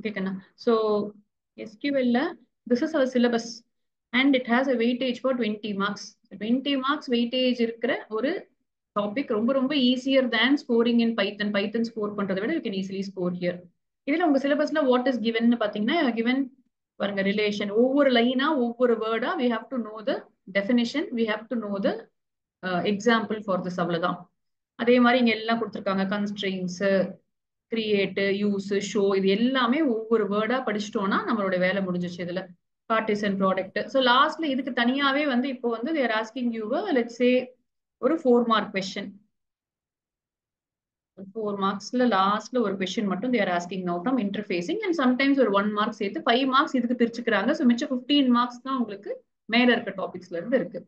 Okay, Kanna. So SQL, this is our syllabus and it has a weightage for 20 marks. 20 marks weightage இருக்கிற ஒரு topic ரொம்ப ரொம்ப easier than scoring in Python. Python score பண்றதை விட you can easily score here. இதுல உங்க சிலபஸ்ல what is given பாத்தீங்கன்னா கிவன் பாருங்க ரிலேஷன். ஒவ்வொரு லைனா ஒவ்வொரு வேர்டா we have to know the definition, we have to know the example for this. அவ்வளவுதான். அதே மாதிரி இங்க எல்லாம் கொடுத்துருக்காங்க. கன்ஸ்ட்ரெயின்ஸ், கிரியேட், யூஸ், ஷோ, இது எல்லாமே ஒவ்வொரு வேர்டா படிச்சிட்டோம்னா நம்மளோட வேலை முடிஞ்சிச்சு இதுல. Partition, product. ஸோ லாஸ்ட்ல இதுக்கு தனியாவே வந்து இப்போ வந்து they're asking you let's say ஒரு 4 மார்க் கொஸ்டின். 4 மார்க்ஸ்ல லாஸ்ட்ல ஒரு கொஸ்டின் மட்டும் they're asking no from interfacing and sometimes ஒரு 1 மார்க் சேர்த்து 5 மார்க்ஸ் இதுக்கு பிரிச்சுக்கிறாங்க. ஸோ மிச்சம் 15 மார்க்ஸ் தான் உங்களுக்கு மேல இருக்க டாபிக்ஸ்ல இருந்து இருக்கு.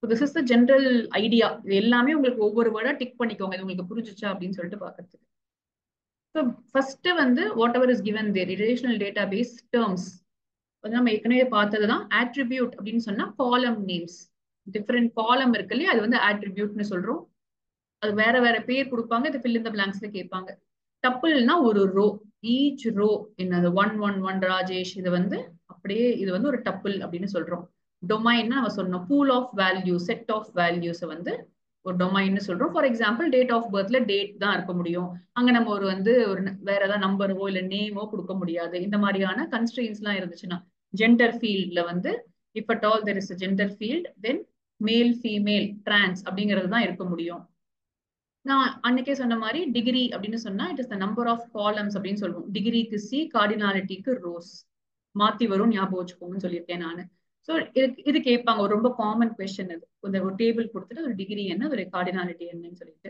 This is the general idea. இது எல்லாமே உங்களுக்கு ஒவ்வொரு வேர்டா டிக் பண்ணிக்கோங்க, இது உங்களுக்கு புரிஞ்சுச்சா அப்படின்னு சொல்லிட்டு பாக்குறதுக்கு. So first வந்து whatever is given there, relational database terms. நம்ம ஏற்கனவே பார்த்ததுதான் attribute அப்படின்னு சொன்னா column names. Different column இருக்கு இல்லையா, அது வந்து attributeனு சொல்றோம். அது வேற வேற பேர் கொடுப்பாங்க, இது fill in the blanksல கேட்பாங்க. டப்பிள்னா ஒரு ரோ, each row என்னது 111 ராஜேஷ், இது வந்து அப்படியே இது வந்து ஒரு டப்பிள் அப்படின்னு சொல்றோம். டொமைன்னா நம்ம சொன்னோம் pool of values, set of values வந்து ஒரு டொமைன்னு சொல்றோம். ஃபார் எக்ஸாம்பிள் டேட் ஆஃப் பர்த்ல டேட் தான் இருக்க முடியும், அங்க நம்ம ஒரு வந்து ஒரு வேற ஏதாவது நம்பரோ இல்ல நேமோ கொடுக்க முடியாது. இந்த மாதிரியான கன்ஸ்ட்ரெயின்ஸ் எல்லாம் இருந்துச்சுன்னா ஜெண்டர் ஃபீல்ட்ல வந்து if at all there is a gender field then male, female, trans அப்படிங்கிறது தான் இருக்க முடியும். நான் அன்னைக்கே சொன்ன மாதிரி டிகிரி அப்படின்னு சொன்னா it is the number of columns அப்படின்னு சொல்லுவோம். டிகிரிக்கு சி, கார்டினாலிட்டிக்கு ரோஸ். மாத்தி வரும், ஞாபகம் வச்சுக்கோங்கன்னு சொல்லியிருக்கேன் நான். ஸோ இது கேட்பாங்க, ஒரு ரொம்ப காமன் கொஸ்டின் இது. ஒரு டேபிள் கொடுத்துட்டு ஒரு டிகிரி என்ன, ஒரு கார்டினாலிட்டி என்னன்னு சொல்லிட்டு.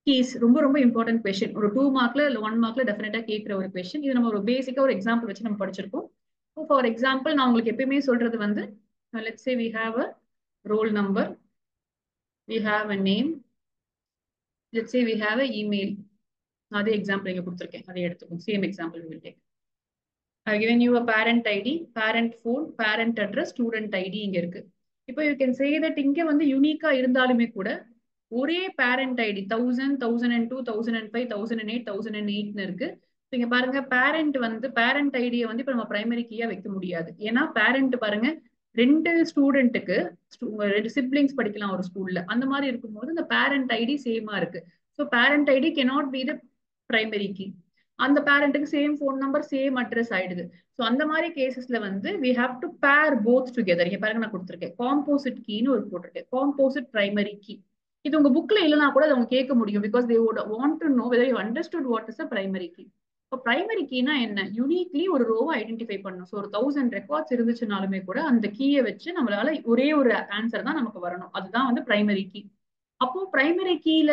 கீஸ் ரொம்ப ரொம்ப இம்பார்ட்டன்ட் கொஸ்டின். ஒரு 2 மார்க்ல இல்ல 1 மார்க்ல டெஃபினட்டா கேட்கிற ஒரு கொஸ்டின். இது நம்ம ஒரு பேசிக்கா ஒரு எக்ஸாம்பிள் வச்சு நம்ம படிச்சிருக்கோம். ஃபார் எக்ஸாம்பிள் நான் உங்களுக்கு எப்பயுமே சொல்றது வந்து let's say we have a roll number, we have a name, let's say we have a email. அதே எக்ஸாம்பிள் இங்க கொடுத்துருக்கேன், அதே எடுத்துக்கோங்க. Same example we will take. I've given you a parent ID, parent phone, parent address, student ID இங்க இருக்கு. இப்போ you can say that இங்க வந்து யூனிக்கா இருந்தாலுமே கூட ஒரே பேரண்ட் ஐடி 1000, 1002, 1005, 1008, 1008 இருக்கு. இங்க பாருங்க பேரண்ட் வந்து பேரண்ட் ஐடியை வந்து இப்ப நம்ம பிரைமரி கீயா வைக்க முடியாது. ஏன்னா பேரண்ட் பாருங்க 2 ஸ்டூடெண்ட்டுக்கு 2 சிப்ளிங்ஸ் படிக்கலாம் ஒரு ஸ்கூல்ல. அந்த மாதிரி இருக்கும்போது இந்த பேரண்ட் ஐடி சேமா இருக்கு. So parent ID cannot be the primary key. அந்த பேரண்ட்டுக்கு same phone number, same address ஆயிடுது. ஸோ அந்த மாதிரி கேசஸ்ல வந்து we have to pair both together. இங்க பாருங்க நான் கொடுத்துருக்கேன் காம்போசிட் கீன்னு ஒரு போட்டிருக்கேன், காம்போசிட் பிரைமரி கீ. இது உங்க புக்ல இல்லைனா கூட அவங்க கேட்க முடியும் because they would want to know whether you understood what is a primary key. இப்போ பிரைமரி கீனா என்ன, யூனிக்லி ஒரு ரோவை ஐடென்டிஃபை பண்ணணும். ஸோ ஒரு 1000 ரெக்கார்ட்ஸ் இருந்துச்சுனாலுமே கூட அந்த கீயை வச்சு நம்மளால ஒரே ஒரு ஆன்சர் தான் நமக்கு வரணும். அதுதான் வந்து பிரைமரி கீ. அப்போ பிரைமரி கீல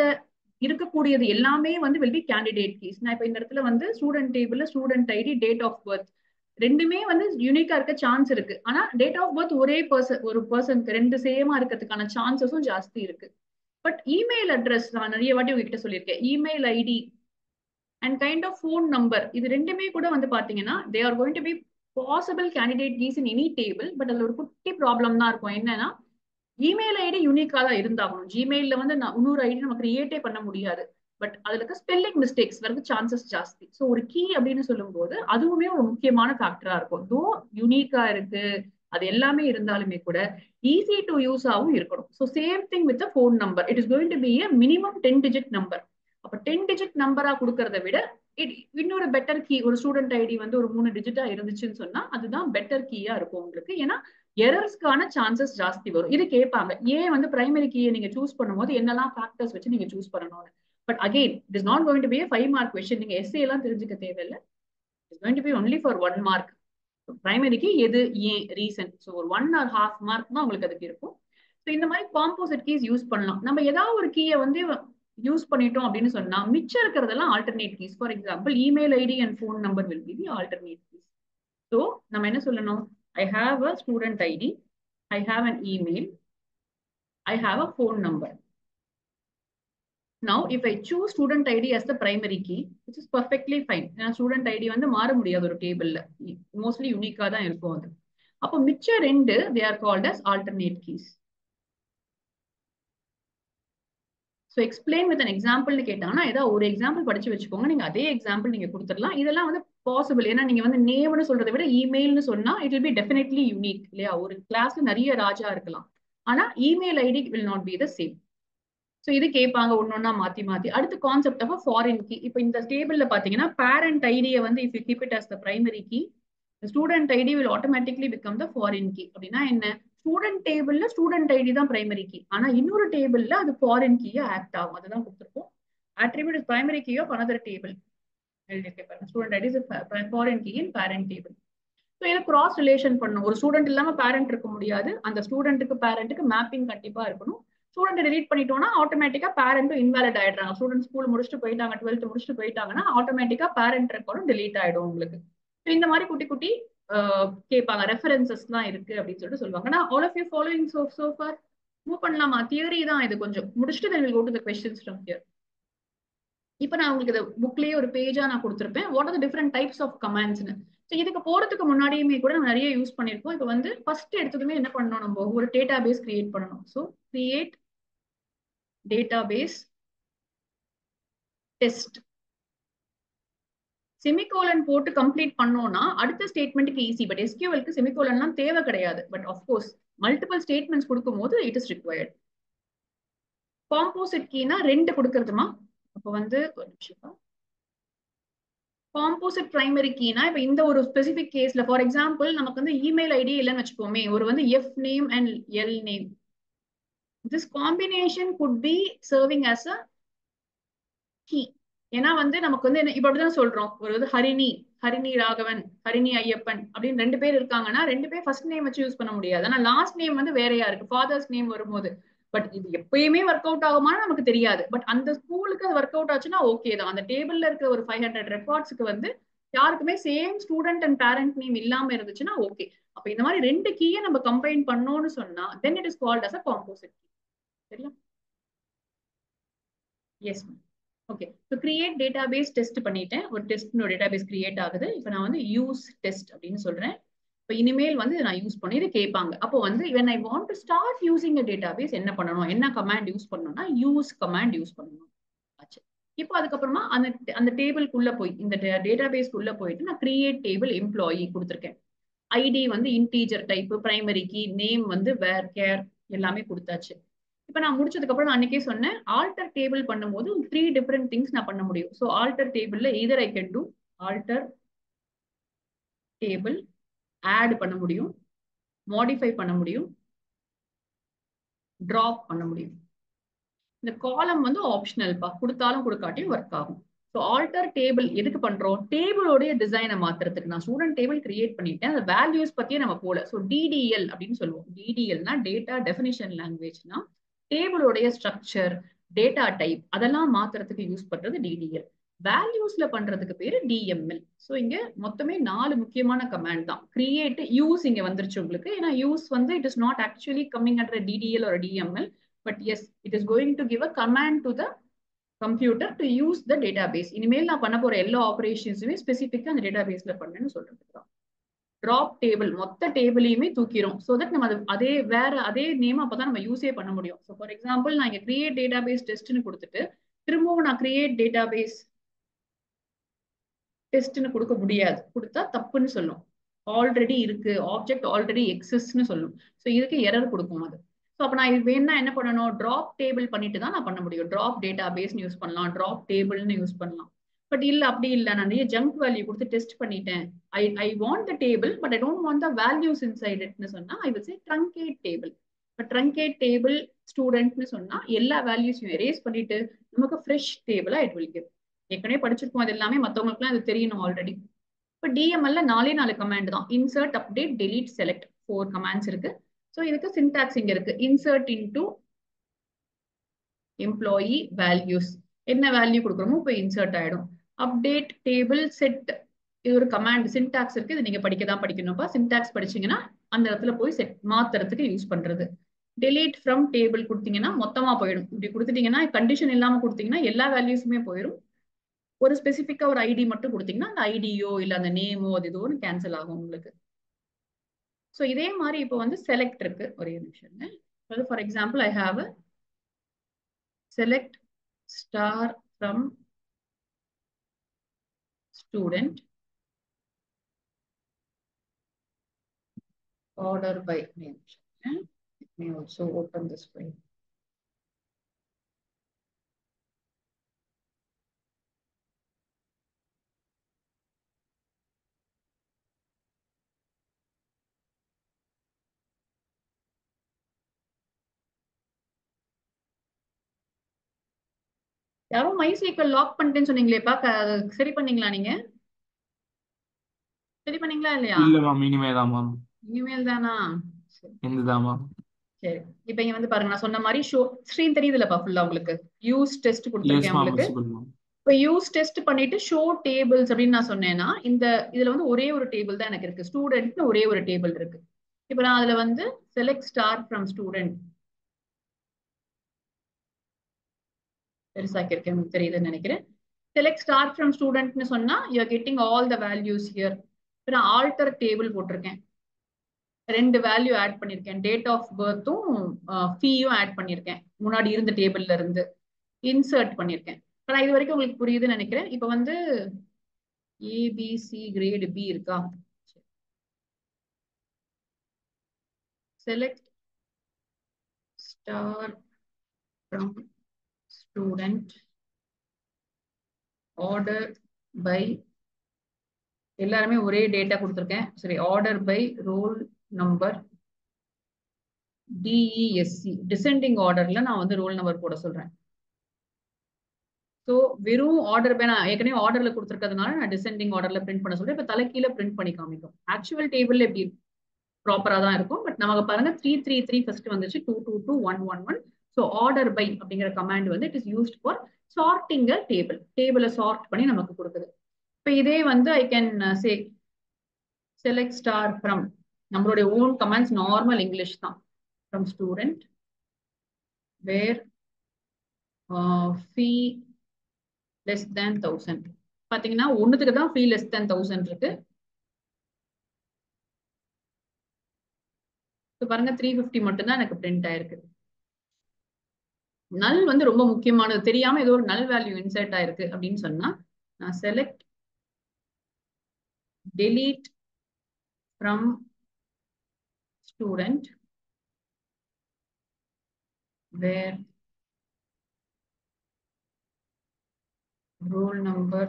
இருக்கக்கூடியது எல்லாமே வந்து will be candidate keys. நான் இப்போ இந்த இடத்துல வந்து ஸ்டூடெண்ட் டேபிள்ல student ID, date of birth ரெண்டுமே வந்து யூனிக்கா இருக்க சான்ஸ் இருக்கு. ஆனா டேட் ஆஃப் பர்த் ஒரே ஒரு பர்சனுக்கு 2 சேமா இருக்கிறதுக்கான சான்சஸும் ஜாஸ்தி இருக்கு. பட் இமெயில் அட்ரஸ் நான் நிறைய வாட்டி உங்ககிட்ட சொல்லியிருக்கேன், email ID and kind of phone number, இது ரெண்டுமே கூட வந்து பாத்தீங்கன்னா they are going to be possible candidate keys in any table. But அதுல ஒரு குட்டி ப்ராப்ளம் தான் இருக்கும். என்னன்னா இமெயில் ஐடி யூனிக்கா தான் இருந்தாகணும். ஜிமெயில வந்து இன்னொரு ஐடி நம்ம கிரியேட்டே பண்ண முடியாது. பட் அதுல இருக்க ஸ்பெல்லிங் மிஸ்டேக்ஸ் வரது சான்சஸ் ஜாஸ்தி. ஸோ ஒரு கீ அப்படின்னு சொல்லும் போது அதுவுமே ஒரு முக்கியமான ஃபேக்டரா இருக்கும். தோ யூனிக்கா இருக்கு அது எல்லாமே இருந்தாலுமே கூட ஈஸி டு யூஸ் ஆகவும் இருக்கணும். So same thing with phone number, it is going to be a minimum 10 digit number. அப்ப 10 டிஜிட் நம்பரா கொடுக்கறத விட இன்னொரு பெட்டர் கீ, ஒரு ஸ்டூடெண்ட் ஐடி வந்து ஒரு 3 டிஜிட்டா இருந்துச்சுன்னு சொன்னா அதுதான் பெட்டர் கீயா இருக்கும் உங்களுக்கு. ஏன்னா எரர்ஸ்க்கான சான்சஸ் ஜாஸ்தி வரும். இது கேட்பாங்க, ஏன் வந்து பிரைமரி கீயை நீங்க சூஸ் பண்ணும்போது என்னெல்லாம் ஃபேக்டர்ஸ் வச்சு நீங்க சூஸ் பண்ணணும்னு. But again it is not going to be a 5 mark question. நீங்க எஸ்ஏ எல்லாம் தெரிஞ்சுக்க தேவையில்லை. It's going to be only for 1 mark. பிரைமரிக்கு எது, ஏன், ரீசன். ஸோ ஒரு 1 or half மார்க் தான் உங்களுக்கு அதுக்கு இருக்கும். ஸோ இந்த மாதிரி காம்போசிட் கீஸ் யூஸ் பண்ணலாம். நம்ம ஏதாவது ஒரு கீயை வந்து யூஸ் பண்ணிட்டோம் அப்படின்னு சொன்னா மிச்சம் இருக்கிறதெல்லாம் alternate keys. For example email ID and phone number will be the alternate keys. So நம்ம என்ன சொல்லணும், I have a student ID, I have an email, I have a phone number. Now, if I choose student ID as the primary key, which is perfectly fine. Student ID வந்து மாற முடியாது ஒரு டேபிள்ல, mostly யூனிக்கா தான் இருக்கும் அது. அப்போ மிச்ச 2 they are called as alternate keys. So explain with an எக்ஸாம்பிள்னு கேட்டாங்கன்னா ஏதாவது ஒரு எக்ஸாம்பிள் படிச்சு வச்சுக்கோங்க. நீங்க அதே எக்ஸாம்பிள் நீங்க கொடுத்துடலாம். இதெல்லாம் வந்து பாசிபிள். ஏன்னா நீங்க வந்து நேம்னு சொல்றதை விட இமெயில்னு சொன்னா it will be definitely unique இல்லையா? ஒரு கிளாஸ்ல நிறைய ராஜா இருக்கலாம், ஆனா email ID will not be the same. So இது கேட்பாங்க ஒன்னொன்னா மாத்தி மாத்தி. அடுத்து கான்செப்ட் ஆஃப் ஃபாரின் கீ. இப்போ இந்த டேபிள்ல பாத்தீங்கன்னா பேரண்ட் ஐடியை வந்து if you keep it as the primary key, student ID will automatically become the foreign key. அப்படின்னா என்ன? ஸ்டூடெண்ட் டேபிள்ல ஸ்டூடெண்ட் ஐடி தான் பிரைமரி கீ, ஆனா இன்னொரு டேபிள்ல அது ஃபாரின் கீயா ஆக்ட் ஆகும். அதுதான் கொடுத்துருக்கோம். attribute is primary key of another table. Student ID is a foreign key in parent table. So இதை கிராஸ் ரிலேஷன் பண்ணும். ஒரு ஸ்டூடெண்ட் இல்லாம பேரண்ட் இருக்க முடியாது. அந்த ஸ்டூடெண்ட்டுக்கு பேரண்ட்டுக்கு மேப்பிங் கண்டிப்பா இருக்கணும். ஸ்டூடெண்ட் டெலீட் பண்ணிட்டோம்னா ஆட்டோமேட்டிக்கா பேரண்ட்டும் இன்வாலிட் ஆயிடுறாங்க. ஸ்டூடெண்ட் ஸ்கூல் முடிச்சுட்டு போயிட்டாங்க, 12th முடிச்சுட்டு போயிட்டாங்கன்னா ஆட்டோமேட்டிக்கா பேரண்ட் ரெக்கார்டும் டெலீட் ஆயிடும் உங்களுக்கு. இந்த மாதிரி குட்டி குட்டி கேட்பாங்க. ரெஃபரன்சஸ் தான் இருக்கு அப்படின்னு சொல்லிட்டு சொல்லுவாங்க. நான் all of you following so far move பண்ணலாமா? தியரி தான் இது. கொஞ்சம் முடிச்சுட்டு then we'll go to the questions from here. இப்போ நான் உங்களுக்கு இந்த புக்லயே ஒரு பேஜா நான் கொடுத்துருப்பேன், what are the different types of கமாண்ட்ஸ்னு. ஸோ இதுக்கு போறதுக்கு முன்னாடியுமே கூட நம்ம நிறைய யூஸ் பண்ணியிருக்கோம். இப்போ வந்து ஃபர்ஸ்ட் எடுத்ததுமே என்ன பண்ணணும், நம்ம ஒரு டேட்டா பேஸ் கிரியேட் பண்ணணும். So create database test semicolon போட்டு கம்ப்ளீட் பண்ணோம்னா அடுத்த ஸ்டேட்மெண்ட்டுக்கு ஈஸி. பட் எஸ்கியூஎல்க்கு செமிகோலன்லாம் தேவை கிடையாது. பட் ஆஃப்கோர்ஸ் மல்டிபிள் ஸ்டேட்மெண்ட்ஸ் கொடுக்கும் போது இட் இஸ் ரிக்வயர்ட். காம்போசிட் கீனா 2 கொடுக்கறதுமா. அப்போ வந்து ஒரு நிமிஷம். காம்போசிட் பிரைமரி கீனா இப்போ இந்த ஒரு ஸ்பெசிபிக் கேஸ்ல ஃபார் எக்ஸாம்பிள் நமக்கு வந்து இமெயில் ஐடி இல்லைன்னு வச்சுக்கோமே, ஒரு வந்து F name and L name. This combination could be serving as a key. ஏன்னா வந்து நமக்கு வந்து இப்ப அப்படிதான் சொல்றோம், ஒரு வந்து ஹரிணி ராகவன், ஹரிணி ஐயப்பன் அப்படின்னு 2 பேர் இருக்காங்கன்னா 2 பேர் ஃபர்ஸ்ட் நேம் வச்சு யூஸ் பண்ண முடியாது. ஆனா லாஸ்ட் நேம் வந்து வேறையா இருக்கு ஃபாதர்ஸ் நேம் வரும்போது. பட் இது எப்பயுமே ஒர்க் அவுட் ஆகுமான்னு நமக்கு தெரியாது. பட் அந்த ஸ்கூலுக்கு அது ஒர்க் அவுட் ஆச்சுன்னா ஓகே தான். அந்த டேபிள்ல இருக்க ஒரு 500 ரெக்கார்ட்ஸ்க்கு வந்து யாருக்குமே same student and parent name இல்லாம இருந்துச்சுன்னா ஓகே. அப்ப இந்த மாதிரி 2 கீயை நம்ம கம்பைன் பண்ணோம்னு சொன்னா then it is called as a composite key. சரியா? Yes ma'am. Okay. So create database test பண்ணிட்டேன். ஒரு டெஸ்ட் டேட்டாபேஸ் கிரியேட் ஆகுது. இப்போ நான் வந்து யூஸ் டெஸ்ட் அப்படின்னு சொல்றேன். இப்போ இனிமேல் வந்து நான் யூஸ் பண்ணி இது கேட்பாங்க. அப்போ வந்து when I want to start using a database என்ன பண்ணணும், என்ன கமாண்ட் யூஸ் பண்ணணும்னா யூஸ் கமாண்ட் யூஸ் பண்ணணும். ஆச்சு. இப்போ அதுக்கப்புறமா அந்த அந்த டேபிள்குள்ள போய் இந்த டேட்டாபேஸ்க்குள்ள போயிட்டு நான் கிரியேட் டேபிள் எம்ப்ளாயி கொடுத்துருக்கேன். ஐடி வந்து integer type, primary key, name வந்து வேர் கேர் எல்லாமே கொடுத்தாச்சு. இப்போ நான் முடிச்சதுக்கு அப்புறம் நான் அன்னைக்கே சொன்னேன் ஆல்டர் டேபிள் பண்ணும்போது 3 டிஃபரெண்ட் திங்ஸ் நான் பண்ண முடியும். ஸோ ஆல்டர் டேபிள்ல either I can do alter table, add பண்ண முடியும், மாடிஃபை பண்ண முடியும், டிராப் பண்ண முடியும். இந்த காலம் வந்து ஆப்ஷனல்பா, கொடுத்தாலும் கொடுக்காட்டியும் ஒர்க் ஆகும். ஸோ ஆல்டர் டேபிள் எதுக்கு பண்றோம்? டேபிளோடைய டிசைனை மாத்துறதுக்கு. நான் ஸ்டூடெண்ட் டேபிள் கிரியேட் பண்ணிட்டேன், அந்த வேல்யூஸ் பத்தியே நம்ம போல. ஸோ டிடிஎல் அப்படின்னு சொல்லுவோம். டிடிஎல்னா டேட்டா டெஃபினிஷன் லாங்குவேஜ்னா டேபிளோடைய ஸ்ட்ரக்சர், டேட்டா டைப் அதெல்லாம் மாத்துறதுக்கு யூஸ் பண்றது டிடிஎல். வேல்யூஸ்ல பண்றதுக்கு பேரு டிஎம்எல். ஸோ இங்க மொத்தமே 4 முக்கியமான கமாண்ட் தான். கிரியேட், யூஸ் இங்க வந்துருச்சு உங்களுக்கு. ஏன்னா யூஸ் வந்து it is not actually coming under DDL ஒரு DML. But yes, it is going to give a command to the computer to use the database. இனிமேல் நான் பண்ண போற எல்லா ஆபரேஷன்ஸுமே ஸ்பெசிஃபிக்கா அந்த டேட்டாபேஸ்ல பண்ணேன்னு சொல்றதுக்கு தான். டிராப் டேபிள் மொத்த டேபிளையுமே தூக்கிறோம். ஸோ தட் நம்ம அதே வேற அதே நேம் அப்பதான் நம்ம யூஸே பண்ண முடியும். ஸோ ஃபார் எக்ஸாம்பிள் நான் இங்க கிரியேட் டேட்டாபேஸ் டெஸ்ட்னு கொடுத்துட்டு திரும்பவும் நான் கிரியேட் டேட்டாபேஸ் டெஸ்ட்னு கொடுக்க முடியாது. கொடுத்தா தப்புன்னு சொல்லும். ஆல்ரெடி இருக்கு, ஆப்ஜெக்ட் ஆல்ரெடி எக்ஸிஸ்ட்னு சொல்லும். ஸோ இதுக்கு எரர் கொடுக்கும் அது. ஸோ அப்போ நான் இது வேணா என்ன பண்ணணும், ட்ராப் டேபிள் பண்ணிட்டு தான் நான் பண்ண முடியும். ட்ராப் டேட்டா பேஸ்னு யூஸ் பண்ணலாம், ட்ராப் டேபிள்னு யூஸ் பண்ணலாம். பட் இல்ல அப்படி இல்லை, நான் நிறைய ஜங்க் வேல்யூ கொடுத்து டெஸ்ட் பண்ணிட்டேன். I want the table but I don't want the values inside இட்னு சொன்னா I will say truncate table. இப்போ ட்ரங்கேட் டேபிள் ஸ்டூடெண்ட்னு சொன்னா எல்லா வேல்யூஸையும் எரேஸ் பண்ணிட்டு நமக்கு ஃப்ரெஷ் டேபிளா இட் வில் கிவ். ஏற்கனவே படிச்சிருக்கோம் அது எல்லாமே, மற்றவங்களுக்குலாம் அது தெரியணும் ஆல்ரெடி. இப்போ டிஎம்எல்ல 4 கமாண்ட் தான். Insert, update, delete, select 4 commands இருக்கு. ஸோ இதுக்கு சின்டாக்ஸ் இங்க இருக்கு. இன்சர்ட் இன்டு எம்ப்ளாயி வேல்யூஸ், என்ன வேல்யூ கொடுக்குறோமோ இப்போ இன்சர்ட் ஆயிடும். அப்டேட் டேபிள் செட், இது ஒரு கமாண்ட் சின்டாக்ஸ் இருக்கு. இது நீங்க படிக்கணும்ப்பா. சின்டாக்ஸ் படிச்சீங்கன்னா அந்த இடத்துல போய் செட் மாத்துறதுக்கு யூஸ் பண்றது. டெலீட் ஃப்ரம் டேபிள் கொடுத்தீங்கன்னா மொத்தமா போயிடும். இப்படி கொடுத்துட்டீங்கன்னா கண்டிஷன் இல்லாம கொடுத்தீங்கன்னா எல்லா வேல்யூஸுமே போயிடும். ஒரு ஸ்பெசிஃபிக்கா ஒரு ஐடி மட்டும் கொடுத்தீங்கன்னா அந்த ஐடியோ இல்ல அந்த நேமோ அது ஏதோ ஒன்று கேன்சல் ஆகும் உங்களுக்கு. ஸோ இதே மாதிரி இப்போ வந்து செலக்ட் இருக்கு. ஒரே நிமிஷம். For example I have a select star from student order by name. Let me also open this file. யாரோ MySQL லாக் பண்ணிட்டேன்னு சொன்னீங்களேப்பா, சரி பண்ணீங்களா நீங்க? சரி பண்ணீங்களா இல்லையா? இல்ல மேம், இனிமேதான் மேம். இனிமேல் தானா? இந்துதான் மேம். சரி, இப்ப இங்க வந்து பாருங்க, நான் சொன்ன மாதிரி ஷோ ஸ்க்ரீன் தெரியுதுலப்பா ஃபுல்லா உங்களுக்கு. யூஸ் டெஸ்ட் எஸ் கொடுத்துருக்கேன் மேம், உங்களுக்கு. Visible ma'am. இப்ப யூஸ் டெஸ்ட் பண்ணிட்டு ஷோ டேபிள்ஸ் அப்படின்னு நான் சொன்னேன்னா, இதுல வந்து ஒரே ஒரு டேபிள் தான் எனக்கு இருக்கு. ஸ்டூடெண்ட்னு ஒரே ஒரு டேபிள் இருக்கு. இப்ப நான் அதுல வந்து செலக்ட் ஸ்டார் ஃப்ரம் ஸ்டூடெண்ட் பெருசாக்கிருக்கேன், உங்களுக்கு தெரியுதுன்னு நினைக்கிறேன். செலக்ட் ஸ்டார் ஃப்ரம் ஸ்டூடெண்ட்னு சொன்னா you are getting all the values here. இப்ப நான் ஆல்டர் டேபிள் போட்டிருக்கேன். 2 வேல்யூ ஆட் பண்ணிருக்கேன், டேட் ஆஃப் பர்த்தும் ஃபீயும் ஆட் பண்ணிருக்கேன். முன்னாடி இருந்த டேபிள்ல இருந்து இன்சர்ட் பண்ணிருக்கேன். ஆனா இது வரைக்கும் உங்களுக்கு புரியுதுன்னு நினைக்கிறேன். இப்ப வந்து ஏபிசி கிரேட் பி இருக்கா? Select star from student order by, எல்லாருமே ஒரே டேட்டா கொடுத்துருக்கேன். சரி, order by roll number DESC, descending ஆர்டர்ல நான் வந்து ரோல் நம்பர் போட சொல்றேன். ஸோ வெறும் ஆர்டர் பை, நான் ஏற்கனவே ஆர்டர்ல கொடுத்துருக்கிறதுனால நான் டிசெண்டிங் ஆர்டர்ல பிரிண்ட் பண்ண சொல்றேன். இப்போ தலைக்கீழ பிரிண்ட் பண்ணி காமிக்கும். ஆக்சுவல் டேபிள் எப்படி ப்ராப்பரா தான் இருக்கும். பட் நமக்கு பாருங்க 333 ஃபர்ஸ்ட் வந்துச்சு, 222 111. ஸோ ஆர்டர் பை அப்படிங்கிற கமாண்ட் வந்து it is used for sorting a table. டேபிளை சார்ட் பண்ணி நமக்கு கொடுக்குது. இப்போ இதே வந்து I can say select star from, நம்மளுடைய ஓன் கமாண்ட்ஸ் நார்மல் இங்கிலீஷ் தான். From student where fee less than 1000. பாத்தீங்கன்னா ஒண்ணுத்துக்கு தான் ஃபீ லெஸ் தேன் 1000 இருக்கு. பாருங்க 350 மட்டும் தான் எனக்கு பிரிண்ட் ஆயிருக்கு. நல் வந்து ரொம்ப முக்கியமானது. தெரியாம ஏதோ ஒரு நல் வேல்யூ இன்சர்ட் ஆயிருக்கு அப்படின்னு சொன்னா நான் select delete from student where roll number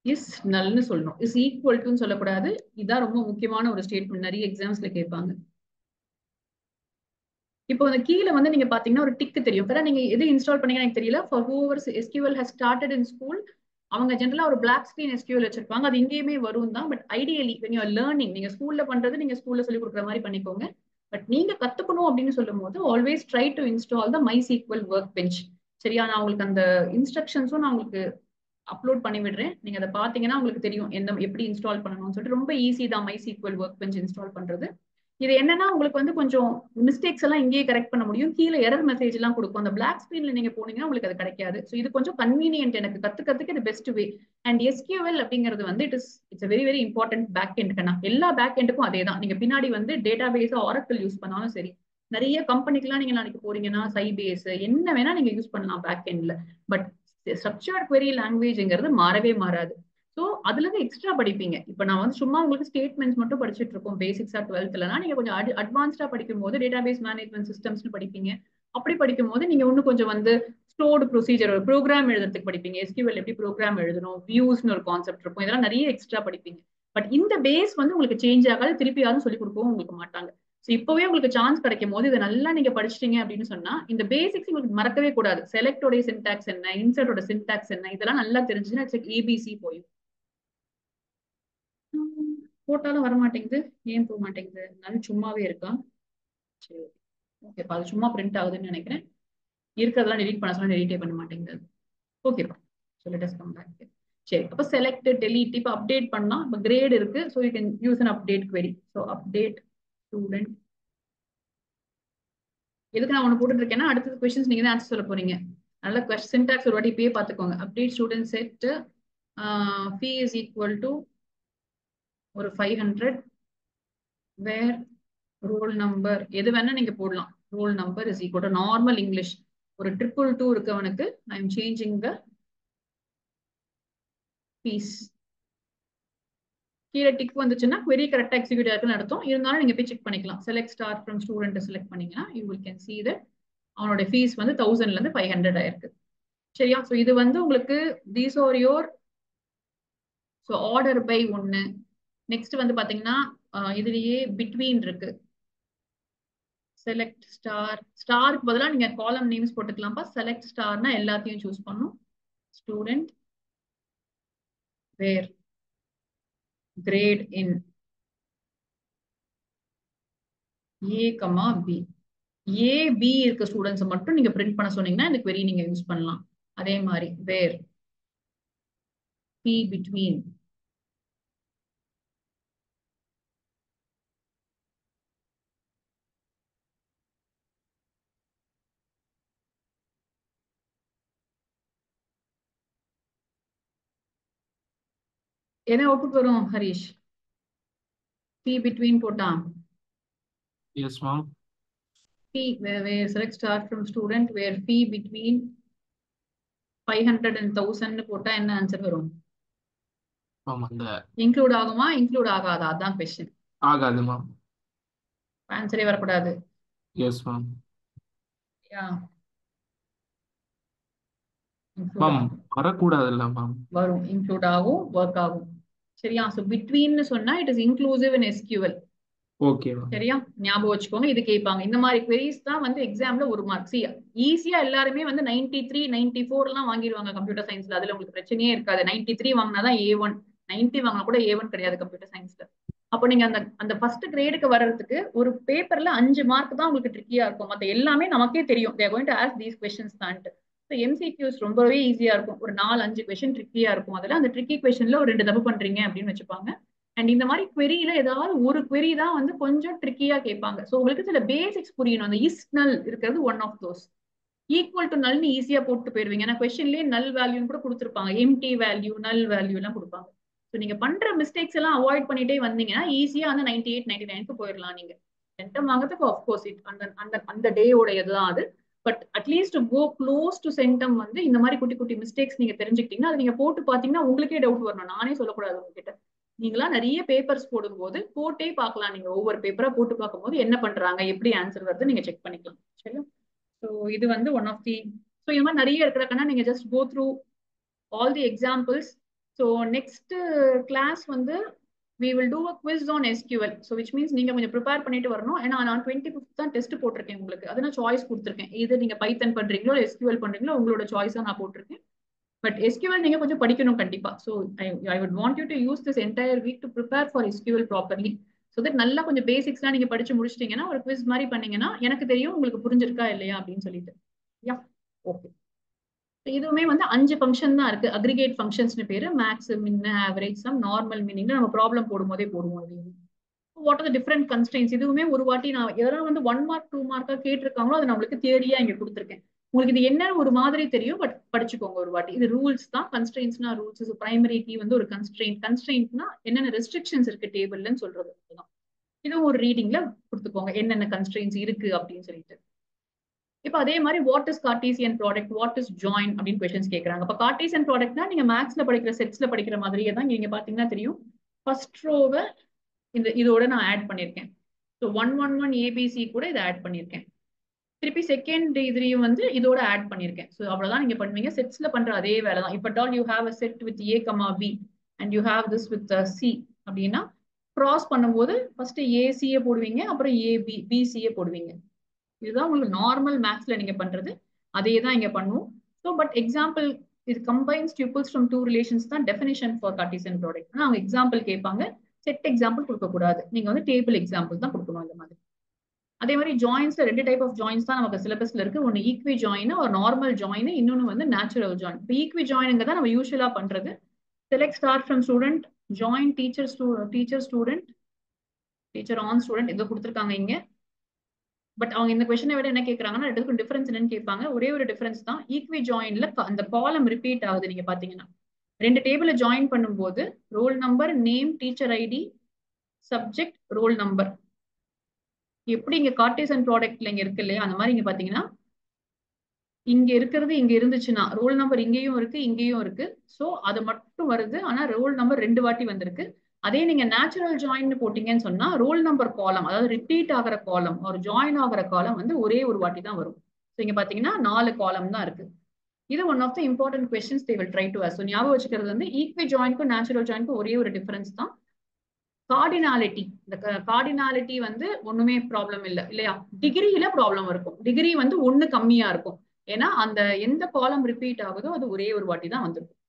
is nullனு சொல்லணும். is equal to சொல்லக்கூடாது. இதான் ரொம்ப முக்கியமான ஒரு ஸ்டேட்மெண்ட், நிறைய எக்ஸாம்ஸ்ல கேட்பாங்க. இப்போ அந்த கீழே வந்து நீங்க பாத்தீங்கன்னா ஒரு டிக் தெரியும். இப்ப நீங்க எது இன்ஸ்டால் பண்ணீங்கன்னு எனக்கு தெரியல. For whoever SQL has started in school, அவங்க ஜென்ரலா ஒரு பிளாக் ஸ்கிரீன் SQL வச்சிருப்பாங்க. அது இங்கேயுமே வரும் தான். But ideally when you are learning, நீங்க ஸ்கூல்ல பண்றது நீங்க ஸ்கூல்ல சொல்லி கொடுக்குற மாதிரி பண்ணிக்கோங்க. பட் நீங்க கத்துக்கணும் அப்படின்னு சொல்லும் போது always try to install the MySQL work bench. சரியா? நான் உங்களுக்கு அந்த இன்ஸ்ட்ரக்ஷன்ஸும் நான் உங்களுக்கு அப்லோட் பண்ணி விடுறேன். நீங்க அதை பாத்தீங்கன்னா உங்களுக்கு தெரியும் எப்படி இன்ஸ்டால் பண்ணணும்னு சொல்லிட்டு. ரொம்ப ஈஸி தான் MySQL ஒர்க் பெஞ்ச் இன்ஸ்டால் பண்றது. இது என்னன்னா உங்களுக்கு வந்து கொஞ்சம் மிஸ்டேக்ஸ் எல்லாம் இங்கேயே கரெக்ட் பண்ண முடியும். கீழே எரர் மெசேஜ் எல்லாம் கொடுக்கும். அந்த பிளாக் ஸ்கிரீன்ல நீங்க போனீங்கன்னா உங்களுக்கு அது கிடைக்காது. ஸோ இது கொஞ்சம் கன்வீனியன்ட், எனக்கு கத்துக்கிறதுக்கு இது பெஸ்ட் வே. அண்ட் SQL அப்படிங்கிறது வந்து it's very very important back எண்டுக்குனா. எல்லா பேக் எண்டுக்கும் அதே தான். நீங்க பின்னாடி வந்து டேட்டா பேஸ் ஆரக்கிள் யூஸ் பண்ணாலும் சரி, நிறைய கம்பெனிக்கெல்லாம் நீங்க நாளைக்கு போறீங்கன்னா சைபேஸ் என்ன வேணா நீங்க யூஸ் பண்ணலாம் பேக் எண்ட்ல. பட் ஸ்ட்ரக்சர்ட் query லாங்குவேஜ்ங்கிறது மாறவே மாறாது. ஸோ அதுல இருந்து எக்ஸ்ட்ரா படிப்பீங்க. இப்போ நான் வந்து சும்மா உங்களுக்கு ஸ்டேட்மெண்ட்ஸ் மட்டும் படிச்சுட்டு இருக்கோம் பேசிக்ஸா 12th நீங்க கொஞ்சம் அட்வான்ஸ்டா படிக்கும் போது டேட்டாபேஸ் மேனேஜ்மெண்ட் சிஸ்டம்ஸ் படிப்பீங்க. அப்படி படிக்கும் போது நீங்க இன்னும் கொஞ்சம் வந்து ஸ்டோர்டு ப்ரொசீஜர், ஒரு ப்ரோக்ராம் எழுதுறதுக்கு படிப்பீங்க. SQL எப்படி ப்ரோக்ராம் எழுதணும், வியூஸ்னு ஒரு கான்செப்ட் இருக்கும். இதெல்லாம் நிறைய எக்ஸ்ட்ரா படிப்பீங்க. பட் இந்த பேஸ் வந்து உங்களுக்கு சேஞ்ச் ஆகாது. திருப்பி யாரும் சொல்லிக் கொடுக்கவும் உங்களுக்கு மாட்டாங்க. ஸோ இப்பவே உங்களுக்கு சான்ஸ் கிடைக்கும் போது இதை நல்லா நீங்க படிச்சிட்டீங்க அப்படின்னு சொன்னா இந்த பேசிக்ஸ் உங்களுக்கு மறக்கவே கூடாது. செலக்டோட சின்டாக்ஸ் என்ன, இன்சர்ட்டோட சின்டாக்ஸ் என்ன, இதெல்லாம் நல்லா தெரிஞ்சுன்னா ABC போயும். போட்டாலும் வர மாட்டேங்குது. ஏன் போக மாட்டேங்குது? நல் சும்மாவே இருக்கா? சரி, ஓகேப்பா. அது சும்மா பிரிண்ட் ஆகுதுன்னு நினைக்கிறேன். இருக்கிறதெல்லாம் டெலிட் பண்ண சொன்னா டெலிட்டே பண்ண மாட்டேங்குது. ஓகேப்பா, so let us come back. சரி, அப்போ செலக்ட் டெலிட். இப்போ அப்டேட் பண்ணா இப்போ கிரேட் இருக்கு. So you can use and update query. So update student. எதுக்கு நான் ஒன்று போட்டுட்டு இருக்கேன்னா அடுத்தது கொஸ்டின்ஸ் நீங்க தான் ஆன்சர் சொல்ல போறீங்க. நல்ல சின்டாக்ஸ் ஒரு வாட்டி இப்பயே பார்த்துக்கோங்க. Update student set fee is equal to ஒரு 500 வேர் ரோல் நம்பர் எது வேணா நீங்க போடலாம். Roll number is equal to normal English. ஒரு 222 இருக்கவனுக்கு I am changing the fees. கீழே டிக் வந்துச்சுன்னா query கரெக்டா எக்ஸிக்யூட் ஆகுதுன்னு அர்த்தம். இருந்தாலும் நீங்க போய் செக் பண்ணிக்கலாம். Select star from student select பண்ணீங்கன்னா you will can see that அவனோட ஃபீஸ் வந்து 1000ல இருந்து 500 ஆயிருக்கு. சரியா? ஸோ இது வந்து உங்களுக்கு these are your so order by ஒன்னு. நெக்ஸ்ட் வந்து பாத்தீங்கன்னா இதுலயே பிட்வீன் இருக்கு. செலக்ட் ஸ்டார், ஸ்டாருக்கு பதிலாக நீங்க காலம் நேம்ஸ் போட்டுக்கலாம்ப்பா. செலக்ட் ஸ்டார்னா எல்லாத்தையும் சூஸ் பண்ணும். ஸ்டூடெண்ட் வேர் கிரேட் இன் ஏ கமா பி. ஏ பி இருக்க ஸ்டூடெண்ட்ஸ் மட்டும் நீங்க பிரிண்ட் பண்ண சொன்னீங்கன்னா இந்த query நீங்க யூஸ் பண்ணலாம். அதே மாதிரி வேர் பி பிட்வீன் என்ன அவுட்புட் வரும் ஹரிஷ்? பி பிட்வீன் போட்டா Yes, ma'am. P where select star from student where P between 500 and 1000 போட்டா என்ன ஆன்சர் வரும்? Ma'am, அந்த இன்க்ளூட் ஆகுமா இன்க்ளூட் ஆகாதா? அதான் கொஸ்டின். ஆகாது மேம். ஆன்சரே வரக்கூடாது. Yes ma'am. யா மேம் வரக்கூடாது இல்ல மேம்? வரும், இன்க்ளூட் ஆகும், ஒர்க் ஆகும். சரியா? சோ பிட்வீன் சொன்னா it is inclusive in SQL. Okay ma'am. சரியா? ஞாபகம் வச்சுக்கோங்க. இது கேட்பாங்க. இந்த மாதிரி queries தான் வந்து எக்ஸாம்ல ஒரு மார்க். ஈஸியா எல்லாருமே வந்து 93 94 எல்லாம் வாங்கிடுவாங்க கம்ப்யூட்டர் சயின்ஸ்ல. அதுல உங்களுக்கு பிரச்சனையே இருக்காது. 93 வாங்கினாதான் A1, 90 வாங்கினா கூட A1 கிடையாது கம்ப்யூட்டர் சயின்ஸ்ல. அப்போ நீங்க அந்த அந்த ஃபர்ஸ்ட் கிரேடுக்கு வர்றதுக்கு ஒரு பேப்பர்ல 5 மார்க் தான் உங்களுக்கு ட்ரிக்கியா இருக்கும். மத்த எல்லாமே நமக்கே தெரியும். they are going to ask these questions தான். ஸோ MCQs ரொம்பவே ஈஸியா இருக்கும். ஒரு 4-5 கொஸ்டின் ட்ரிக்கியா இருக்கும். அதுல அந்த ட்ரிக்கி கொஸ்டின்ல ஒரு 2 தப்பு பண்றீங்க அப்படின்னு வச்சுப்பாங்க. அண்ட் இந்த மாதிரி queryல ஏதாவது ஒரு query தான் வந்து கொஞ்சம் ட்ரிக்கியா கேட்பாங்க. ஸோ உங்களுக்கு சில பேசிக்ஸ் புரியணும். அந்த இஸ் நல் இருக்கிறது one of those. Equal to நல்னு ஈஸியா போட்டு போயிருவீங்க. ஏன்னா கொஸ்டின்லேயே நல் வேல்யூன்னு கூட கொடுத்துருப்பாங்க. எம்டி வேல்யூ, நல் வேல்யூ எல்லாம் கொடுப்பாங்க. ஸோ நீங்க பண்ற மிஸ்டேக்ஸ் எல்லாம் அவாய்ட் பண்ணிட்டே வந்தீங்கன்னா ஈஸியா வந்து 98 99க்கு போயிடலாம். நீங்க சென்டம் வாங்குறதுக்கு ஆஃப்கோர்ஸ் அந்த அந்த அந்த டேயோடையது தான் அது. But at least go close to centum வந்து இந்த மாதிரி குட்டி குட்டி மிஸ்டேக்ஸ் நீங்க தெரிஞ்சுக்கிட்டீங்கன்னா அது நீங்க போட்டு பாத்தீங்கன்னா உங்களுக்கே டவுட் வரணும். நானே சொல்லக்கூடாது உங்ககிட்ட. நீங்களா நிறைய பேப்பர்ஸ் போடும்போது போட்டே பார்க்கலாம். நீங்க ஒவ்வொரு பேப்பரா போட்டு பார்க்கும்போது என்ன பண்றாங்க, எப்படி ஆன்சர் வருது நீங்க செக் பண்ணிக்கலாம். சரியா? ஸோ இது வந்து ஒன் ஆஃப் தி. ஸோ இது மாதிரி நிறைய இருக்கிறக்கன்னா நீங்க just go through all the examples. So next class வந்து we will do a quiz on SQL. So which means நீங்க கொஞ்சம் ப்ரிப்பேர் பண்ணிட்டு வரணும். ஏன்னா நான் 25th தான் டெஸ்ட் போட்டிருக்கேன் உங்களுக்கு. அதை நான் சாய்ஸ் கொடுத்துருக்கேன். இது நீங்க பைத்தன் பண்றீங்களோ SQL பண்றீங்களோ உங்களோட சாய்ஸா நான் போட்டிருக்கேன். பட் SQL நீங்க கொஞ்சம் படிக்கணும் கண்டிப்பா. So I would want you to use this entire week to prepare for SQL properly. So that நல்லா கொஞ்சம் பேசிக்ஸ்லாம் நீங்க படிச்சு முடிச்சிட்டீங்கன்னா ஒரு quiz மாதிரி பண்ணீங்கன்னா எனக்கு தெரியும் உங்களுக்கு புரிஞ்சிருக்கா இல்லையா அப்படின்னு சொல்லிட்டு. Yeah okay. இதுவுமே வந்து 5 ஃபங்க்ஷன் தான் இருக்கு. அக்ரிகேட் ஃபங்க்ஷன்ஸ்னு பேரு. மேக்ஸ், மின், ஆவரேஜ், சம், நார்மல் மீனிங்ல நம்ம ப்ராப்ளம் போடும்போதே போடுவோம். What are the different constrains? இதுவுமே ஒரு வாட்டி நான் எதனா வந்து 1 மார்க் 2 மார்க்கா கேட்டிருக்காங்களோ அதை நான் உங்களுக்கு தியரியா இங்க கொடுத்துருக்கேன். உங்களுக்கு இது என்ன ஒரு மாதிரி தெரியும், பட் படிச்சுக்கோங்க ஒரு வாட்டி. இது ரூல்ஸ் தான். கன்ஸ்ட்ரெயின்ஸ்னா ரூல்ஸ். பிரைமரி கீ வந்து ஒரு கன்ஸ்ட்ரெயின்ட். கன்ஸ்ட்ரெயின்ட்னா என்னென்ன ரெஸ்ட்ரிக்ஷன்ஸ் இருக்கு டேபிள்லன்னு சொல்றது. இதுவும் ஒரு ரீடிங்ல கொடுத்துக்கோங்க என்னென்ன கன்ஸ்ட்ரெயின்ஸ் இருக்கு அப்படின்னு சொல்லிட்டு. இப்போ அதே மாதிரி what is Cartesian product, what is join அப்படின்னு கொஸ்டின்ஸ் கேட்கறாங்க. இப்போ கார்டீசியன் ப்ராடக்ட்னா நீங்க மேக்ஸ்ல படிக்கிற செட்ஸ்ல படிக்கிற மாதிரியே தான் நீங்க பாத்தீங்கன்னா தெரியும். ஃபர்ஸ்ட் ரோவை இதோட நான் ஆட் பண்ணியிருக்கேன். ஸோ 111 ABC கூட இதை ஆட் பண்ணியிருக்கேன். திருப்பி செகண்ட் இதுலயும் வந்து இதோட ஆட் பண்ணியிருக்கேன். ஸோ அவ்வளவுதான் நீங்க பண்ணுவீங்க. செட்ஸ்ல பண்ற அதே வேலை தான். இப்போ டால் you have a set with A, B and you have this with C அப்படின்னா கிராஸ் பண்ணும்போது ஃபர்ஸ்ட் AC போடுவீங்க, அப்புறம் BC போடுவீங்க. இதுதான் உங்களுக்கு நார்மல் மேக்ஸ்ல நீங்க பண்றது. அதே தான் இங்க பண்ணுவோம். ஸோ பட் எக்ஸாம்பிள் இது கம்பைன்ஸ் டியூபிள்ஸ் ஃப்ரம் 2 ரிலேஷன்ஸ் தான் டெஃபினிஷன் ஃபார் கார்டீசியன் ப்ராடக்ட். ஆனால் அவங்க எக்ஸாம்பிள் கேட்பாங்க. செட் எக்ஸாம்பிள் கொடுக்க கூடாது. நீங்க வந்து டேபிள் எக்ஸாம்பிள் தான் கொடுக்கணும் இந்த மாதிரி. அதே மாதிரி ஜாயின்ஸ்ல 2 டைப் ஆஃப் ஜாயின்ஸ் தான் நமக்கு சிலபஸ்ல இருக்கு. ஒன்னு ஈக்வி ஜாயின், ஒரு நார்மல் ஜாயின், இன்னொன்னு வந்து நேச்சுரல் ஜாயின். இப்போ ஈக்வி ஜாயின்ங்க நம்ம யூஸ்வலா பண்றது. Select star from student, join teacher student, teacher on student இதோ கொடுத்துருக்காங்க இங்க. பட் அவங்க இந்த கொஸ்டினை விட என்ன கேட்கறாங்கன்னா ரெண்டுக்கும் டிஃபரன்ஸ் என்னன்னு கேட்பாங்க. ஒரே ஒரு டிஃபரன்ஸ் தான். ஈக்வி ஜாயின்ல அந்த காலம் ரிப்பீட் ஆகுது. நீங்க பாத்தீங்கன்னா 2 டேபிள ஜாயின் பண்ணும்போது roll number, name, teacher ID, subject, roll number எப்படி இங்க கார்டீசியன் ப்ராடக்ட்ல இங்க இருக்கு இல்லையா, அந்த மாதிரி இங்க பாத்தீங்கன்னா இங்க இருக்கிறது இங்க இருந்துச்சுன்னா ரோல் நம்பர் இங்கேயும் இருக்கு இங்கேயும் இருக்கு. சோ அது மட்டும் வருது. ஆனா ரோல் நம்பர் 2 வாட்டி வந்திருக்கு. அதே நீங்க நேச்சுரல் ஜாயின் போட்டீங்கன்னு சொன்னா ரோல் நம்பர் காலம், அதாவது ரிப்பீட் ஆகிற காலம் ஒரு ஜாயின் ஆகிற காலம் வந்து ஒரே ஒரு வாட்டி தான் வரும். இங்க பாத்தீங்கன்னா 4 காலம் தான் இருக்கு. இது one of the important questions they will try to us. ஞாபகம் வச்சுக்கிறது வந்து ஈக்வி ஜாயின்க்கும் நேச்சுரல் ஜாயின்க்கும் ஒரே ஒரு டிஃபரன்ஸ் தான், கார்டினாலிட்டி. இந்த கார்டினாலிட்டி வந்து ஒண்ணுமே ப்ராப்ளம் இல்லை இல்லையா. டிகிரியில ப்ராப்ளம் இருக்கும். டிகிரி வந்து ஒண்ணு கம்மியா இருக்கும். ஏன்னா அந்த எந்த காலம் ரிப்பீட் ஆகுதோ அது ஒரே ஒரு வாட்டி தான் வந்திருக்கும்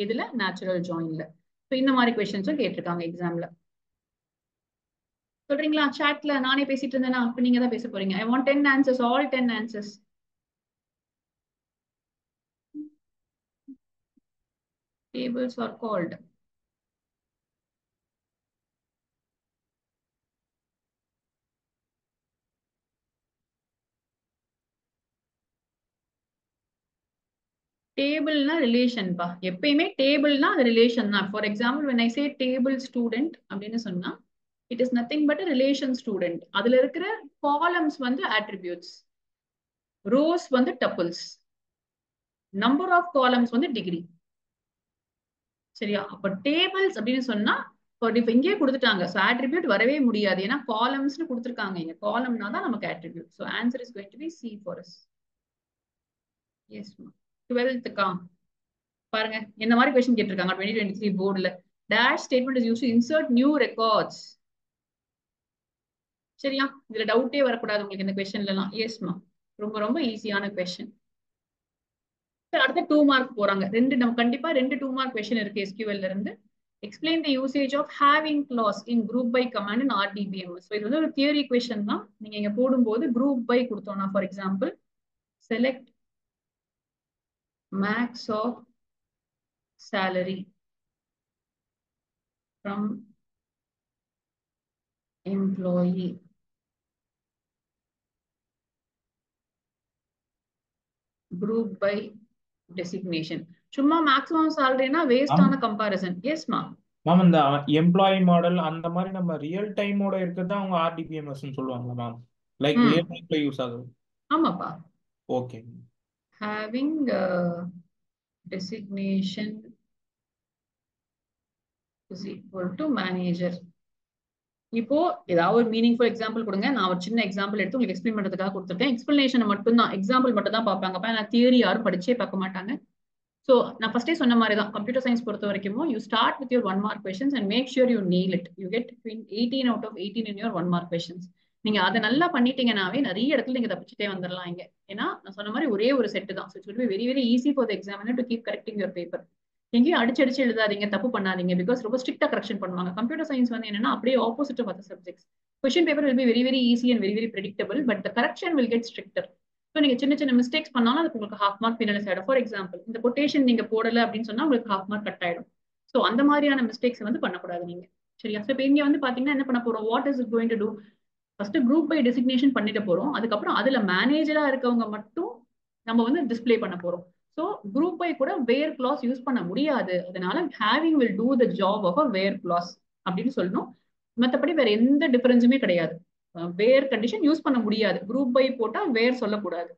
இதுல நேச்சுரல் ஜாயின்ல. இந்த மாதிரி கொஸ்டின்ஸும் கேட்டிருக்காங்க எக்ஸாம்ல. சொல்றீங்களா சாட்ல? நானே பேசிட்டு இருந்தேன்னா அப்ப நீங்க தான் பேச போறீங்க. I want 10 answers, all 10 answers. Tables are called. டேபிள்னா ரிலேஷன் பா. எப்பயுமே டேபிள்னா அது ரிலேஷன் தான். For example when I say table student அப்படின்னு சொன்னா it is nothing but a relation student. அதுல இருக்கிற காலம்ஸ் வந்து attributes, rows வந்து tuples, நம்பர் ஆஃப் காலம்ஸ் வந்து டிகிரி. சரியா? அப்ப டேபிள்ஸ் அப்படின்னு சொன்னா இப்ப இங்கே கொடுத்துட்டாங்க. ஸோ attribute வரவே முடியாது. ஏன்னா காலம்ஸ்னு கொடுத்துருக்காங்க. இங்க காலம்னா தான் நமக்கு attribute. So answer is going to be C for us. Yes மா. 12th பாருங்க இந்த மாதிரி கொஸ்டின் கேட்டிருக்காங்க 2023 போர்டுல. Dash statement is used to insert new records. சரியா? இதுல டவுட்டே வரக்கூடாது உங்களுக்கு இந்த கொஸ்டின்ல எல்லாம். எஸ்மா, ரொம்ப ரொம்ப ஈஸியான கொஸ்டின். அடுத்த 2 மார்க் போறாங்க. நம்ம கண்டிப்பா 2 2 மார்க் கொஸ்டின் இருக்கு SQL இருந்து. Explain the usage of having clause in group by command in RDBMS. இது வந்து ஒரு தியரி கொஸ்டின் தான். நீங்க இங்க போடும்போது குரூப் பை கொடுத்தோம்னா for example select max of salary from employee group by designation. சும்மா மேக்ஸிமம் சாலரினா வேஸ்டான கம்பாரிசன். எஸ்மா மேம், இந்த எம்ப்ளாயி மாடல் அந்த மாதிரி நம்ம ரியல் டைமோட இருக்கிறது அவங்க RDBMS சொல்லுவாங்க மேம். லைக் ரியல் டைம்ல யூஸ் ஆகுது. ஆமாப்பா. Okay. having designation is equal to manager. இப்போ ஏதாவது ஒரு மீனிங்ஃபுல் எக்ஸாம்பிள் கொடுங்க. நான் ஒரு சின்ன எக்ஸாம்பிள் எடுத்து உங்களுக்கு எக்ஸ்பிளைன் பண்றதுக்காக கொடுத்துருக்கேன். எக்ஸ்பிளனேஷன் மட்டும் தான், எக்ஸாம்பிள் மட்டும் தான் பார்ப்பாங்க. அப்ப நான் தியரி யாரும் படிச்சே பார்க்க மாட்டாங்க. ஸோ நான் ஃபர்ஸ்டே சொன்ன மாதிரி தான் கம்ப்யூட்டர் சயின்ஸ் பொறுத்த வரைக்கும் you start with your 1 mark questions and make sure you nail it. You get 18 out of 18 in your 1 mark questions. நீங்க அதை நல்லா பண்ணிட்டீங்கன்னாவே நிறைய இடத்துல நீங்க தப்பிச்சுட்டே வந்துடலாம் இங்க. ஏன்னா நான் சொன்ன மாதிரி ஒரே ஒரு செட் தான். So it will be very very easy for the examiner to keep correcting your paper. எங்கேயும் அடிச்சு எழுதாதீங்க, தப்பு பண்ணாதீங்க. பிகாஸ் ரொம்ப ஸ்ட்ரிக்டா கரெக்ஷன் பண்ணுவாங்க. கம்ப்யூட்டர் சயின்ஸ் வந்து என்னன்னா அப்படியே opposite of other subjects. Question paper will be very very easy and very very predictable, but the correction will get stricter. So நீங்க சின்ன சின்ன மிஸ்டேக்ஸ் பண்ணாலும் அதுக்கு உங்களுக்கு ஹாஃப் மார்க் பினலைஸ் ஆயிடும். ஃபார் எக்ஸாம்பிள் இந்த கொட்டேஷன் நீங்க போடல அப்படின்னு சொன்னா உங்களுக்கு ஹாஃப் மார்க் கட் ஆயிடும். ஸோ அந்த மாதிரியான மிஸ்டேக்ஸ் வந்து பண்ணக்கூடாது நீங்க. சரியா? ஸோ இப்போ இங்க வந்து பாத்தீங்கன்னா என்ன பண்ண போறோம்? What is it going to do? First group by designation பண்ணிட்டு போறோம். அதுக்கப்புறம் அதுல மேனேஜரா இருக்கவங்க மட்டும் நம்ம வந்து டிஸ்பிளே பண்ண போறோம். ஸோ குரூப் பை கூட வேர் கிளாஸ் யூஸ் பண்ண முடியாது. அதனால having will do the job of a where clause அப்படின்னு சொல்லணும். மற்றபடி வேற எந்த டிஃபரன்ஸுமே கிடையாது. வேர் கண்டிஷன் யூஸ் பண்ண முடியாது. குரூப் பை போட்டா வேர் சொல்லக்கூடாது.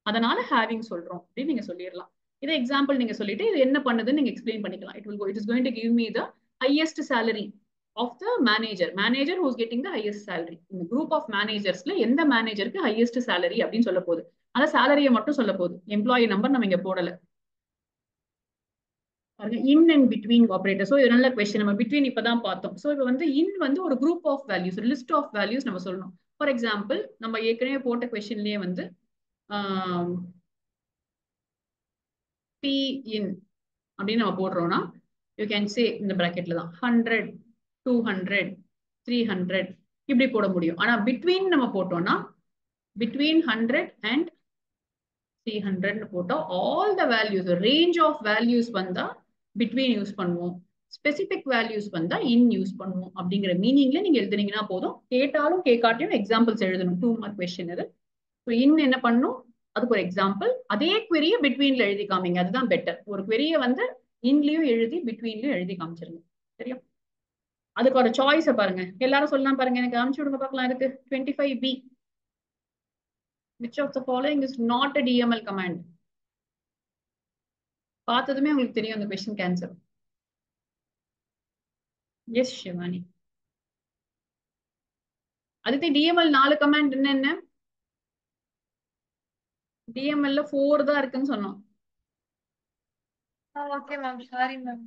அதனால ஹேவிங் சொல்றோம் அப்படின்னு நீங்க சொல்லிடலாம். இதை எக்ஸாம்பிள் நீங்க சொல்லிட்டு இது என்ன பண்ணுதுன்னு நீங்க எக்ஸ்பிளைன் பண்ணிக்கலாம். It is going to give me the highest salary of the manager who is getting the highest salary. இந்த குரூப் ஆஃப் மேனேஜர்ஸ்ல எந்த மேனேஜருக்கு ஹையஸ்ட் salary அப்படின்னு சொல்ல போகுது. அத salary மட்டும் சொல்ல போகுது. எம்ப்ளாயி நம்பர் நம்ம இங்க போடல. In and between operator. So இது நல்ல கொஸ்டின். நம்ம பிட்வீன் இப்பதான் பார்த்தோம். ஸோ இப்போ வந்து இன் வந்து ஒரு group of values, list of values நம்ம சொல்லணும். ஃபார் எக்ஸாம்பிள் நம்ம ஏற்கனவே போட்ட கொஸ்டின்லயே வந்து பி இன் அப்படின்னு நம்ம போடுறோம்னா யூ கேன் சே இந்த பிராக்கெட்ல தான் 100, 200, 300 இப்படி போட முடியும். ஆனா பிட்வீன் நம்ம போட்டோம்னா பிட்வீன் 100 and 300 போட்டா all the values, range of values வந்தா பிட்வீன் யூஸ் பண்ணுவோம். ஸ்பெசிபிக் வேல்யூஸ் வந்தா இன் யூஸ் பண்ணுவோம். அப்படிங்கிற மீனிங்ல நீங்க எழுதுனீங்கன்னா போதும். கேட்டாலும் கேட்காட்டியும் எக்ஸாம்பிள்ஸ் எழுதணும். 2 மார்க் கொஸ்டின் இது. இன் என்ன பண்ணும்? அதுக்கு ஒரு எக்ஸாம்பிள். அதே query பிட்வீன்ல எழுதி காமிங்க. அதுதான் பெட்டர். ஒரு query வந்து இன்லயும் எழுதி பிட்வீன்லயும் எழுதி காமிச்சிருங்க. சரியா? அதுக்கு ஒரு சாய்ஸ் பாருங்க. எல்லாரும் சொல்லலாம் பாருங்க. எனக்கு அனுப்பிச்சு விடுங்க பார்க்கலாம். இருக்கு 25B. Which of the following is not a DML command? பார்த்ததுமே உங்களுக்கு தெரியும் அந்த கொஸ்டின் கேன்சர். எஸ் ஷிவானி. அதுக்கு டிஎம்எல் 4 கமாண்ட் என்ன? டிஎம்எல்ல 4 தான் இருக்குன்னு சொன்னோம். Okay ma'am, sorry ma'am.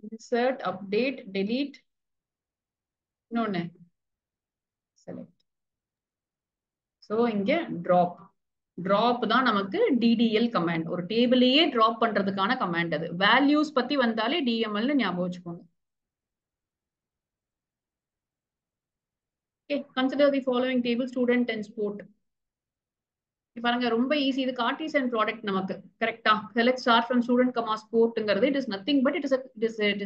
Insert, update, delete, இன்னொன்னு செலக்ட். ஸோ இங்க ட்ராப். ட்ராப் தான் நமக்கு டிடிஎல் கமாண்ட். ஒரு டேபிளையே ட்ராப் பண்றதுக்கான கமாண்ட் அது. வேல்யூஸ் பத்தி வந்தாலே டிஎம்எல்னு ஞாபகம் வச்சுக்கோங்க. Okay, consider the following table, student and sport. பாருங்க ரொம்ப ஈஸி. இது கார்ட்டீசியன் ப்ராடக்ட் நமக்கு கரெக்டா. Select star from student comma ஸ்போர்ட்ங்கிறது it is nothing but it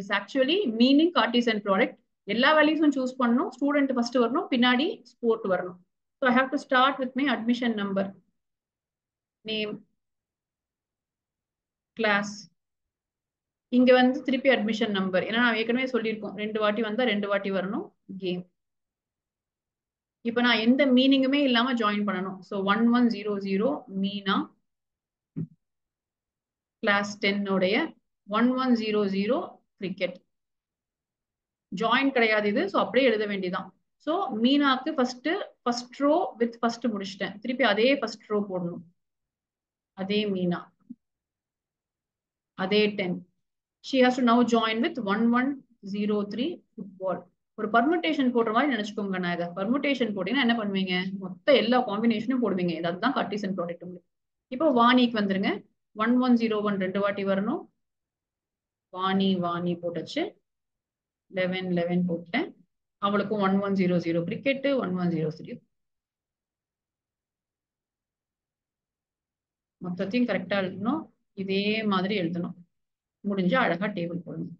is actually meaning Cartesian product. எல்லா வேல்யூஸும் சூஸ் பண்ணணும். ஸ்டூடெண்ட் ஃபர்ஸ்ட் வரணும், பின்னாடி ஸ்போர்ட் வரணும். So I have to start with my admission number, name, class. இங்க வந்து திருப்பி அட்மிஷன் நம்பர். ஏன்னா நான் ஏற்கனவே சொல்லியிருக்கோம் 2 வாட்டி வந்தா 2 வாட்டி வரணும். கேம். இப்போ நான் எந்த மீனிங்குமே இல்லாம ஜாயின் பண்ணணும். ஸோ 1100 மீனா கிளாஸ் 10 உடைய 1100 கிரிக்கெட். ஜாயின் கிடையாது இது. ஸோ அப்படியே எழுத வேண்டியதான். ஸோ மீனாக்கு ஃபர்ஸ்ட் ரோ வித் ஃபர்ஸ்ட் முடிச்சிட்டேன். திருப்பி அதே ஃபர்ஸ்ட் ரோ போடணும். அதே மீனா, அதே 10. She has to now join with 1103 football. ஒரு பர்முட்டேஷன் போடுற மாதிரி நினைச்சுக்கோங்க. நான் இதை பர்முட்டேஷன் போட்டீங்கன்னா என்ன பண்ணுவீங்க? மொத்த எல்லா காம்பினேஷனும் போடுவீங்க. அதுதான் கார்ட்டீசியன் ப்ராடக்ட் உங்களுக்கு. இப்போ வாணிக்கு வந்துருங்க. 1101 2 வாட்டி வரணும். வாணி போட்டுச்சு. 11 போட்டேன். அவளுக்கும் 1100 கிரிக்கெட், 1103. மொத்தத்தையும் கரெக்டா எழுதணும். இதே மாதிரி எழுதணும். முடிஞ்சா அழகா டேபிள் போடணும்.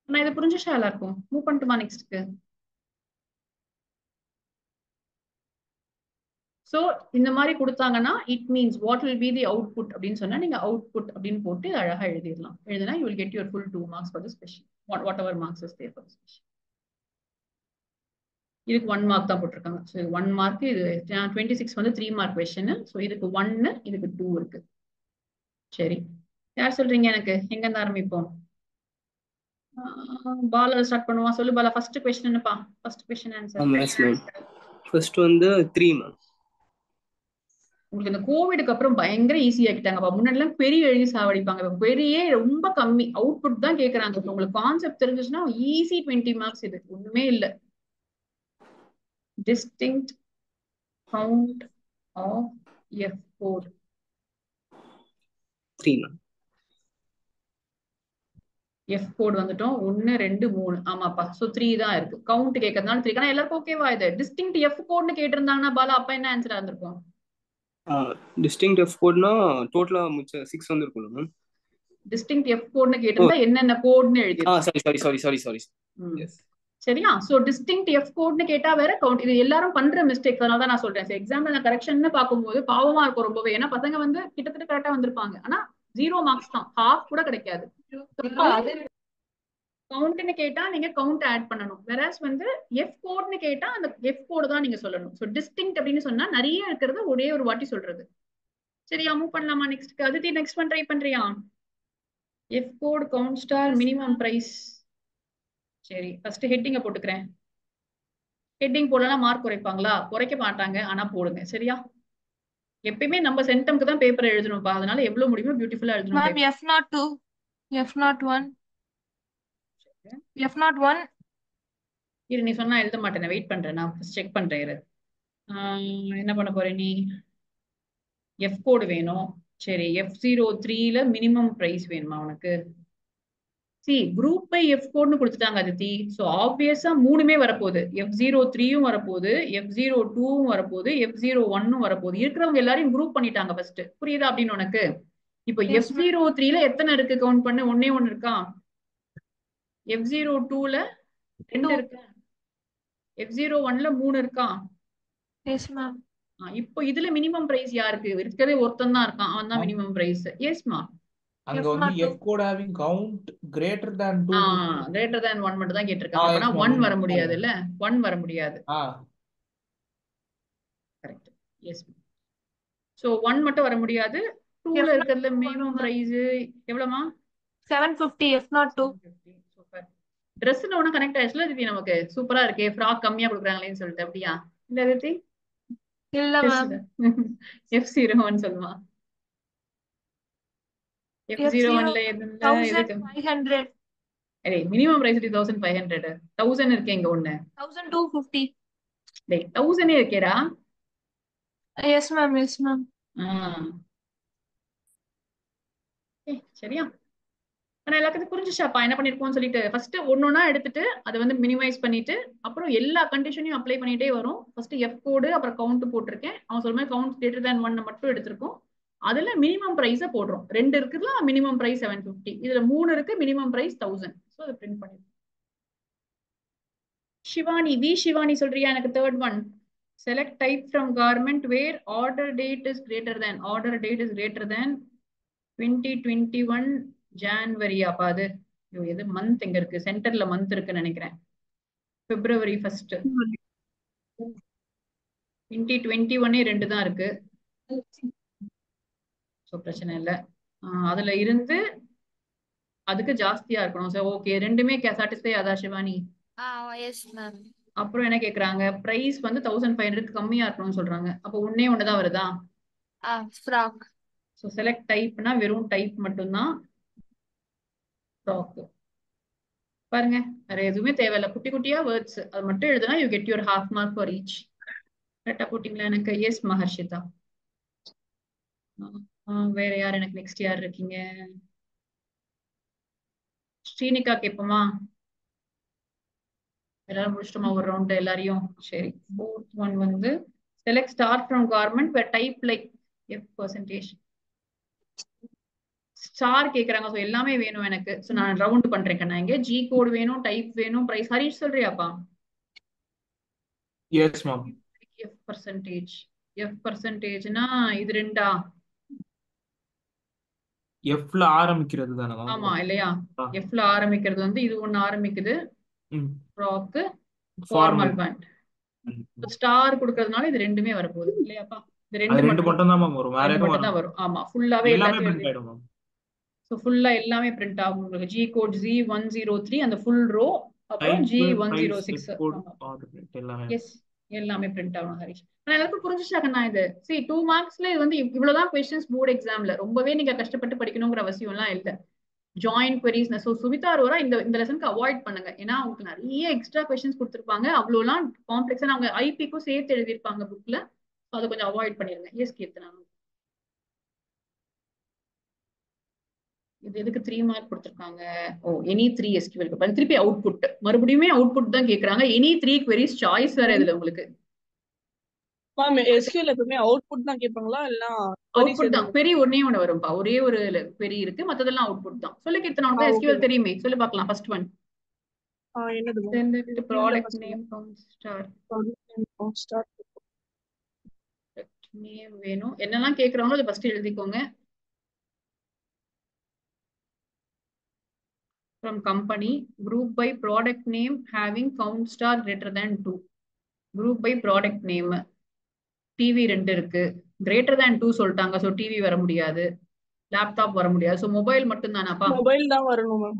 நான் இதை புரிஞ்சுச்சா எல்லாருக்கும்? மூவ் பண்ணட்டுமா நெக்ஸ்ட்க்கு? ஸோ இந்த மாதிரி கொடுத்தாங்கன்னா it means what will be the output அப்படின்னு சொன்னா நீங்க அவுட்புட் அப்படின்னு போட்டு அழகா எழுதிடலாம். எழுதினா you will get your full 2 marks for the special. Whatever marks is there for the special. இதுக்கு 1 மார்க் தான் போட்டிருக்காங்க. So 1 mark. இது 26 வந்து 3 மார்க் கொஸ்டின். ஸோ இதுக்கு 1, இதுக்கு 2 இருக்கு. சரி, யார் சொல்றீங்க? எனக்கு எங்க இருந்து ஆரம்பிப்போம்? பாலா ஸ்டார்ட் பண்ணுவான். சொல்லு பாலா. ஃபர்ஸ்ட் கொஸ்டின் என்னப்பா? First question answer. ஃபர்ஸ்ட் வந்து 3 மேம். உங்களுக்கு இந்த கோவிடுக்கு அப்புறம் பயங்கர ஈஸி ஆக்கிட்டாங்கப்பா. முன்னாடி எல்லாம் பெரிய எழுதி சாவடிப்பாங்க. பெரிய ரொம்ப கம்மி அவுட்புட் தான் கேக்குறாங்க. இப்போ உங்களுக்கு கான்செப்ட் தெரிஞ்சிச்சுன்னா ஈஸி 20 மார்க்ஸ். இது ஒண்ணுமே இல்ல. Distinct count of F code 3 ma'am. F code வந்துட்டோம். 1 2 3. ஆமாப்பா. சோ 3 தான் இருக்கு. கவுண்ட் கேட்கறதுனால 3. ஆனா எல்லாருக்கும் ஓகேவா இது? டிஸ்டிங்க்ட் எஃப் கோட்னு கேட்டிருந்தாங்கன்னா பாலா அப்ப என்ன ஆன்சர் இருந்திருக்கும்? டிஸ்டிங்க்ட் எஃப் கோட்னா டோட்டலா 6 வந்திருக்கும் மேம். டிஸ்டிங்க்ட் எஃப் கோட்னு கேட்டிருந்தா என்னென்ன கோட்னு எழுதிருக்கோம். சாரி. எஸ். சரியா? சோ டிஸ்டிங்க்ட் எஃப் கோட்னு கேட்டா வேற கவுண்ட். இது எல்லாரும் பண்ற மிஸ்டேக். அதனால தான் நான் சொல்றேன். எக்ஸாம்ல நான் கரெக்ஷன் பார்க்கும்போது பாவமா இருக்கும் ரொம்பவே. ஏன்னா பசங்க வந்து கிட்டத்தட்ட கரெக்டா வந்திருப்பாங்க. ஆனா 0 மார்க்ஸ் தான். ஹாஃப் கூட கிடைக்காது. கவுண்ட்னு கேட்டா நீங்க கவுண்ட் ஆட் பண்ணணும். வெராஸ் வந்து எஃப் கோட்னு கேட்டா அந்த எஃப் கோட் தான் நீங்க சொல்லணும். சோ டிஸ்டிங்க்ட் அப்படின்னு சொன்னா நிறைய இருக்கிறது ஒரே ஒரு வாட்டி சொல்றது. சரியா? மூவ் பண்ணலாமா நெக்ஸ்ட்க்கு? அதித்தி நெக்ஸ்ட் ஒன் ட்ரை பண்றியா? F code count star minimum price. சரி, ஃபர்ஸ்ட் ஹெட்டிங்க போட்டுக்கிறேன். ஹெட்டிங் போடலாம் மார்க் குறைப்பாங்களா? குறைக்க மாட்டாங்க. ஆனா போடுங்க. சரியா? எப்பயுமே நம்ம சென்டம்க்கு தான் பேப்பர் எழுதணும்ப்பா. அதனால எவ்வளவு முடியுமோ பியூட்டிஃபுல்லா எழுதணும். Ma'am F02, F01, F01. இரு, நீ சொன்னா எழுத மாட்டேன். வெயிட் பண்றேன். நான் செக் பண்றேன். இரு. என்ன பண்ண போற நீ? எஃப் கோடு வேணும். சரி, F03ல மினிமம் பிரைஸ் வேணுமா உனக்கு? சி குரூப் பை எஃப் கோட்னு கொடுத்துட்டாங்க அதித்தி. ஸோ ஆப்வியஸா 3மே வரப்போகுது. F03யும் வரப்போகுது, F02வும் வரப்போகுது, F01ம் வரப்போகுது. இருக்கிறவங்க எல்லாரையும் குரூப் பண்ணிட்டாங்க ஃபர்ஸ்ட். புரியுதா அப்படின்னு உனக்கு? இப்போ F03ல எத்தனை இருக்கு? கவுண்ட் பண்ண. 1 இருக்கா? F02ல 2 இருக்கா? F01ல 3 இருக்கா? Yes ma'am. இப்போ இதுல மினிமம் பிரைஸ் யாருக்கு? இருக்கிறதே ஒருத்தன் தான் இருக்கான். அவன் தான் மினிமம் பிரைஸ். எஸ்மா. அங்க வந்து F code having count greater than 2. Greater than 1 மட்டும் தான் கேட்டிருக்காங்க. அப்பனா 1 வர முடியாது இல்ல? 1 வர முடியாது. கரெக்ட். எஸ். ஸோ 1 மட்டும் வர முடியாது. 2ல F இருக்கிறதுல not 2 மினிமம் வரும் மேம். பிரைஸ் எவ்வளோமா? 750 F not 2. 750. சூப்பர். ட்ரெஸ்ல ஒன்றும் கனெக்ட் ஆயிடுச்சுல திவ்யா, நமக்கு சூப்பரா இருக்கே, ஃப்ராக் கம்மியா கொடுக்குறாங்களேன்னு சொல்லிட்டு. அப்படியா இல்ல திவ்யா? இல்ல மேம். F01 சொல்லுமா? F01ல எதுல எதுக்கு? 1500. டேய் மினிமம் பிரைஸ் 1500. 1000 இருக்கே இங்க ஒண்ணு. 1250. டேய் 1000 இருக்கேடா. Yes ma'am. Yes ma'am. சரியா? ஆனா எல்லாத்துக்கும் புரிஞ்சுச்சாப்பா என்ன பண்ணிருக்கோம்னு சொல்லிட்டு. ஃபர்ஸ்ட் ஒன்னொன்னா எடுத்துட்டு அதை வந்து மினிமைஸ் பண்ணிட்டு அப்புறம் எல்லா கண்டிஷனையும் அப்ளை பண்ணிட்டே வரும். ஃபர்ஸ்ட் எஃப் கோடு அப்புறம் கவுண்ட் போட்டிருக்கேன். அவன் சொல்ற மாதிரி கவுண்ட் கிரேட்டர் தேன் 1 மட்டும் எடுத்திருக்கோம். அதுல மினிமம் பிரைஸ போடுறோம். 2 இருக்குல்ல, மினிமம் பிரைஸ் 750. இதுல 3 இருக்கு, மினிமம் பிரைஸ் 1000. ஸோ அதை பிரிண்ட் பண்ணிருக்கோம். Shivani, Shivani சொல்றியா? எனக்கு third one. Select type from garment where order date is greater than 2021 January. அப்ப அது எது மந்த் எங்க இருக்கு? சென்டர்ல மந்த் இருக்குன்னு நினைக்கிறேன். February 1st. 2021 2 தான் இருக்கு. ஸோ பிரச்சனை இல்லை. அதுல இருந்து அதுக்கு ஜாஸ்தியா இருக்கணும். ஸோ ஓகே, ரெண்டுமே சாட்டிஸ்ஃபை ஆதா சிவானி? Yes ma'am. அப்புறம் என்ன கேக்குறாங்க? பிரைஸ் வந்து 1500 கம்மியா இருக்கணும்னு சொல்றாங்க. அப்போ ஒண்ணே ஒண்ணுதான் வருதா? ஃப்ராக். ஸோ செலக்ட் டைப்னா வெறும் டைப் மட்டும்தான். ஃப்ராக் பாருங்க, வேற எதுவுமே தேவையில்ல. குட்டி குட்டியா வேர்ட்ஸ் அது மட்டும் எழுதுனா you get your half mark for each. கரெக்டா போட்டீங்களா? எனக்கு எஸ் மஹர்ஷிதா. வேற யார் எனக்கு நெக்ஸ்ட் யார் இருக்கீங்க? ஸ்ரீனிகா கேட்போமா? எல்லாரும் முடிச்சிட்டோமா ஒரு ரவுண்ட் எல்லாரையும்? சரி. 4th one வந்து select start from garment where type like F%. Star கேக்குறாங்க. ஸோ எல்லாமே வேணும் எனக்கு. ஸோ நான் ரவுண்ட் பண்றேன். நான் இங்க ஜி கோட் வேணும், டைப் வேணும், பிரைஸ். ஹரிஷ் சொல்றியாப்பா? Yes ma'am. F%னா இது ரெண்டா? எஃப்ல ஆரம்பிக்கிறது தானே மேம்? ஆமா இல்லையா? எஃப்ல ஆரம்பிக்கிறது வந்து இது ஒண்ணு ஆரம்பிக்குது. Frock formal pant. ஸ்டார் கொடுக்கறதுனால இது ரெண்டுமே வரப்போகுது இல்லையாப்பா? இது அது ரெண்டு மட்டும் தான் மேம் வரும், வேற எதுவும் மட்டும் தான் வரும். ஆமா, ஃபுல்லாவே எல்லாமே எல்லாத்தையும் பிரிண்ட் ஆயிடும் மேம். ஸோ ஃபுல்லா எல்லாமே பிரிண்ட் ஆகும் உங்களுக்கு. ஜி கோட் Z103 அந்த ஃபுல் ரோ, அப்புறம் G106 எல்லாமே. எஸ் எல்லாமே பிரிண்ட் ஆகும் ஹரிஷ். ஆனா எல்லாருக்கும் புரிஞ்சுச்சாக்கண்ணா இது? see 2 marksல இது வந்து இவ்வளவுதான் கொஸ்டின்ஸ் போர்டு எக்ஸாம்ல. ரொம்பவே நீங்க கஷ்டப்பட்டு படிக்கணுங்கிற அவசியம் எல்லாம் இல்ல. Join queries. So Sumita Arora இந்த லெசனுக்கு அவாய்ட் பண்ணுங்க. ஏன்னா உங்களுக்கு நிறைய எக்ஸ்ட்ரா கொஸ்டின்ஸ் கொடுத்துருப்பாங்க. அவ்வளோலாம் காம்ப்ளெக்ஸா அவங்க ஐபிக்கும் சேர்த்து எழுதியிருப்பாங்க புக்ல. அதை கொஞ்சம் அவாய்ட் பண்ணிருங்க. எஸ் கீர்த்தனா, இது எதுக்கு 3 மார்க் கொடுத்துருக்காங்க? ஓ, எனி 3 SQL. திருப்பி அவுட்புட், மறுபடியுமே அவுட்புட் தான் கேக்குறாங்க. எனி 3 queries சாய்ஸ் வேற இதுல உங்களுக்கு. மேம் SQL எப்பவுமே அவுட்புட் தான் கேட்பாங்களா இல்ல அவுட்புட் தான். query ஒண்ணே ஒண்ணு வரும்பா. ஒரே ஒரு query இருக்கு, மத்ததெல்லாம் அவுட்புட் தான். சொல்லு கீர்த்தனா, உனக்கு SQL தெரியுமே, சொல்லு பார்க்கலாம். ஃபர்ஸ்ட் ஒன் என்னது select product name star. Name வேணும். என்னெல்லாம் கேக்குறாங்களோ அதை ஃபர்ஸ்ட் எழுதிக்கோங்க. From company, group by product name having count star greater than 2. Group by product name. TV 2 இருக்கு, greater than 2 சொல்லிட்டாங்க. ஸோ டிவி வர முடியாது, லேப்டாப் வர முடியாது. ஸோ மொபைல் மட்டும் தானாப்பா? மொபைல் தான் வரணும் ma'am.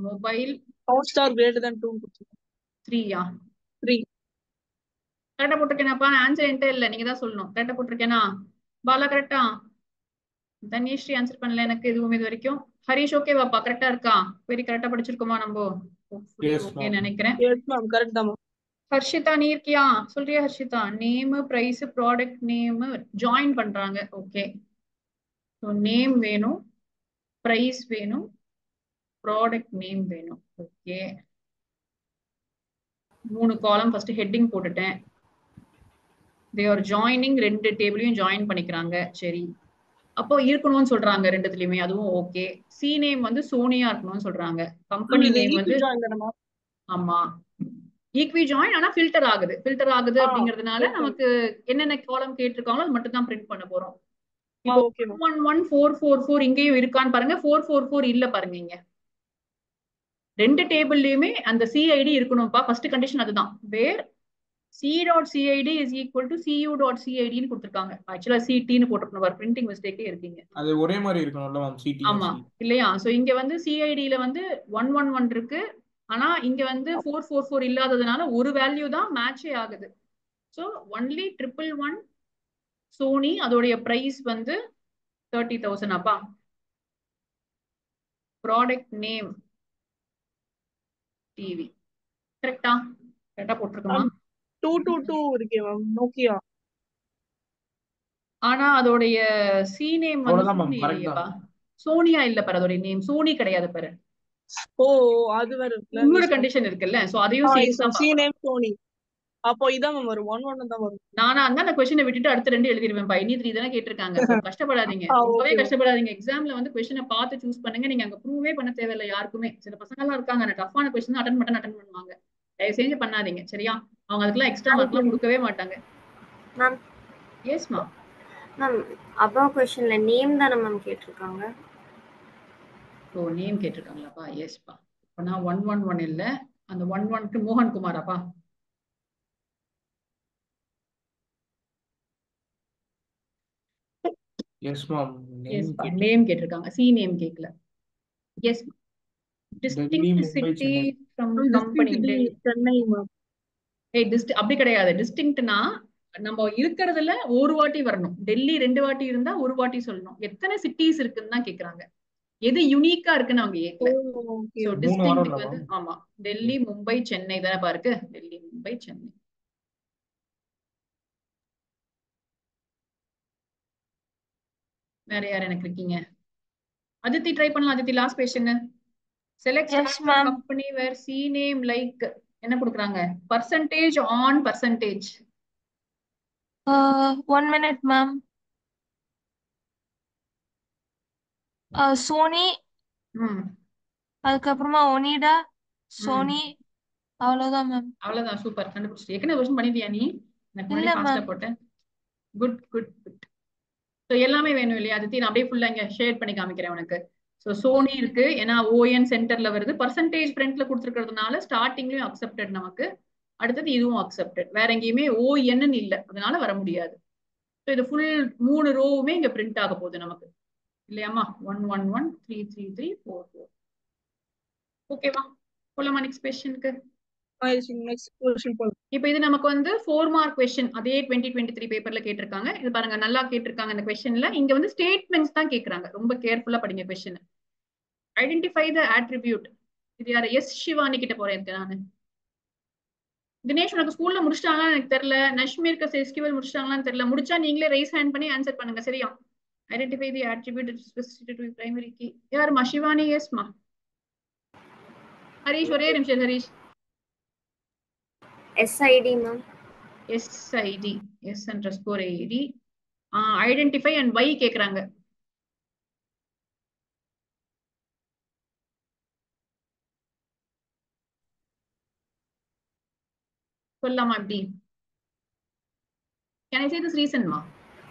Mobile count star greater than 2. 3யா? 3 கரெக்டா போட்டிருக்கேனாப்பா? ஆன்சர் என்கிட்ட இல்ல, நீங்க தான் சொல்லணும். கரெக்டா போட்டிருக்கேனா? பாலா கரெக்டா? தன்யஸ்ரீ ஆன்சர் பண்ணல எனக்கு எதுவும் இது வரைக்கும். ஹரிஷ் ஓகேவாப்பா? கரெக்டா இருக்கா? வெரி கரெக்டா படிச்சிருக்கோமா நம்ம? ஓகே நினைக்கிறேன். எஸ் மேம் கரெக்ட் தான் மேம். ஹர்ஷிதா நீ இருக்கியா? சொல்றியா Harshita? Name, price, product name join பண்றாங்க. ஓகே, ஸோ நேம் வேணும், பிரைஸ் வேணும், ப்ராடக்ட் நேம் வேணும். Okay, 3 column. ஃபர்ஸ்ட் ஹெட்டிங் போட்டுட்டேன். they are joining, 2 டேபிளையும் ஜாயின் பண்ணிக்கிறாங்க. சரி, அப்போ இருக்கணும்னு சொல்றாங்க 2த்துலயுமே, அதுவும் ஓகே. சி நேம் வந்து சோனியா இருக்கணும்னு சொல்றாங்க. கம்பெனி நேம் வந்து ஆமா ஈக்வி ஜாயின், ஆனா ஃபில்டர் ஆகுது அப்படிங்கிறதுனால நமக்கு என்னென்ன காலம் கேட்டிருக்காங்களோ அது மட்டும் தான் பிரிண்ட் பண்ண போறோம். இப்போ 11444 இங்கேயும் இருக்கான்னு பாருங்க. 444 இல்ல பாருங்க. இங்க 2 டேபிள்லயுமே அந்த சிஐடி இருக்கணும்ப்பா. ஃபர்ஸ்ட் கண்டிஷன் அதுதான். வேர் C.cid is equal to cu.cid கொடுத்திருக்காங்க. ஆக்சுவலா CTன்னு போட்டிருக்கணும். பிரிண்டிங் மிஸ்டேக்கே இருக்கீங்க. அது ஒரே மாதிரி இருக்கணும்ல மேம் சிடி ஆமா இல்லையா? சோ இங்க வந்து CID-ல வந்து 111 இருக்கு. ஆனா இங்க வந்து 444 இல்லாததுனால ஒரு வேல்யூ தான் மேட்சே ஆகுது. சோ ஒன்லி 111 சோனி அதோடைய பிரைஸ் வந்து 30,000 அப்பா. ப்ராடக்ட் நேம் டிவி கரெக்டா போட்டிருக்குமா? 222 இருக்கே மேம் நோக்கியா. ஆனா அதோடைய சி நேம் வந்து அவ்வளவுதான் மேம் சோனி கரெக்ட் இல்லையப்பா. தான். சோனியா இல்ல பாரு, அதோடைய நேம் சோனி கிடையாது பாரு. ஓ அது வேற இருக்குல்ல. இன்னொரு கண்டிஷன் இருக்குல்ல, சோ அதையும் சேர்த்து தான் சி பார்க்கணும். Name Sony. அப்போ இதான் மேம் வரும் 11 தான் வரும். நானா இருந்தா அந்த கொஸ்டினை விட்டுட்டு அடுத்த ரெண்டு எழுதிடுவேன். பை 3 தானே கேட்டிருக்காங்க. சோ கஷ்டப்படாதீங்க, ரொம்பவே ஓகே. கஷ்டப்படாதீங்க. எக்ஸாம்ல வந்து கொஸ்டினை பார்த்து சூஸ் பண்ணுங்க. நீங்க அங்க ப்ரூவே பண்ண தேவையில்லை யாருக்குமே. சில பசங்க எல்லாம் இருக்காங்க டஃப்பான கொஸ்டின் அட்டன் பண்ணுவாங்க. தயவு செஞ்சு பண்ணாதீங்க சரியா? அவங்க அதுக்கெல்லாம் எக்ஸ்ட்ரா மார்க்லாம் கொடுக்கவே மாட்டாங்க. மேம் எஸ்மா மேம் அபவ் क्वेश्चनல நேம் தான மேம் கேட்டிருக்காங்க. ஓ நேம் கேட்டிருக்காங்களாப்பா? எஸ்பா. இப்போ நான் 111 இல்ல, அந்த 11க்கு மோகன் குமாராப்பா? எஸ் மேம் எஸ்பா நேம் கேட்டிருக்காங்க, சி நேம் கேட்கல. Yes Delhi distinct Mumbai city Chennai. From company. Chennai ma'am. அப்படி கிடையாது. டிஸ்டிங்க்ட்னா நம்ம இருக்கிறதுல ஒரு வாட்டி வரணும். டெல்லி 2 வாட்டி இருந்தா ஒரு வாட்டி சொல்லணும். எத்தனை சிட்டிஸ் இருக்குன்னு தான் கேக்குறாங்க. எது யூனிக்கா இருக்குன்னு அவங்க கேட்கல. சோ டிஸ்டிங்க்ட் வந்து ஆமா டெல்லி மும்பை சென்னை தானே பாருக்கு. டெல்லி மும்பை சென்னை. வேற யார் எனக்கு இருக்கீங்க? அதித்தி ட்ரை பண்ணலாம். Aditi last question. Select company where C name like என்ன கொடுக்குறாங்க? Percentage and percentage. 1 minute ma'am. Sony அதுக்கப்புறமா ஒனிடா சோனி அவ்வளவுதான் மேம். அவ்வளவுதான். சூப்பர், கண்டுபிடிச்சிட்டு. ஏற்கனவே கொஸ்டின் பண்ணிட்டியா நீ? எனக்கு முன்னாடி ஃபாஸ்டா போட்டேன். Good good good. சோ எல்லாமே வேணும் இல்லையா அதித்தி? நான் அப்படியே ஃபுல்லா இங்க ஷேர் பண்ணி காமிக்கிறேன் உனக்கு. சோ சோனி இருக்கு, ஏன்னா ஓஎன் சென்டர்ல வருது. பர்சன்டேஜ் ஃப்ரண்ட்ல கொடுத்துருக்கிறதுனால ஸ்டார்டிங்லயும் அக்செப்டட் நமக்கு. அடுத்தது இதுவும் அக்செப்டட். வேற எங்கேயுமே ஓஎன்னு இல்ல, அதனால வர முடியாது. ஸோ இது ஃபுல் 3 ரோவுமே இங்க பிரிண்ட் ஆக போகுது நமக்கு இல்லையாமா? 111 333 44. ஓகேவா? போலாமா நெக்ஸ்ட் கொஸ்டினுக்கு? இப்போ இது நமக்கு வந்து 4 மார்க் கொஸ்டின். அதே 2023 பேப்பர்ல கேட்டிருக்காங்க. இது பாருங்க நல்லா கேட்டிருக்காங்க இந்த கொஸ்டின்ல. இங்க வந்து ஸ்டேட்மெண்ட்ஸ் தான் கேக்குறாங்க. ரொம்ப கேர்ஃபுல்லா படிங்க கொஸ்டின். Identify the attribute. இது யாரு? எஸ் சிவானி கிட்ட போறேன் நானு. தினேஷ் உனக்கு ஸ்கூல்ல முடிச்சிட்டாங்களான்னு எனக்கு தெரியல. நஷ்மீருக்கு எஸ்கியூஎல் முடிச்சிட்டாங்களான்னு தெரியல. முடிச்சா நீங்களே ரைஸ் ஹேண்ட் பண்ணி ஆன்சர் பண்ணுங்க சரியா? Identify the attribute specific to primary key. யாருமா? சிவானி. எஸ்மா. ஹரிஷ் ஒரே நிமிஷம். Harish SID ma'am. SID S_ID. Identify and why கேக்குறாங்க. சொல்லலாமா எப்படி? Can I say this reason ma?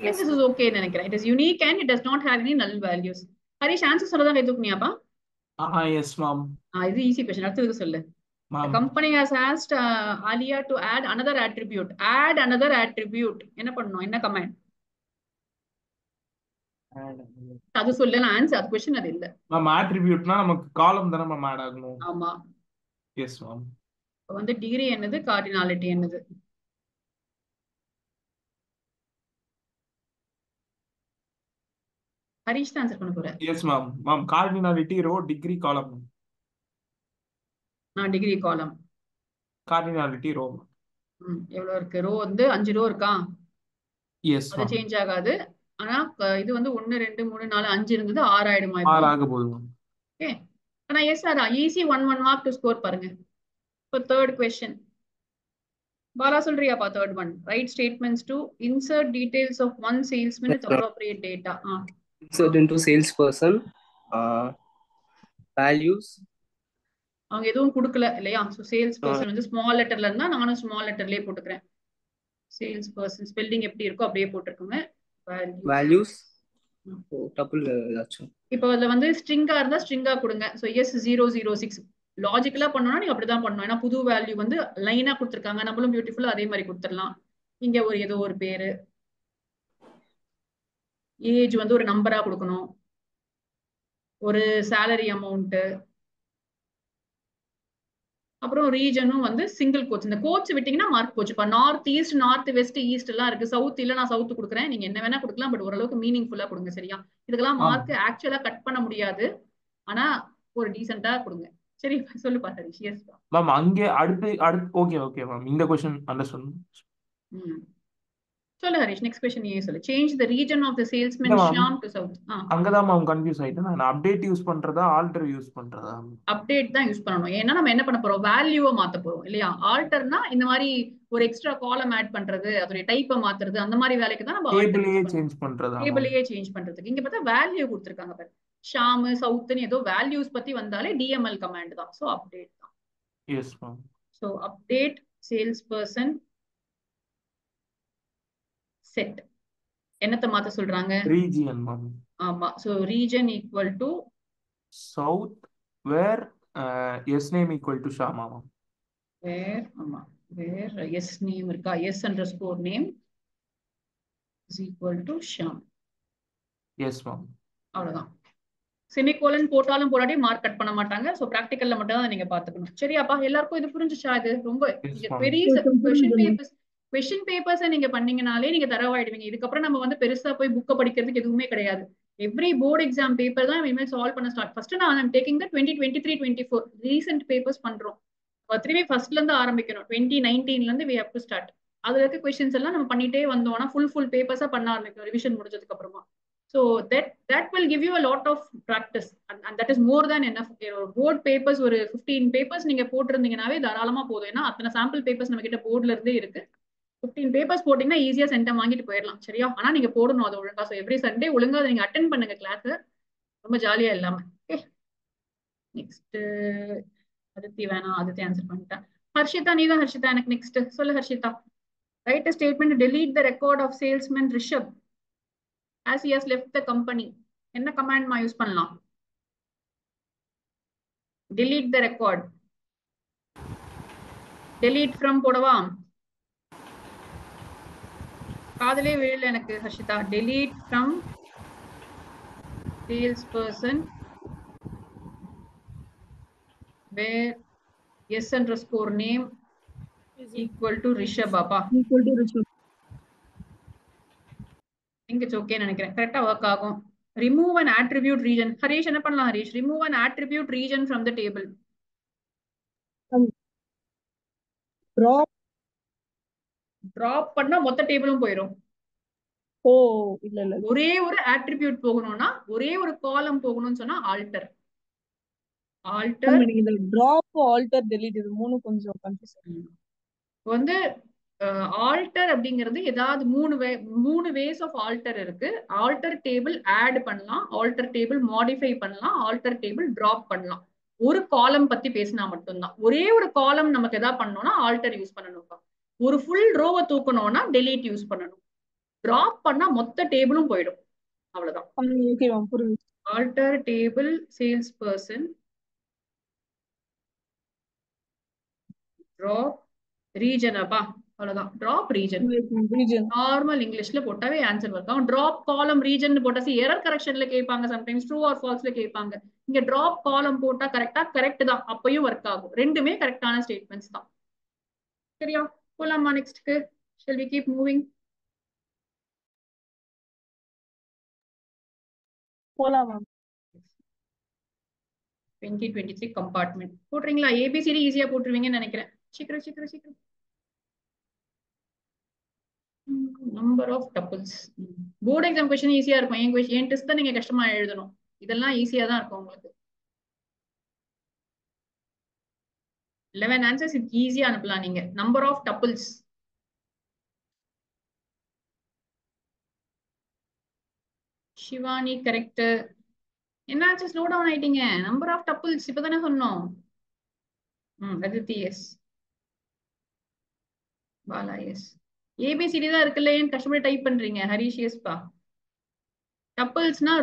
Yes, this is okay நினைக்கிறேன். It is unique and it does not have any null values. Harish answer சொல்லதான் கைதுக்குனியாப்பா? Yes ma'am. இது easy question. அடுத்து சொல்லு. The company has asked Alia to add another attribute. Add another attribute. என்ன பண்ணனும்? என்ன command? அது சொல்லல ஆன்சர். அது क्वेश्चन அது இல்ல. மேம் attributeனா நமக்கு காலம் தான மேம் ஆட் ஆகணும். ஆமா. Yes ma'am. வந்து டிகிரி என்னது, கார்டினாலிட்டி என்னது? ஹரிஷ் தான் ஆன்சர் பண்ண போறேன். Yes ma'am. Ma'am cardinality row, degree column. Degree column, cardinality row. எவ்வளவு இருக்கு? ரோ வந்து 5 ரோ இருக்கா? எஸ் அது சேஞ்ச் ஆகாது. ஆனா இது வந்து 1 2 3 4 5 இருந்தது 6 ஆயிடுமா? 6 ஆக போகுது மேம். ஓகே. ஆனா எஸ் அதான் ஈஸி. 1 மார்க் டு ஸ்கோர் பாருங்க. இப்போ தேர்ட் क्वेश्चन. பாலா சொல்றியாப்பா? Third one. Write statements to insert details of one salesman with appropriate data. Insert into salesperson values. அவங்க எதுவும் கொடுக்கல இல்லையா? சோ சேல்ஸ் பர்சன் வந்து ஸ்மால் லெட்டர்ல இருந்தா நானும் ஸ்மால் லெட்டர்லயே போட்டுக்கிறேன். சேல்ஸ் பர்சன் ஸ்பெல்லிங் எப்படி இருக்கோ அப்படியே போட்டுருக்கோங்க. values டபுள் ஏதாச்சும். இப்போ அதுல வந்து ஸ்ட்ரிங்கா இருந்தா ஸ்ட்ரிங்கா கொடுங்க. சோ S006 லாஜிக்கலா பண்ணோம்னா நீங்க அப்படிதான் பண்ணணும். ஏன்னா புது வேல்யூ வந்து லைனா கொடுத்துருக்காங்க, நம்மளும் பியூட்டிஃபுல்லா அதே மாதிரி கொடுத்துடலாம். இங்க ஒரு ஏதோ ஒரு பேரு, ஏஜ் வந்து ஒரு நம்பரா கொடுக்கணும், ஒரு சேலரி அமௌண்ட், அப்புறம் ரீஜனும் வந்து சிங்கிள் கோட்ஸ். இந்த கோட்ஸ் விட்டீங்கன்னா மார்க் போச்சு. இப்ப north east, north west, east எல்லாம் இருக்கு. சவுத் இல்ல, நான் சவுத் கொடுக்குறேன், நீங்க என்ன வேணா கொடுக்கலாம், பட் ஓரளவுக்கு மீனிங்ஃபுல்லா கொடுங்க. சரியா? இதுக்கெல்லாம் மேம் மார்க் ஆக்சுவலா கட் பண்ண முடியாது, ஆனா ஒரு டீசெண்டா கொடுங்க. சரி, சொல்லுப்பா ஹரிஷ். எஸ் பா. மேம் அங்கே அடுத்து ஓகே ஓகே மேம், இந்த கொஸ்டின் அண்டர்ஸ்டாண்ட். சொல்லு ஹரிஷ், நெக்ஸ்ட் கொஸ்டின் ஏ சொல்லு. Change the region of the இல்ல salesman ma'am, Shyam to south. அங்கதான் மேம் கன்ஃபியூஸ் ஆயிட்டேன். நான் அப்டேட் யூஸ் பண்றதா ஆல்டர் யூஸ் பண்றதா? அப்டேட் தான் யூஸ் பண்ணணும். ஏன்னா நம்ம என்ன பண்ண போறோம், வேல்யூவை மாத்த போறோம் இல்லையா? ஆல்டர்னா இந்த மாதிரி ஒரு எக்ஸ்ட்ரா காலம் ஆட் பண்றது, அதோட டைப்பை மாத்துறது, அந்த மாதிரி வேலைக்கு தான் நம்ம ஆல்டர் டேபிளையே யூஸ் சேஞ்ச் பண்ணுவோம். பண்றதா மேம்? டேபிளையே சேஞ்ச் பண்றதுக்கு இங்க பார்த்தா வேல்யூ கொடுத்துருக்காங்க பாரு. ஷாம் சவுத்னு ஏதோ வேல்யூஸ் பத்தி வந்தாலே டிஎம்எல் கமாண்ட் தான். ஸோ அப்டேட் தான். Yes ma'am. So update sales person set. என்னத்தை மாத்த சொல்றாங்க? Region ma'am. ஆமா. So region equal to south where S name equal to ஷாமா மேம். வேர், ஆமா, வேர் எஸ் நேம் இருக்கா, S underscore name is equal to Shyam. Yes ma'am. அவ்வளவுதான். Semicolon போட்டாலும் போராடி மார்க் கட் பண்ண மாட்டாங்க. ஸோ ப்ராக்டிக்கல்ல மட்டும் தான் நீங்க பாத்துக்கணும். சரியாப்பா? எல்லாருக்கும் இது புரிஞ்சுச்சா? இது ரொம்ப எஸ் மேம். பெரிய கொஸ்டின் பேப்பர்ஸை நீங்க பண்ணீங்கனாலே நீங்க தரவாயிடுவீங்க. இதுக்கப்புறம் நம்ம வந்து பெருசா போய் புக்கை படிக்கிறதுக்கு எதுவுமே கிடையாது. எவ்ரி போர்டு எக்ஸாம் பேப்பர் தான் இனிமேல் சால்வ் பண்ண ஸ்டார்ட். ஃபர்ஸ்ட் நான் டேக்கிங் த 2023-24 ரீசெண்ட் பேப்பர்ஸ் பண்றோம். திரும்பி ஃபர்ஸ்ட்ல இருந்து ஆரம்பிக்கணும். 2019ல இருந்து we have to start. அதுல இருக்க கொஸ்டின்ஸ் எல்லாம் நம்ம பண்ணிட்டே வந்தோம்னா ஃபுல் பேப்பர்ஸா பண்ண ஆரம்பிக்கும் ரிவிஷன் முடிஞ்சதுக்கு அப்புறமா. So that will give you a lot of practice and that is more than enough. Board papers ஒரு 15 பேப்பர்ஸ் நீங்க போட்டிருந்தீங்கன்னாவே தாராளமா போதும். ஏன்னா அத்தனை சாம்பிள் பேப்பர்ஸ் நம்ம கிட்ட போர்ட்ல இருந்தே இருக்கு. 15 பேப்பர்ஸ் போட்டீங்கன்னா ஈஸியா சென்டம் வாங்கிட்டு போயிடலாம். சரியா? ஆனா நீங்க போடணும் அது ஒழுங்கா. ஸோ எவ்ரி சண்டே ஒழுங்கா அதை நீங்க அட்டென்ட் பண்ணுங்க கிளாஸ், ரொம்ப ஜாலியா இல்லாம. ஓகே, நெக்ஸ்ட் அதித்தி வேணாம், அதித்தி ஆன்சர் பண்ணிட்டேன். ஹர்ஷிதா, நீதான் ஹர்ஷிதா. எனக்கு நெக்ஸ்ட் சொல்லு Harshita. Write a statement to delete the record of salesman Rishabh as he has left the company. என்ன கமாண்ட் மா யூஸ் பண்ணலாம்? delete the record. delete from போடவா? காதலே விழல எனக்கு Harshita. delete from salesperson where s underscore name equal to Rishabh. அப்பா equal to Rishabh. It's okay நினைக்கிறேன். கரெக்டா work ஆகும். Remove an attribute region. Harish என்ன பண்ணலாம்? Harish, remove an attribute region from the table. drop பண்ணா மொத்த டேபிளும் போயிடும். ஓ இல்ல இல்ல, ஒரே ஒரு attribute போகணும்னா, ஒரே ஒரு காலம் போகணும்னு சொன்னா ஆல்டர். இந்த டிராப் ஆல்டர் டெலீட் இது மூணு கொஞ்சம் கன்ஃபியூஸ். வந்து ஆல்டர் அப்படிங்கிறது ஏதாவது மூணு வேஸ் ஆஃப் ஆல்டர் இருக்கு. ஆல்டர் டேபிள் ஆட் பண்ணலாம், ஆல்டர் டேபிள் மாடிஃபை பண்ணலாம், ஆல்டர் டேபிள் டிராப் பண்ணலாம். ஒரு காலம் பத்தி பேசினா மட்டும்தான். ஒரே ஒரு காலம் நமக்கு எதாவது பண்ணோம்னா ஆல்டர் யூஸ் பண்ணணும். ஒரு ஃபுல் ரோவை தூக்கணும்னா டெலீட் யூஸ் பண்ணணும். டிராப் பண்ணா மொத்த டேபிளும் போயிடும். அவ்வளவுதான். ஓகே மேம், புரியுது. Alter table sales person drop region. அப்பா அவ்வளவுதான். டிராப் ரீஜன் நார்மல் இங்கிலீஷ்ல போட்டாவே ஆன்சர் வரும். டிராப் காலம் ரீஜன் போட்டா எரர் கரெக்ஷன்ல கேட்பாங்க, சம்டைம்ஸ் ட்ரூ ஆர் ஃபால்ஸ்ல கேட்பாங்க. இங்க டிராப் காலம் போட்டா கரெக்ட் தான், அப்பயும் ஒர்க் ஆகும். ரெண்டுமே கரெக்டான ஸ்டேட்மெண்ட்ஸ் தான். சரியா? போலாமா நெக்ஸ்ட்க்கு? shall we keep moving? போலாம் மேம். 2023 கம்பார்ட்மெண்ட் போட்டுறீங்களா? ஏபிசிடி ஈஸியா போட்டுருவீங்கன்னு நினைக்கிறேன். சீக்கிரம். Number of tuples. Board exam question ஈஸியா இருக்கும். என் டெஸ்ட் தான் நீங்க கஷ்டமா எழுதணும். இதெல்லாம் ஈஸியா தான் இருக்கும் உங்களுக்கு. 11 ஆன்சர்ஸ் ஈஸியா அனுப்பலாம் நீங்க. Number of tuples. Shivani correct. என்னாச்சு ஸ்லோ டவுன் ஆயிட்டீங்க? நம்பர் ஆஃப் டப்பிள்ஸ் இப்பதானே சொன்னோம். Aditi yes. Bala yes. A B C D தான் இருக்குல்ல, ஏன் கஷ்டப்பட்டு டைப் பண்றீங்க? ஹரிஷ் எஸ் பா. டப்பிள்ஸ்னா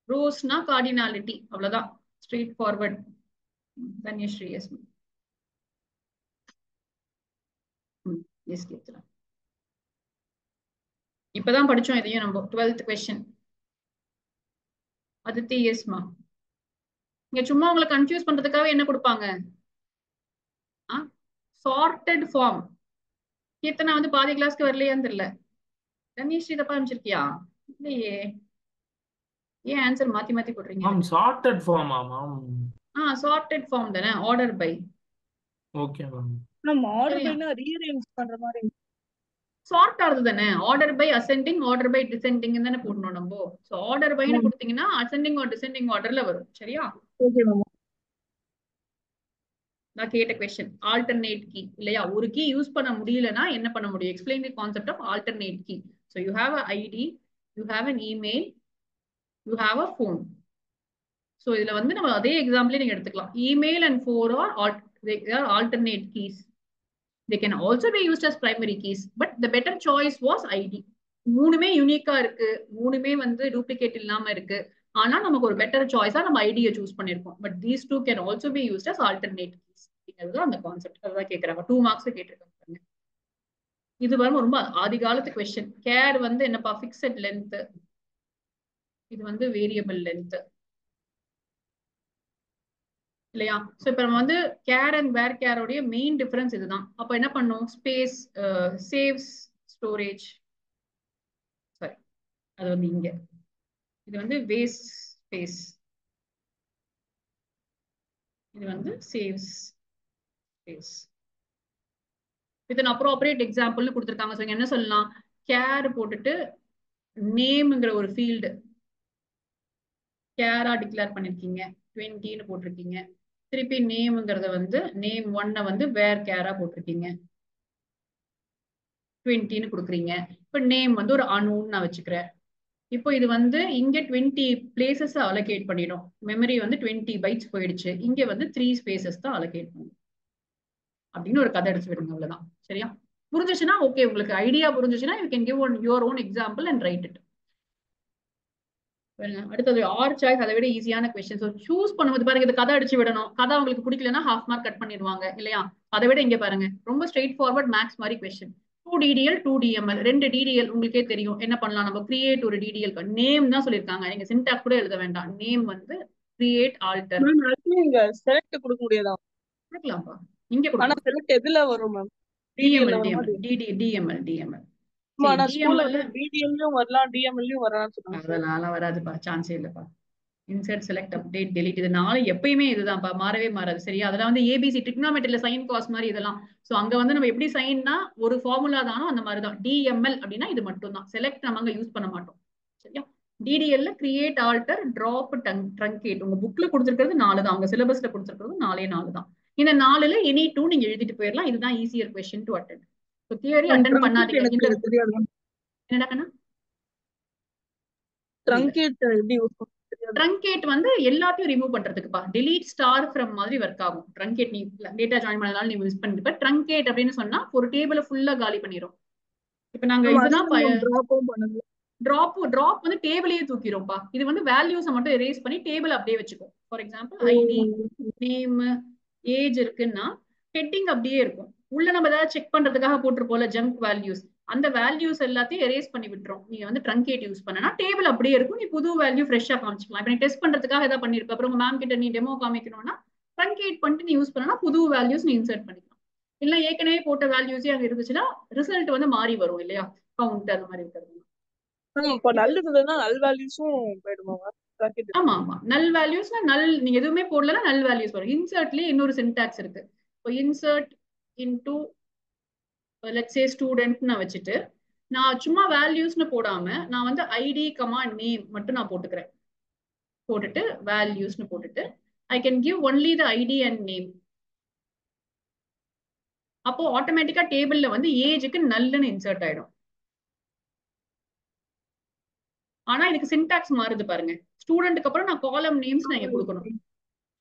ரோஸ்னா கார்டினாலிட்டி. அவ்வளவுதான், straightforward. Dhanyashree yes yes கேட்கலாம். இப்பதான் படிச்சோம் இதையும் நம்ம 12th கொஸ்டின். அதித்தி எஸ்மா. இங்க சும்மா உங்களை கன்ஃபியூஸ் பண்றதுக்காக என்ன கொடுப்பாங்க? Chartered form. கீர்த்தனா வந்து பாதி கிளாஸ்க்கு வரலையான்னு தெரியல. தன்யஸ்ரீ தப்பா அமைச்சிருக்கியா? இல்லையே, ஏன் ஆன்சர் மாத்தி மாத்தி போடுறீங்க? மேம் சார்ட்டட் ஃபார்மா மேம்? சார்ட்டட் ஃபார்ம் தானே, ஆர்டர் பை. Okay ma'am. நம்ம ஆர்டர் பைனா ரீஅரேஞ்ச் பண்ற மாதிரி. சார்ட் ஆகுது தானே, order by ascending, order by descending தானே போடணும் நம்ம. சோ ஆர்டர் பைன்னு கொடுத்தீங்கன்னா அசெண்டிங் ஆர் டிசெண்டிங் ஆர்டர்ல வரும். சரியா? Okay ma'am. நான் கேட்ட கொஸ்டின் ஆல்டர்னேட் கீ இல்லையா? ஒரு கீ யூஸ் பண்ண முடியலன்னா என்ன பண்ண முடியும்? Explain the concept of alternate key. So you have a ID, you have an email, you have a phone. So இதுல வந்து நம்ம அதே எக்ஸாம்பிளே நீங்க எடுத்துக்கலாம். Email and phone are alternate keys. They can also be used as primary keys, but the better choice was ID. மூணுமே யூனிக்கா இருக்கு, மூணுமே வந்து டூப்ளிகேட் இல்லாம இருக்கு. ஆனா நமக்கு ஒரு பெட்டர் சாய்ஸா நம்ம ஐடியை சூஸ் பண்ணிருக்கோம். But these two can also be used as alternate keys. இதுதான் அந்த கான்செப்ட். அதான் கேக்குறாங்க. 2 மார்க்ஸ் கேட்டிருக்காங்க. இது வரும் ரொம்ப ஆதி காலத்து கொஸ்டின். கேர் வந்து என்னப்பா? Fixed length. இது வந்து வேரியபிள் லென்த் இல்லையா? சோ இப்ப நம்ம வந்து கேர் அண்ட் வேர் கேரோடைய மெயின் டிஃபரன்ஸ் இதுதான். அப்ப என்ன பண்ணும்? Space saves storage. சாரி, அது வந்து இங்க இது வந்து வேஸ்ட் ஸ்பேஸ், இது வந்து சேவ்ஸ் ஸ்பேஸ். இதன் அப்ரோப்ரியேட் எக்ஸாம்பிள்னு கொடுத்துருக்காங்க. ஸோ என்ன சொல்லலாம்? கேர் போட்டுட்டு நேம்ங்கிற ஒரு ஃபீல்டு கேரா டிக்ளேர் பண்ணிருக்கீங்க, 20ன்னு போட்டிருக்கீங்க. திருப்பி நேம்ங்கிறத வந்து நேம் 1 வந்து வேர் கேரா போட்டிருக்கீங்க, 20ன்னு கொடுக்குறீங்க. இப்ப நேம் வந்து ஒரு அணுன்னு நான் வச்சுக்கிறேன். இப்போ இது வந்து இங்க 20 பிளேசஸ் அலோகேட் பண்ணிடும். மெமரி வந்து 20 பைட்ஸ் போயிடுச்சு. இங்க வந்து 3 ஸ்பேசஸ் தான் அலோகேட் பண்ணும் அப்படின்னு ஒரு கதை அடிச்சு விடுங்க. அவ்வளவுதான். சரியா? புரிஞ்சுச்சுன்னா ஓகே. உங்களுக்கு ஐடியா புரிஞ்சுச்சுன்னா you can give your own example and write it. அடுத்தது ஆர் சாய்ஸ், அதை விட ஈஸியான கொஸ்டின். ஸோ சூஸ் பண்ணும்போது பாருங்க, இந்த கதை அடிச்சு விடணும். கதை உங்களுக்கு பிடிக்கலன்னா ½ மார்க் கட் பண்ணிடுவாங்க இல்லையா? அதை விட இங்க பாருங்க ரொம்ப ஸ்ட்ரெயிட் ஃபார்வர்ட் மேக்ஸ் மாதிரி கொஸ்டின். 2 DDL 2 DML 2 DDL உங்களுக்கே தெரியும். என்ன பண்ணலாம்? நம்ம கிரியேட் ஒரு DDL நேம் தான் சொல்லியிருக்காங்க. நீங்க சின்டாக்ஸ் கூட எழுத வேண்டாம். நேம் வந்து கிரியேட் ஆல்டர். மேம் ஆக்சுவலி இங்க செலக்ட் கொடுக்க முடியாதா? கொடுக்கலாம்ப்பா, இங்க ஆனா கொடுக்கலாம். செலக்ட் எதுல வரும் ma'am? DML DDL DML DML DML. ஆனா ஸ்கூல்ல வந்து DDLலயும் வரலாம், DMLலயும் வரலாம்னு சொன்னாங்க. அதெல்லாம் வராதுப்பா, சான்ஸே இல்லப்பா. இன்சர்ட் செலக்ட் அப்டேட் டெலிட் இது 4 எப்பயுமே இதுதான்ப்பா, மாறவே மாறாது. சரியா? அதெல்லாம் வந்து ஏபிசி ட்ரிக்னாமெட்ரியில சைன் காஸ் மாதிரி இதெல்லாம். சோ அங்க வந்து நம்ம எப்படி சைன்னா ஒரு ஃபார்முலா தானோ அந்த மாதிரி தான். DML அப்படின்னா இது மட்டும் தான். செலக்ட் நம்ம அங்க யூஸ் பண்ண மாட்டோம். சரியா? DDL create alter drop truncate உங்க புக்ல கொடுத்துருக்கிறது 4 தான். உங்க சிலபஸ்ல கொடுத்துருக்கிறது 4 தான். இந்த 4ல எனி 2 நீங்க எழுதிட்டு போயிடலாம். இதுதான் easier question to attend. So theory attend பண்ணாதீங்க. எனக்கு தெரியாது. என்னடா கண்ணா? ட்ரங்கேட் எப்படி யூஸ் பண்ணுறது? ட்ரங்கேட் வந்து எல்லாத்தையும் ரிமூவ் பண்றதுக்குப்பா. delete ஸ்டார் ஃப்ரம் மாதிரி ஒர்க் ஆகும். ட்ரங்கேட் நீ டேட்டா ஜாயின் பண்ணதால நீ யூஸ் பண்ணிருப்ப. ட்ரங்கேட் அப்படின்னு சொன்னா ஒரு டேபிள ஃபுல்லா காலி பண்ணிரும். இப்ப நாங்க இதுதான் டிராப் வந்து டேபிளையே தூக்கிடும்ப்பா. இது வந்து வேல்யூஸை மட்டும் எரேஸ் பண்ணி டேபிள் அப்படியே வச்சுக்கும். For example ID, name, age இருக்குன்னா ஹெட்டிங் அப்படியே இருக்கும். உள்ள நம்ம ஏதாவது செக் பண்றதுக்காக போட்டிருப்போம்ல ஜங்க் வேல்யூஸ், அந்த வேல்யூஸ் எல்லாத்தையும் எரேஸ் பண்ணி விட்டுரும். நீங்க வந்து ட்ரங்கேட் யூஸ் பண்ணனா டேபிள் அப்படியே இருக்கும். நீ புது வேல்யூ ஃப்ரெஷ்ஷா காமிச்சிக்கலாம். இப்ப நீ டெஸ்ட் பண்றதுக்காக ஏதாவது பண்ணிருப்ப, அப்புறம் மேம் கிட்ட நீ டெமோ காமிக்கணும்னா ட்ரங்கேட் பண்ணிட்டு நீ யூஸ் பண்ணனா புது வேல்யூஸ் நீ இன்சர்ட் பண்ணிக்கலாம். இல்ல ஏற்கனவே போட்ட வேல்யூஸே அங்க இருந்துச்சுன்னா ரிசல்ட் வந்து மாறி வரும் இல்லையா? கவுண்ட் அந்த மாதிரி இருக்கிறது. இப்ப நல்லதுன்னா நல் வேல்யூஸும் போயிடுமா? ஆமா ஆமா, நல் வேல்யூஸ்னா நீங்க எதுவுமே போடலன்னா நல் வேல்யூஸ் வரும். இன்சர்ட்லயே இன்னொரு சின்டாக்ஸ் இருக்கு. இப்போ insert into let's say student நான் வச்சுட்டு நான் சும்மா வேல்யூஸ்னு போடாம நான் வந்து ஐடி கமா நேம் மட்டும் நான் போட்டுக்கிறேன். போட்டுட்டு வேல்யூஸ்னு போட்டுட்டு I can give only the ID and name. அப்போ ஆட்டோமேட்டிக்கா டேபிள்ல வந்து ஏஜுக்கு நல்லுன்னு இன்சர்ட் ஆயிடும். ஆனா இதுக்கு சின்டாக்ஸ் மாறுது பாருங்க. ஸ்டூடெண்ட்க்கு அப்புறம் நான் காலம் நேம்ஸ் நான் இங்க கொடுக்கணும்.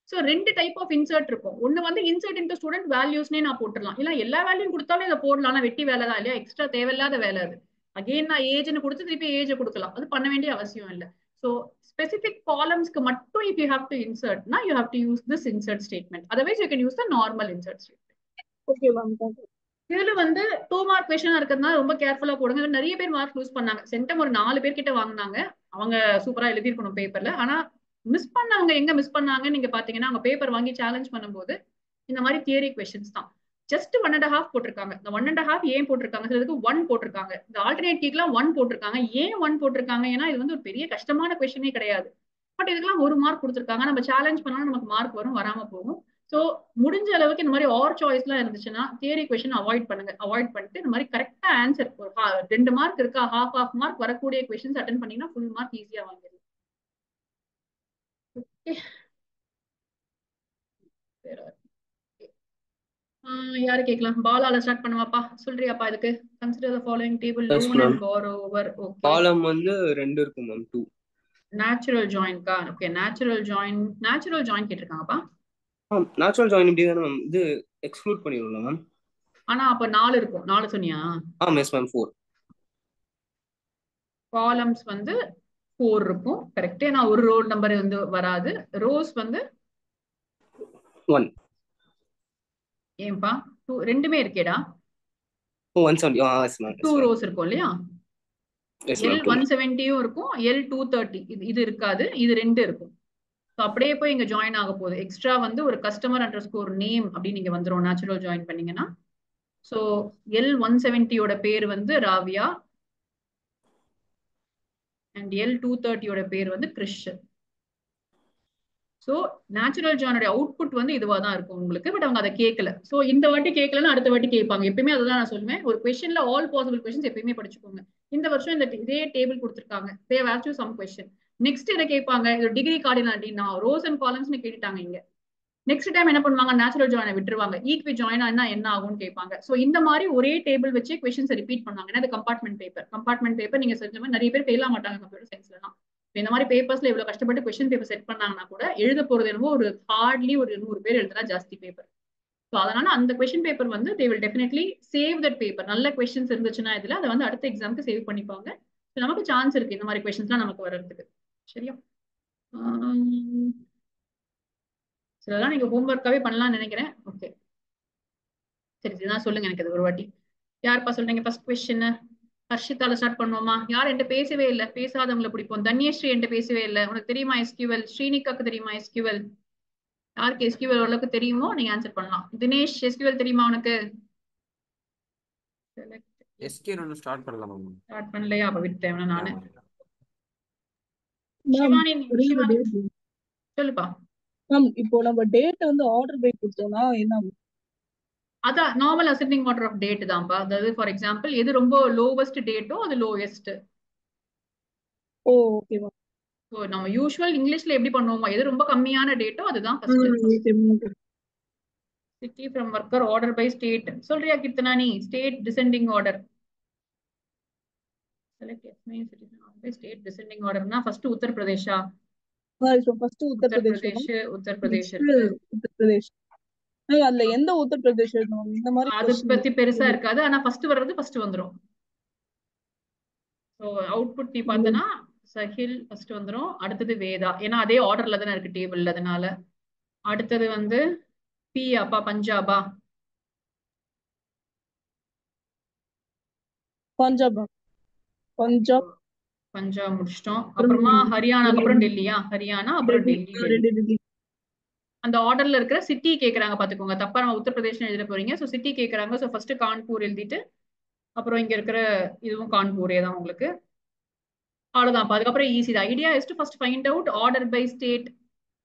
சோ 2 டைப் ஆஃப் இன்சர்ட் இருக்கும். ஒன்னு வந்து இன்சர்ட் இன்டு ஸ்டூடெண்ட் வேல்யூஸ்னே நான் போட்டுடலாம். இல்ல எல்லா வேல்யூ கொடுத்தாலும் இதை போடலாம். ஆனா வெட்டி வேலை தான் இல்லையா? எக்ஸ்ட்ரா தேவையில்லாத வேலை அது. அகைன் நான் ஏஜ்னு கொடுத்து திருப்பி ஏஜ் கொடுக்கலாம். அது பண்ண வேண்டிய அவசியம் இல்லை. ஸோ ஸ்பெசிபிக் காலம்ஸ்க்கு மட்டும் if you have to insert na you have to use this insert statement, otherwise you can use the normal insert statement. Okay ma'am thank you. இதுல வந்து 2 மார்க் கொஸ்டின் இருக்கிறதுனால ரொம்ப கேர்ஃபுல்லா போடுங்க. இதுல நிறைய பேர் மார்க் லூஸ் பண்ணாங்க. சென்டம் ஒரு 4 பேர் கிட்ட வாங்கினாங்க. அவங்க சூப்பரா எழுதிருக்கணும் பேப்பர்ல. ஆனா மிஸ் பண்ணவங்க எங்க மிஸ் பண்ணாங்கன்னு நீங்க பாத்தீங்கன்னா அவங்க பேப்பர் வாங்கி சேலஞ்ச் பண்ணும்போது இந்த மாதிரி தியரி கொஸ்டின்ஸ் தான். ஜஸ்ட் 1.5 போட்டிருக்காங்க. இந்த 1.5 ஏன் போட்டிருக்காங்க, சிலதுக்கு 1 போட்டிருக்காங்க. இந்த ஆல்டர்னேட் கீக்லாம் 1 போட்டிருக்காங்க. ஏன் 1 போட்டிருக்காங்க? ஏன்னா இது வந்து ஒரு பெரிய கஷ்டமான கொஸ்டினே கிடையாது. பட் இதுக்கெல்லாம் 1 மார்க் கொடுத்துருக்காங்க. நம்ம சேலஞ்ச் பண்ணாலும் நமக்கு மார்க் வரும், வராம போகும். ஸோ முடிஞ்ச அளவுக்கு இந்த மாதிரி ஆர் சாய்ஸ்லாம் இருந்துச்சுன்னா தியரி கொஸ்டின் அவாய்ட் பண்ணுங்க. அவாய்ட் பண்ணிட்டு இந்த மாதிரி கரெக்டா ஆன்சர் 2 மார்க் இருக்கா, ஹாஃப் மார்க் வரக்கூடிய கொஸ்டின்ஸ் அட்டன் பண்ணீங்கன்னா ஃபுல் மார்க் ஈஸியா வாங்கிடலாம். யாரு கேட்கலாம்? பாலால ஸ்டார்ட் பண்ணுவாப்பா, சொல்றியாப்பா? இதுக்கு consider the following table Yes, loan ma'am. And borrower. Okay, column வந்து 2 இருக்கும் மேம், 2. நேச்சுரல் ஜாயின்க்கா? ஓகே, நேச்சுரல் ஜாயின் கேட்டிருக்காங்கப்பா. நேச்சுரல் ஜாயின் இப்படி தானே மேம், இது எக்ஸ்க்ளூட் பண்ணிடுவோம் மேம். ஆனா அப்ப 4 இருக்கும். 4 சொன்னியா? Yes ma'am, 4. காலம்ஸ் வந்து 4 இருக்கும். கரெக்ட். ஏன்னா ஒரு ரோல் நம்பர் வந்து வராது. ரோஸ் வந்து 1. ஏன்பா 2 ரெண்டுமே இருக்கேடா? 170. Yes ma'am. 2 ரோஸ் இருக்கும் இல்லையா? Yes ma'am. L170 இருக்கும், L230 இது இருக்காது. இது 2 இருக்கும். ஸோ அப்படியே போய் இங்க ஜாயின் ஆக போகுது. எக்ஸ்ட்ரா வந்து ஒரு கஸ்டமர் அண்டர்ஸ்கோர் நேம் அப்படின்னு நீங்க வந்துடும் நேச்சுரல் ஜாயின் பண்ணீங்கன்னா. ஸோ L170யோட பேர் வந்து ராவியா அண்ட் L230யோட பேர் வந்து கிறிஷ். ஸோ நேச்சுரல் ஜாயினோட அவுட்புட் வந்து இதுவா தான் இருக்கும் உங்களுக்கு. பட் அவங்க அதை கேட்கல. ஸோ இந்த வாட்டி கேட்கலன்னா அடுத்த வாட்டி கேட்பாங்க. எப்பயுமே அதுதான் நான் சொல்லுவேன். ஒரு கொஸ்டின்ல ஆல் பாசிபிள் கொஸ்டின்ஸ் எப்பயுமே படிச்சுக்கோங்க. இந்த வருஷம் இதே டேபிள் கொடுத்துருக்காங்க. They have asked you some question. Next என்ன கேட்பாங்க? இது டிகிரி கார்டினாலிட்டி நான் ரோஸ் அண்ட் காலம்ஸ்னு கேட்டுட்டாங்க இங்க. நெக்ஸ்ட் டைம் என்ன பண்ணுவாங்க? நேச்சுரல் ஜாயினை விட்டுருவாங்க. ஈக்வி ஜாயின் ஆனா என்ன ஆகும்னு கேட்பாங்க. ஸோ இந்த மாதிரி ஒரே டேபிள் வச்சு கொஸ்டின்ஸ் ரிப்பீட் பண்ணுவாங்க. ஏன்னா கம்பார்ட்மெண்ட் பேப்பர் நீங்க செஞ்ச மாதிரி நிறைய பேர் ஃபெயில் ஆக மாட்டாங்க கம்ப்யூட்டர் சயின்ஸ்லாம். இந்த மாதிரி பேப்பர்ஸ்ல இவ்வளவு கஷ்டப்பட்டு கொஸ்டின் பேப்பர் செட் பண்ணாங்கன்னா கூட எழுத போறது என்னவோ ஒரு ஹார்ட்லி ஒரு 100 பேர் எழுதுனா ஜாஸ்தி பேப்பர். ஸோ அதனால அந்த கொஸ்டின் பேப்பர் வந்து they will definitely save that paper. நல்ல கொஸ்டின்ஸ் இருந்துச்சுன்னா இதுல அதை வந்து அடுத்த எக்ஸாமுக்கு சேவ் பண்ணிப்பாங்க. நமக்கு சான்ஸ் இருக்கு இந்த மாதிரி கொஸ்டின்ஸ்லாம் நமக்கு வர்றதுக்கு. சரியா? இதெல்லாம் நீங்க ஹோம்ஒர்க்காவே பண்ணலாம்னு நினைக்கிறேன். ஓகே, சரி இதுதான் சொல்லுங்க எனக்கு இது ஒரு வாட்டி. யாருப்பா சொல்றீங்க? ஃபர்ஸ்ட் கொஸ்டின் ஹர்ஷிதால ஸ்டார்ட் பண்ணுவோமா? யார் என்கிட்ட பேசவே இல்லை? பேசாதவங்களை பிடிப்போம். தன்யஸ்ரீ என்கிட்ட பேசவே இல்லை. உனக்கு தெரியுமா எஸ்கியூஎல்? ஸ்ரீனிகாக்கு தெரியுமா எஸ்கியூஎல்? யாருக்கு எஸ்கியூஎல் ஓரளவுக்கு தெரியுமோ நீங்க ஆன்சர் பண்ணலாம். தினேஷ் எஸ்கியூஎல் தெரியுமா உனக்கு? எஸ்கியூஎல் ஸ்டார்ட் பண்ணலாமா? ஸ்டார்ட் பண்ணலையா? அப்ப விட்டேன் நானு. மேம் சிவானி சொல்லுப்பா. மேம் இப்போ நம்ம டேட் வந்து ஆர்டர் பை கொடுத்தோம்னா என்ன? அதான் normal ascending order of date தான்ப்பா. அதாவது ஃபார் எக்ஸாம்பிள் எது ரொம்ப லோவஸ்ட் டேட்டோ அது லோயஸ்ட். ஓ ஓகே மேம். ஸோ நம்ம யூஸ்வல் இங்கிலீஷ்ல எப்படி பண்ணுவோமோ எது ரொம்ப கம்மியான டேட்டோ அதுதான் first. City from worker order by state சொல்றியா கீர்த்தனா? நீ state descending order state descending ஆர்டர்னா first உத்தரப்பிரதேஷா? First Uttar Pradesh. Uttar Pradesh Uttar Pradesh. அதுல எந்த உத்தரப்பிரதேஷ் இந்த மாதிரி அதை பத்தி பெருசா இருக்காது. ஆனா ஃபர்ஸ்ட் வர்றது ஃபர்ஸ்ட் வந்துரும். ஸோ அவுட்புட் நீ பார்த்தனா சஹில் ஃபர்ஸ்ட் வந்துரும். அடுத்தது வேதா, ஏன்னா அதே ஆர்டர்ல தானே இருக்கு டேபிள்ல, அதனால. அடுத்தது வந்து பியாப்பா பஞ்சாபா? பஞ்சாப் முடிச்சிட்டோம். அப்புறமா ஹரியானாக்கு அப்புறம் டெல்லியா? ஹரியானா அப்புறம் டெல்லி. அந்த ஆர்டர்ல இருக்கிற சிட்டி கேக்குறாங்க பாத்துக்கோங்க. தப்பா நம்ம உத்தரப்பிரதேஷ் எழுத போறீங்க. ஸோ சிட்டி கேக்குறாங்க. ஸோ ஃபர்ஸ்ட் கான்பூர் எழுதிட்டு அப்புறம் இங்க இருக்கிற இதுவும் கான்பூரே தான் உங்களுக்கு. அவ்வளவுதான். அதுக்கப்புறம் easy. Idea is to first find out order by state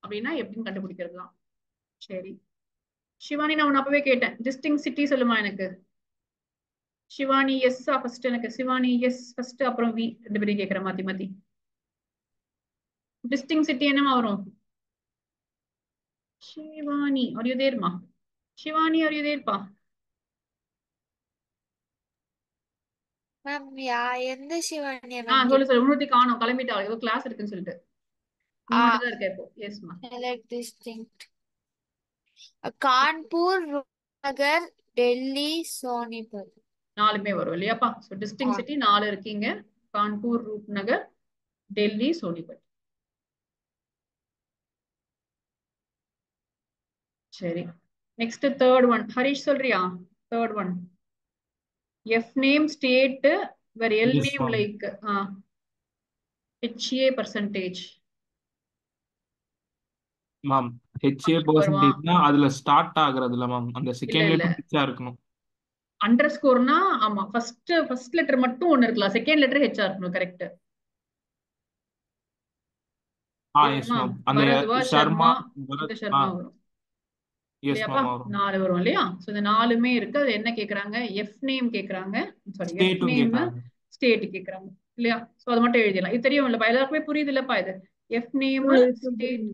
அப்படின்னா எப்படின்னு கண்டுபிடிக்கிறது தான். சரி சிவானி, நான் உன்னை அப்பவே கேட்டேன் டிஸ்டிங் சிட்டி சொல்லுமா எனக்கு? சிவானி எஸ்ஸா ஃபர்ஸ்ட்? எனக்கு சிவானி எஸ் ஃபர்ஸ்ட், அப்புறம் வி. 2 பேரையும் கேட்கிறேன் மாத்தி மாத்தி. டிஸ்டிங் சிட்டி என்னமா வரும்? சிவானி are you there மா? சிவானி are you there பா? மேம் எந்த சிவானியா மேம்? சொல்லு உன்னொருத்தி காணோம், கிளம்பிட்டா. ஏதோ கிளாஸ் இருக்குன்னு சொல்லிட்டு நீ மட்டும் தான் இருக்க இப்போ. எஸ்மா. Select distinct. கான்பூர், ரூப்நகர், டெல்லி, சோனிபத் 4மே வரும் இல்லையாப்பா? ஸோ டிஸ்டிங் சிட்டி 4 இருக்கீங்க. கான்பூர், ரூப்நகர், டெல்லி சோனிபட். சரி, நெக்ஸ்ட் தேர்ட் ஒன். ஹரிஷ் சொல்றியா? Third one, F name state வேற L S name ma'am. Like HA percentage. Ma'am HA வருவா பர்சன்டேஜ்னா அதுல ஸ்டார்ட் ஆகுறதுல மேம் அந்த இல்ல செகண்ட் இல்ல லெட்டர் பிச்சா இருக்கணும். அண்டர் ஸ்கோர்னா ஆமா ஃபர்ஸ்ட் லெட்டர் மட்டும் ஒன்னு இருக்கலாம், செகண்ட் லெட்டர் ஹெச்சா இருக்கணும். கரெக்ட். எஸ் தெரியுமா? மேம். அந்த பரத்வா சர்மா சர்மா இந்த பரத் சர்மா வரும் எஸ் இல்லையாப்பா? மேம் வரும். 4 வரும் இல்லையா? சோ இந்த 4மே இருக்கு. அது என்ன கேக்குறாங்க? எஃப் நேம் கேக்குறாங்க, சாரி எஃப் ஸ்டேட்டும் நேம் கேட்கறாங்க. ஸ்டேட் கேக்குறாங்க இல்லையா? சோ அது மட்டும் எழுதிடலாம். இது தெரியும் இல்லப்பா, எல்லாருக்குமே புரியுது இல்லப்பா? இது எஃப் நேம் ஸ்டேட்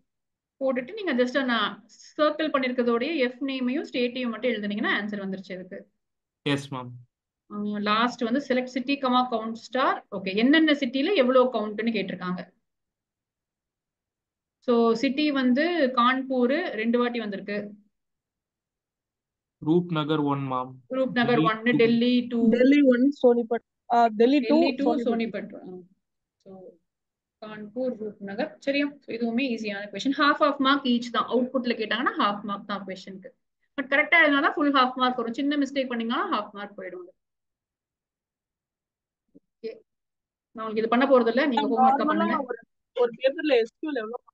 போட்டுட்டு நீங்க ஜஸ்ட் நான் சர்க்கிள் பண்ணிருக்கிறதோடய எஃப் நேமையும் ஸ்டேட்டையும் மட்டும் எழுதுனீங்கன்னா ஆன்சர் வந்துருச்சு இதுக்கு. Yes ma'am. லாஸ்ட் வந்து select city comma count star. Okay, என்னென்ன சிட்டில எவ்வளவு கவுண்ட்னு கேட்டிருக்காங்க. சோ சிட்டி வந்து கான்பூர் 2 வாட்டி வந்திருக்கு. ரூப் நகர் 1 மேம். ரூப் நகர் டெல்லி 1, 2. டெல்லி 2, டெல்லி 1 சோனிபட், டெல்லி 2 டெல்லி 2 சோனிபட். சோனிபட். சோ கான்பூர், ரூப் நகர். சரியா? இதுவுமே ஈஸியான கொஸ்டின். half மார்க் ஈச் தான். அவுட்புட்ல கேட்டாங்கன்னா half மார்க் தான் கொஸ்டினுக்கு. பட் கரெக்டா எழுதினா ஃபுல் half மார்க் வரும். சின்ன மிஸ்டேக் பண்ணீங்கன்னா half மார்க் போயிடும். ஓகே, நான் உங்களுக்கு இது பண்ண போறது இல்ல, நீங்க ஹோம்வொர்க்கா நார்மலா பண்ணுங்க. ஒரு பேப்பர்ல எஸ்கியூஎல் எவ்வளவு?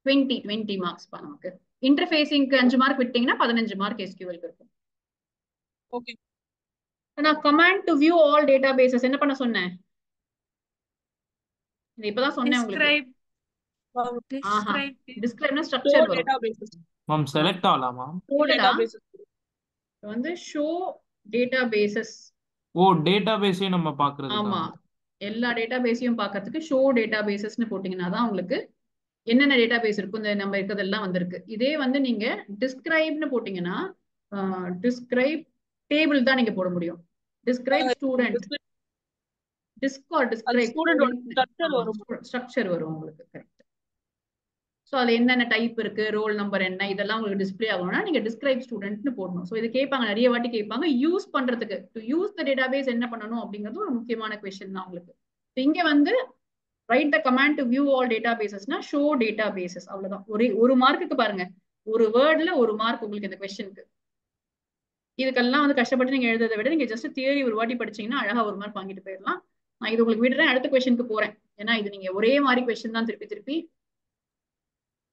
20 மார்க்ஸ் பா நமக்கு. இன்டர்ஃபேசிங்க்கு 5 மார்க் விட்டீங்கன்னா 15 மார்க் எஸ்கியூஎல் இருக்கும். ஓகே. நான் command to view all databases என்ன பண்ண சொன்னேன்? இது இப்பதான் சொன்னேன் உங்களுக்கு. ஆஹா, டிஸ்கிரைப்னா ஸ்ட்ரக்சர் வரும். டேட்டாபேசஸ் மேம் செலக்ட் ஆகலாமா? இல்லடா, டேட்டாபேசஸ் வந்து ஷோ டேட்டாபேசஸ். ஓ டேட்டாபேஸே நம்ம பாக்குறதுக்கா? ஆமா, எல்லா டேட்டாபேஸையும் பார்க்கிறதுக்கு ஷோ டேட்டாபேசஸ்னு போட்டீங்கன்னா தான் உங்களுக்கு என்னென்ன டேட்டாபேஸ் இருக்கும், இந்த நம்ம இருக்கிறதெல்லாம் வந்திருக்கு. இதே வந்து நீங்க டிஸ்கிரைப்னு போட்டீங்கன்னா டிஸ்கிரைப் டேபிள் தான் நீங்க போட முடியும். Describe student, desc or describe structure வரும் உங்களுக்கு. கரெக்ட். ஸோ அது என்னென்ன டைப் இருக்கு, ரோல் நம்பர் என்ன, இதெல்லாம் உங்களுக்கு டிஸ்பிளே ஆகணும்னா நீங்க டிஸ்கிரைப் ஸ்டூடெண்ட்னு போடணும். ஸோ இது கேட்பாங்க, நிறைய வாட்டி கேட்பாங்க. யூஸ் பண்றதுக்கு டு யூஸ் த டேட்டாபேஸ் என்ன பண்ணணும் அப்படிங்கிறது ஒரு முக்கியமான கொஸ்டின் தான் உங்களுக்கு. இங்க வந்து write the command to view all டேட்டாபேசஸ்னா ஷோ டேட்டாபேசஸ், அவ்வளவுதான். ஒரு மார்க்குக்கு பாருங்க, ஒரு வேர்ட்ல 1 மார்க் உங்களுக்கு இந்த கொஸ்டினுக்கு. இதுக்கெல்லாம் வந்து கஷ்டப்பட்டு நீங்க எழுதுறதை விட நீங்க ஜஸ்ட் தியரி ஒரு வாட்டி படிச்சீங்கன்னா அழகா 1 மார்க் வாங்கிட்டு போயிடலாம். நான் இது உங்களுக்கு விடுறேன், அடுத்த கொஸ்டினுக்கு போறேன். ஏன்னா இது நீங்க ஒரே மாதிரி கொஸ்டின் தான் திருப்பி திருப்பி.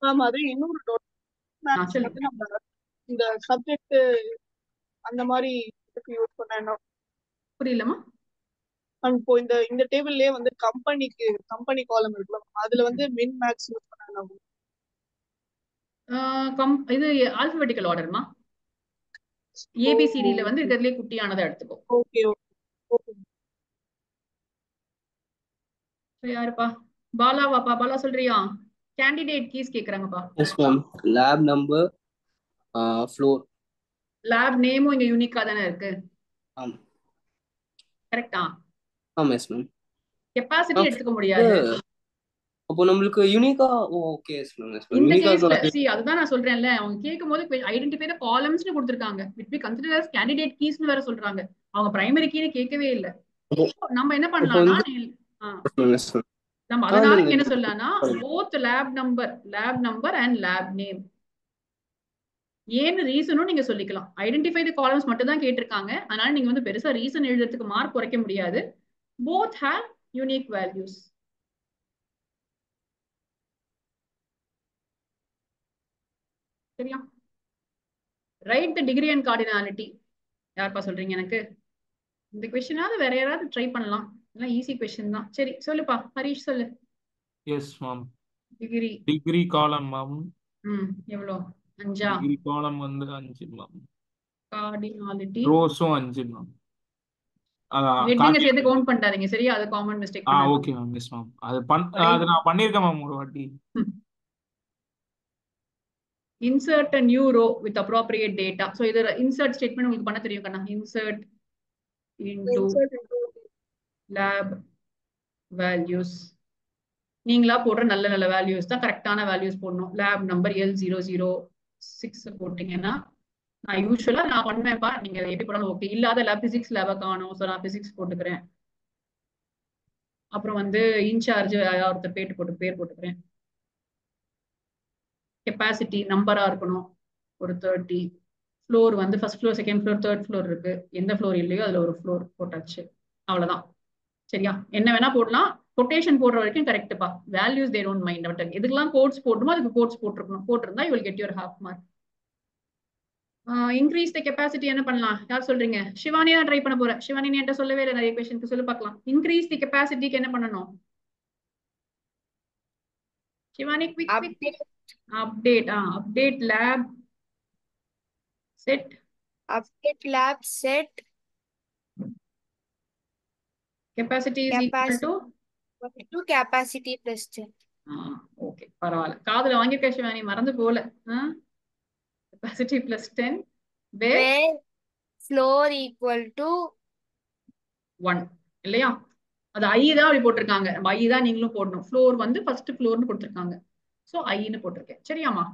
ஆமா, அது இன்னொரு டவுட். நம்ம இந்த சப்ஜெக்ட் அந்த மாதிரி யூஸ் பண்ணா புரியலமா? இப்போ இந்த டேபிள்லயே வந்து கம்பெனி காலம் இருக்குல்ல, அதுல வந்து மின் மேக்ஸ் யூஸ் பண்ணாங்க. இது ஆல்பபெட்டிக்கல் ஆர்டர்மா. ஏபிசிடில வந்து இருக்கிறதுலே குட்டியானதை எடுத்துக்கோ. Okay okay. யாருப்பா? பாலாவாப்பா? பாலா சொல்றியா? கேண்டிடேட் கீஸ் கேக்குறாங்கப்பா. Yes ma'am. Lab number, floor. Lab நேமும் இங்க யூனிக்கா தானே இருக்கு. ஆமா. கரெக்ட்டா? ஆமா எஸ் மேம். கெபாசிட்டி எடுத்துக்க முடியாது. அப்போ நம்மளுக்கு யூனிக்கா. Okay yes ma'am. இந்த கேஸ்ல அதுதான் நான் சொல்றேன்ல, அவங்க கேட்கும்போது ஐடென்டிஃபை த காலம்ஸ்னு கொடுத்திருக்காங்க. விட் பி கன்சிடர்ட் as கேண்டிடேட் கீஸ்னு வேற சொல்றாங்க. அவங்க பிரைமரி கீன்னு கேட்கவே இல்ல. நம்ம என்ன பண்ணலாம்னா நம்ம அதனால என்ன சொல்லலாம்னா both lab number and lab name. ஏன்னு ரீசனும் நீங்க சொல்லிக்கலாம். ஐடென்டிஃபை தி காலம்ஸ் மட்டும் தான் கேட்டிருக்காங்க. அதனால நீங்க வந்து பெருசா ரீசன் எழுதுறதுக்கு மார்க் குறைக்க முடியாது. both have unique values. சரியா? Write the degree and cardinality. யார்ப்பா சொல்றீங்க? எனக்கு இந்த क्वेश्चनாவது வேற யாராவது ட்ரை பண்ணலாம். எல்லாம் ஈஸி क्वेश्चन தான். சரி சொல்லுப்பா, ஹரிஷ் சொல்லு. Yes ma'am. Degree column ma'am. எவ்வளவு? 5. டிகிரி காலம் வந்து 5 மேம். கார்டினாலிட்டி ரோஸும் 5 மேம். ஹெட்டிங்க சேர்த்து கவுண்ட் பண்ணிட்டாதீங்க. சரியா? அது காமன் மிஸ்டேக் பண்ணாதீங்க. Okay ma'am. Yes ma'am. அது நான் பண்ணிருக்கேன் மேம் ஒரு வாட்டி. Insert a new row with appropriate data. So இது insert statement உங்களுக்கு பண்ண தெரியும் கண்ணா. Insert into lab values. நீங்களா போடுற நல்ல வேல்யூஸ் தான் கரெக்டான வேல்யூஸ் போடணும். லேப் நம்பர் L006 போட்டீங்கன்னா நான் யூஸ்வலா நான் பண்ணுவேன்ப்பா. நீங்க எப்படி போடணும் ஓகே. இல்லாத லேப் பிசிக்ஸ் லேப காணும். ஸோ நான் பிசிக்ஸ் போட்டுக்கிறேன். அப்புறம் வந்து இன்சார்ஜ் ஒருத்தர் பேர் போட்டுக்கிறேன். கெப்பாசிட்டி நம்பரா இருக்கணும் ஒரு 30. ஃப்ளோர் வந்து first floor, second floor, third floor இருக்கு. எந்த ஃப்ளோர் இல்லையோ அதுல ஒரு ஃப்ளோர் போட்டாச்சு. அவ்வளவுதான். சரியா? என்ன வேணா போடலாம். கொட்டேஷன் போடுற வரைக்கும் கரெக்டுப்பா. Values they don't mind. But எதுக்கெல்லாம் கோட்ஸ் போடணுமோ அதுக்கு கோட்ஸ் போட்டிருந்தா you will get your half mark. Increase the capacity என்ன பண்ணலாம்? யார் சொல்றீங்க? சிவானியா ட்ரை பண்ண போறேன். சிவானி நீ என்கிட்ட சொல்லவே இல்லை நிறைய கொஸ்டினுக்கு, சொல்லி பார்க்கலாம். இன்க்ரீஸ் தி கெப்பாசிட்டிக்கு என்ன பண்ணணும்? Shivani quick update. Update lab set. Update lab set capacity is equal to capacity plus 10. Okay, பரவாயில்ல. காதுல வாங்கிருக்க சிவானி, மறந்து போல. Capacity plus 10 Where floor equal to 1 இல்லையா? அது ஐ தான் அப்படி போட்டிருக்காங்க. நம்ம ஐ தான் நீங்களும் போடணும். ஃப்ளோர் வந்து ஃபர்ஸ்ட் ஃப்ளோர்னு கொடுத்துருக்காங்க. ஸோ ஐன்னு போட்டிருக்கேன். சரியாமா?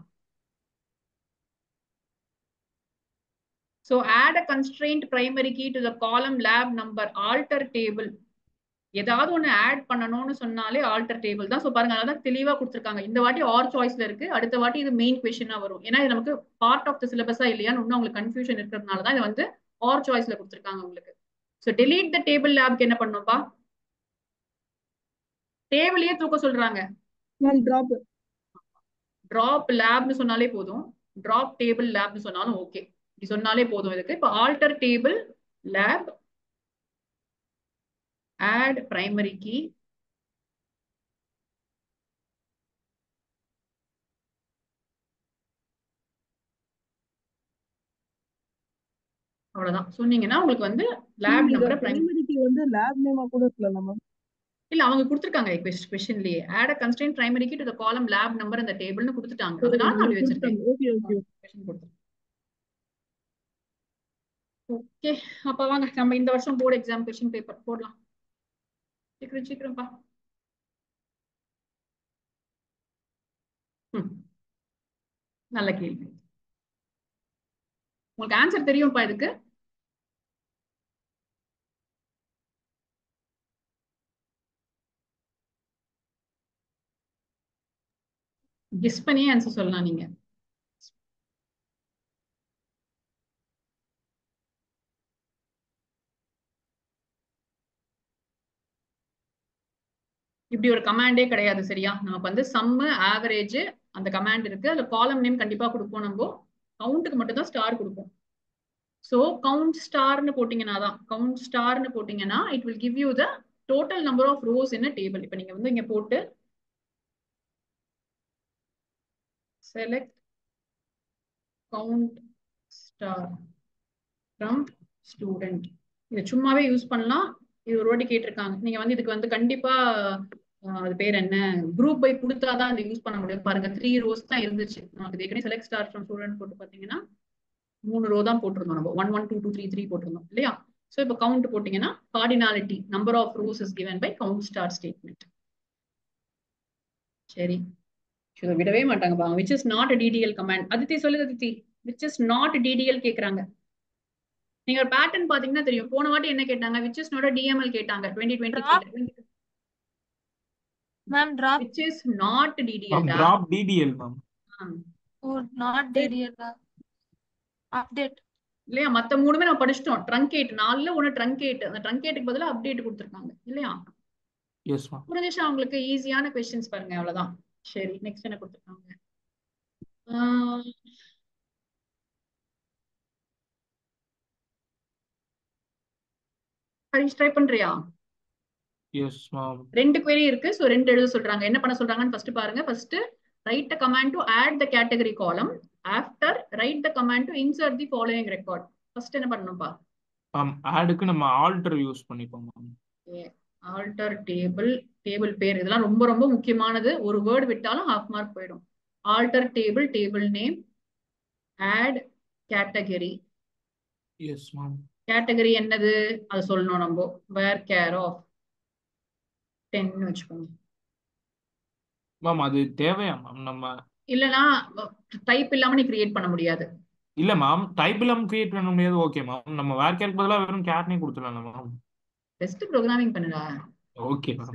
So add a constraint primary key to the column lab number alter table. ஏதாவது ஒன்று ஆட் பண்ணணும்னு சொன்னாலே ஆல்டர் டேபிள் தான். ஸோ பாருங்க, அதான் தெளிவாக கொடுத்துருக்காங்க. இந்த வாட்டி ஆர் சாய்ஸ்ல இருக்கு, அடுத்த வாட்டி இது மெயின் கொஸ்டினா வரும். ஏன்னா இது நமக்கு பார்ட் ஆஃப் த சிலபஸா இல்லையான்னு இன்னும் உங்களுக்கு கன்ஃபியூஷன் இருக்கிறதுனால தான் இது வந்து ஆர் சாய்ஸ்ல கொடுத்துருக்காங்க உங்களுக்கு. ஸோ delete the table லேப்க்கு என்ன பண்ணும்பா? டேபிளையே தூக்க சொல்றாங்க. ட்ராப் லேப்னு சொன்னாலே போதும். ட்ராப் டேபிள் லேப்னு சொன்னாலும் ஓகே. இப்படி சொன்னாலே போதும் இதுக்கு. இப்போ alter table lab add primary key அவ்வளவுதான் சொன்னீங்கன்னா உங்களுக்கு வந்து லேப் நம்பர் பிரைமரி கீ வந்து லேப் நேமா கூட இருக்கலாம் மேம். இல்ல அவங்க கொடுத்திருக்காங்க क्वेश्चनலயே add a constraint primary key to the column lab number in the table னு கொடுத்துட்டாங்க. அதனால நான் அப்படி வச்சிருக்கேன். ஓகே ஓகே क्वेश्चन கொடுத்துட்டேன். ஓகே, அப்ப வாங்க நம்ம இந்த வருஷம் போர்டு எக்ஸாம் क्वेश्चन பேப்பர் போடலாம். சீக்கிரம்ப்பா. நல்ல கேள்வி. உங்களுக்கு ஆன்சர் தெரியும்ப்பா இதுக்கு? கெஸ் பண்ணி ஆன்சர் சொல்லலாம் நீங்க. இப்படி ஒரு கமாண்டே கிடையாது. சரியா? நமக்கு வந்து சம்மு ஆவரேஜ் அந்த கமாண்ட் இருக்கு. அதுல காலம் நேம் கண்டிப்பா கொடுப்போம். நம்ம கவுண்ட்டுக்கு மட்டும் தான் ஸ்டார் கொடுப்போம். ஸோ கவுண்ட் ஸ்டார்னு போட்டீங்கன்னா it will give you the total number of rows in a table. இப்போ நீங்க வந்து இங்க போட்டு select count star from student. இதை சும்மாவே யூஸ் பண்ணலாம். இது ஒரு வாட்டி கேட்டிருக்காங்க. நீங்க வந்து இதுக்கு வந்து கண்டிப்பா அது பேர் என்ன, குரூப் பை கொடுத்தாதான் அதை யூஸ் பண்ண முடியும். பாருங்க 3 rows தான் இருந்துச்சு நமக்கு. ஏற்கனவே செலக்ட் ஸ்டார் ஃப்ரம் ஸ்டூடெண்ட் போட்டு பாத்தீங்கன்னா 3 row தான் போட்டிருந்தோம். நம்ம 1 1 2 2 3 3 போட்டிருந்தோம் இல்லையா? ஸோ இப்போ கவுண்ட் போட்டீங்கன்னா cardinality number of rows is given by count star statement. சரி, இதை விடவே மாட்டாங்க பாருங்க. Which is not DDL command. Aditi சொல்லுது Aditi, which is not DDL கேட்கறாங்க. நீங்க ஒரு பேட்டர்ன் பாத்தீங்கன்னா தெரியும். போன வாட்டி என்ன கேட்டாங்க? விச் இஸ் நாட் டிஎம்எல் கேட்டாங்க 2020. Ma'am drop. Which is not DDL. drop DDL ma'am. Oh, not DDL. Update. இல்லையா? மத்த மூணுமே நம்ம படிச்சிட்டோம். ட்ரங்கேட் 4ல ஒன்னு ட்ரங்கேட். அந்த ட்ரங்கேட்டுக்கு பதிலா அப்டேட் கொடுத்திருக்காங்க இல்லையா? Yes ma'am. புரிஞ்சுச்சா உங்களுக்கு? ஈஸியான क्वेश्चंस பாருங்க, அவ்வளவுதான். சரி, நெக்ஸ்ட் என்ன கொடுத்திருக்காங்க? ஹரிஷ் ட்ரை பண்றியா? Yes ma'am. 2 query இருக்கு. சோ 2 எழுத சொல்றாங்க. என்ன பண்ண சொல்றாங்கன்னு ஃபர்ஸ்ட் பாருங்க. First write the command to add the category column. After write the command to insert the following record. First என்ன பண்ணணும்பா? ஆட்க்கு நம்ம ஆல்டர் யூஸ் பண்ணிப்போம் மேம். ஆல்டர் டேபிள் பேர் இதெல்லாம் ரொம்ப ரொம்ப முக்கியமானது. ஒரு வேர்ட் விட்டாலும் half மார்க் போயிடும். Alter table name, add category. Yes ma'am. Category என்னது அது சொல்லணும் நம்ம. where care of 10 வச்சுக்கோங்க மேம். அது தேவையா மேம்? நம்ம இல்லனா டைப் இல்லாம நீ கிரியேட் பண்ண முடியாது. இல்ல மேம், டைப் இல்லாம கிரியேட் பண்ண முடியாது. ஓகே மேம், நம்ம வேர் கேருக்கு பதிலா வெறும் கேட்னே கொடுத்துடலாம் மேம். பெஸ்ட் ப்ரோகிராமிங் பண்ணுடா. Okay ma'am.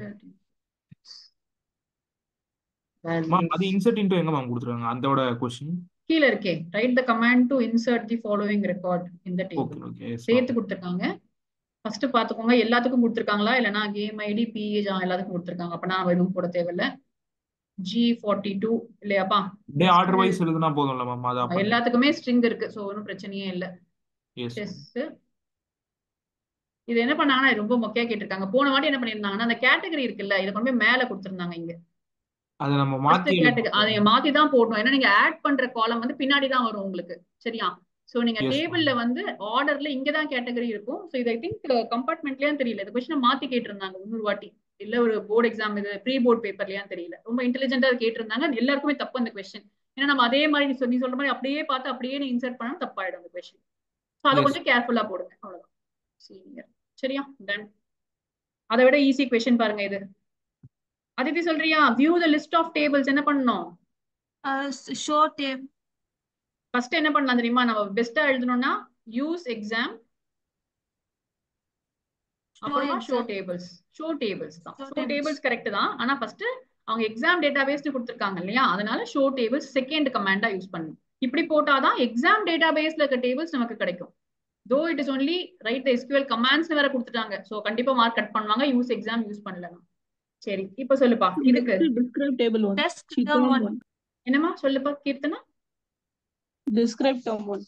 மேம் அது values இன்சர்ட் இன்டூ எங்க மேம் கொடுத்துருக்காங்க அதோட கொஸ்டின்? கீழ இருக்கே write the command to insert the following record in the table okay okay yes ma'am. சேர்த்து கொடுத்துருக்காங்க. ஃபர்ஸ்ட் பாத்துக்கோங்க எல்லாத்துக்கும் கொடுத்துருக்காங்களா இல்லைன்னா கேம் ஐடி பிஏஜ் எல்லாத்துக்கும் கொடுத்துருக்காங்க. அப்ப நான் எதுவும் போட தேவையில்ல. G42 இல்லையாப்பா? டே ஆர்டர் வைஸ் எழுதுனா போதும்ல மேம், அது அப்ப எல்லாத்துக்குமே ஸ்ட்ரிங் இருக்கு, சோ ஒன்றும் பிரச்சனையே இல்லை. எஸ் செஸ் இது என்ன பண்ணாங்கன்னா இது ரொம்ப மொக்கையா கேட்டிருக்காங்க. போன வாட்டி என்ன பண்ணிருந்தாங்கன்னா அந்த கேட்டகரி இருக்குல்ல இதை கொண்டு போய் மேல கொடுத்துருந்தாங்க. இங்க அதை நம்ம ஃபர்ஸ்ட் மாத்தி கேட்டகரி அதை மாத்தி தான் போடணும். ஏன்னா நீங்க ஆட் பண்ற காலம் வந்து பின்னாடி தான் வரும் உங்களுக்கு. சரியா? சோ நீங்க எஸ் மேம். டேபிள்ல வந்து ஆர்டர்ல இங்க தான் கேட்டகரி இருக்கும். சோ இது ஐ திங்க் கம்பார்ட்மெண்ட்லயும் தெரியல. இந்த கொஸ்டின் மாத்தி கேட்டிருந்தாங்க இன்னொரு வாட்டி. இல்ல ஒரு போர்டு எக்ஸாம் இது ப்ரீ போர்ட் பேப்பர்லயான்னு தெரியல. ரொம்ப இன்டெலிஜென்ட்டா கேட்டிருந்தாங்க. எல்லாருக்குமே தப்பு அந்த கொஸ்டின். ஏன்னா நம்ம அதே மாதிரி நீ சொல்ற மாதிரி அப்படியே பார்த்து அப்படியே நீ இன்சர்ட் பண்ணா தப்பாயிடும் அந்த கொஸ்டின். ஸோ அதை எஸ் கொஞ்சம் கேர்ஃபுல்லா போடுங்க. அவ்வளவுதான். சீனியர். சரியா? டன். அதை விட ஈஸி கொஸ்டின் பாருங்க இது. அதித்தி சொல்றியா? View the list of tables என்ன பண்ணணும்? show table. ஃபர்ஸ்ட் என்ன பண்ணலாம் தெரியுமா? நம்ம பெஸ்டா எழுதணும்னா யூஸ் எக்ஸாம் அப்புறமா ஷோ டேபிள்ஸ். ஷோ டேபிள்ஸ் தான். ஷோ டேபிள்ஸ் கரெக்ட் தான். ஆனா ஃபர்ஸ்ட் அவங்க எக்ஸாம் டேட்டாபேஸ்னு கொடுத்துருக்காங்க இல்லையா? அதனால ஷோ டேபிள்ஸ் செகண்ட் கமாண்டா யூஸ் பண்ணணும். இப்படி போட்டாதான் எக்ஸாம் டேட்டாபேஸ்ல இருக்க டேபிள்ஸ் நமக்கு கிடைக்கும். Though it is only right SQL commands வேற கொடுத்துட்டாங்க. சோ கண்டிப்பா மார்க் கட் பண்ணுவாங்க. யூஸ் எக்ஸாம் யூஸ் பண்ணலனா. சரி இப்ப சொல்லுப்பா இதுக்கு describe table 1 Desk term term 1 என்னமா சொல்லுப்பா கீர்த்தனா? describe term 1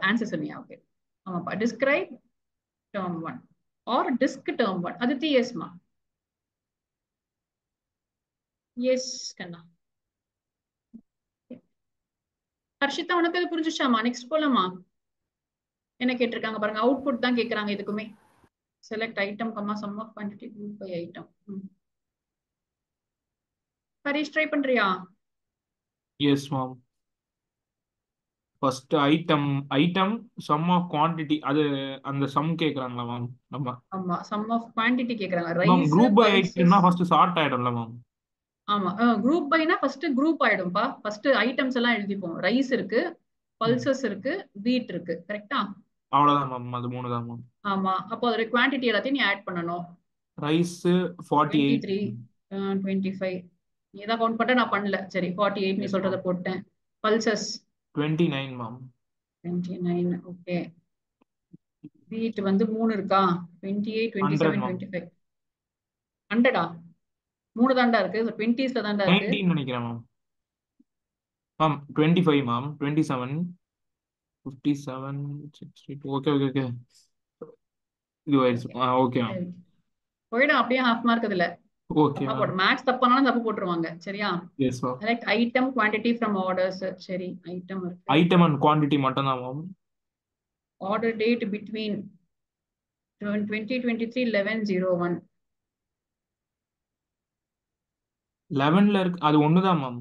ஆன்சர் சொன்னியா? ஓகே ஆமாப்பா. Describe term 1 or disk term 1. Aditi எஸ்மா? எஸ் கண்ணா. ஹர்ஷிதா உனக்கு அது புரிஞ்சுச்சாமா? நெக்ஸ்ட் போலாமா? என்ன கேட்டிருக்காங்க பாருங்க. அவுட்புட் தான் கேக்குறாங்க இதுக்குமே. Select item comma sum of quantity group by item. Harish try பண்றியா? Yes ma'am. First item sum of quantity அது அந்த சம் கேக்குறாங்களா மேம்? நம்ம ஆமா சம் ஆஃப் குவாண்டிட்டி கேக்குறாங்க. Ma'am rice group by pulses. ஐட்டம்னா ஃபர்ஸ்ட் சார்ட் ஆயிடும்ல மேம்? ஆமா குரூப் பைனா ஃபர்ஸ்ட் குரூப் ஆயிடும்பா. ஃபர்ஸ்ட் ஐட்டம்ஸ் எல்லாம் எழுதிப்போம். ரைஸ் இருக்கு, பல்சஸ் இருக்கு, வீட் இருக்கு. கரெக்டா? அவ்வளவுதான் மேம். அது 3 தான் மேம். ஆமா அப்போ அதோட குவாண்டிட்டி எல்லாத்தையும் நீ ஆட் பண்ணணும். ரைஸ் 48 23 25 நீ தான் கவுண்ட் பண்ண, நான் பண்ணல. சரி 48 நீ எஸ் சொல்றத மேம். போட்டேன். Pulses 29 ma'am. 29 ஓகே. வீட் வந்து 3 இருக்கா? 28 27 100 மேம். 25 100ஆ? 3 தாண்டா இருக்கு. 20ஸ்ல தாண்டா இருக்கு. 19 நினைக்கிறேன் ma'am. Ma'am 25 ma'am. 27 57 62 okay okay okay இது ஆயிடுச்சு. Okay ma'am. சரி. போயிடும் அப்படியே ஹாஃப் மார்க் இதுல. ஓகே தப்பா மேம். போட்டு மேக்ஸ் தப்பானாலும் தப்பு போட்டுருவாங்க. சரியா? Yes ma'am. Select item quantity from orders. சரி ஐட்டம் இருக்கு. ஐட்டம் அண்ட் குவாண்டிட்டி மட்டும் தான் மேம். Order date between 2023 11/01. 11ல இருக்கு அது ஒண்ணுதான் மேம்.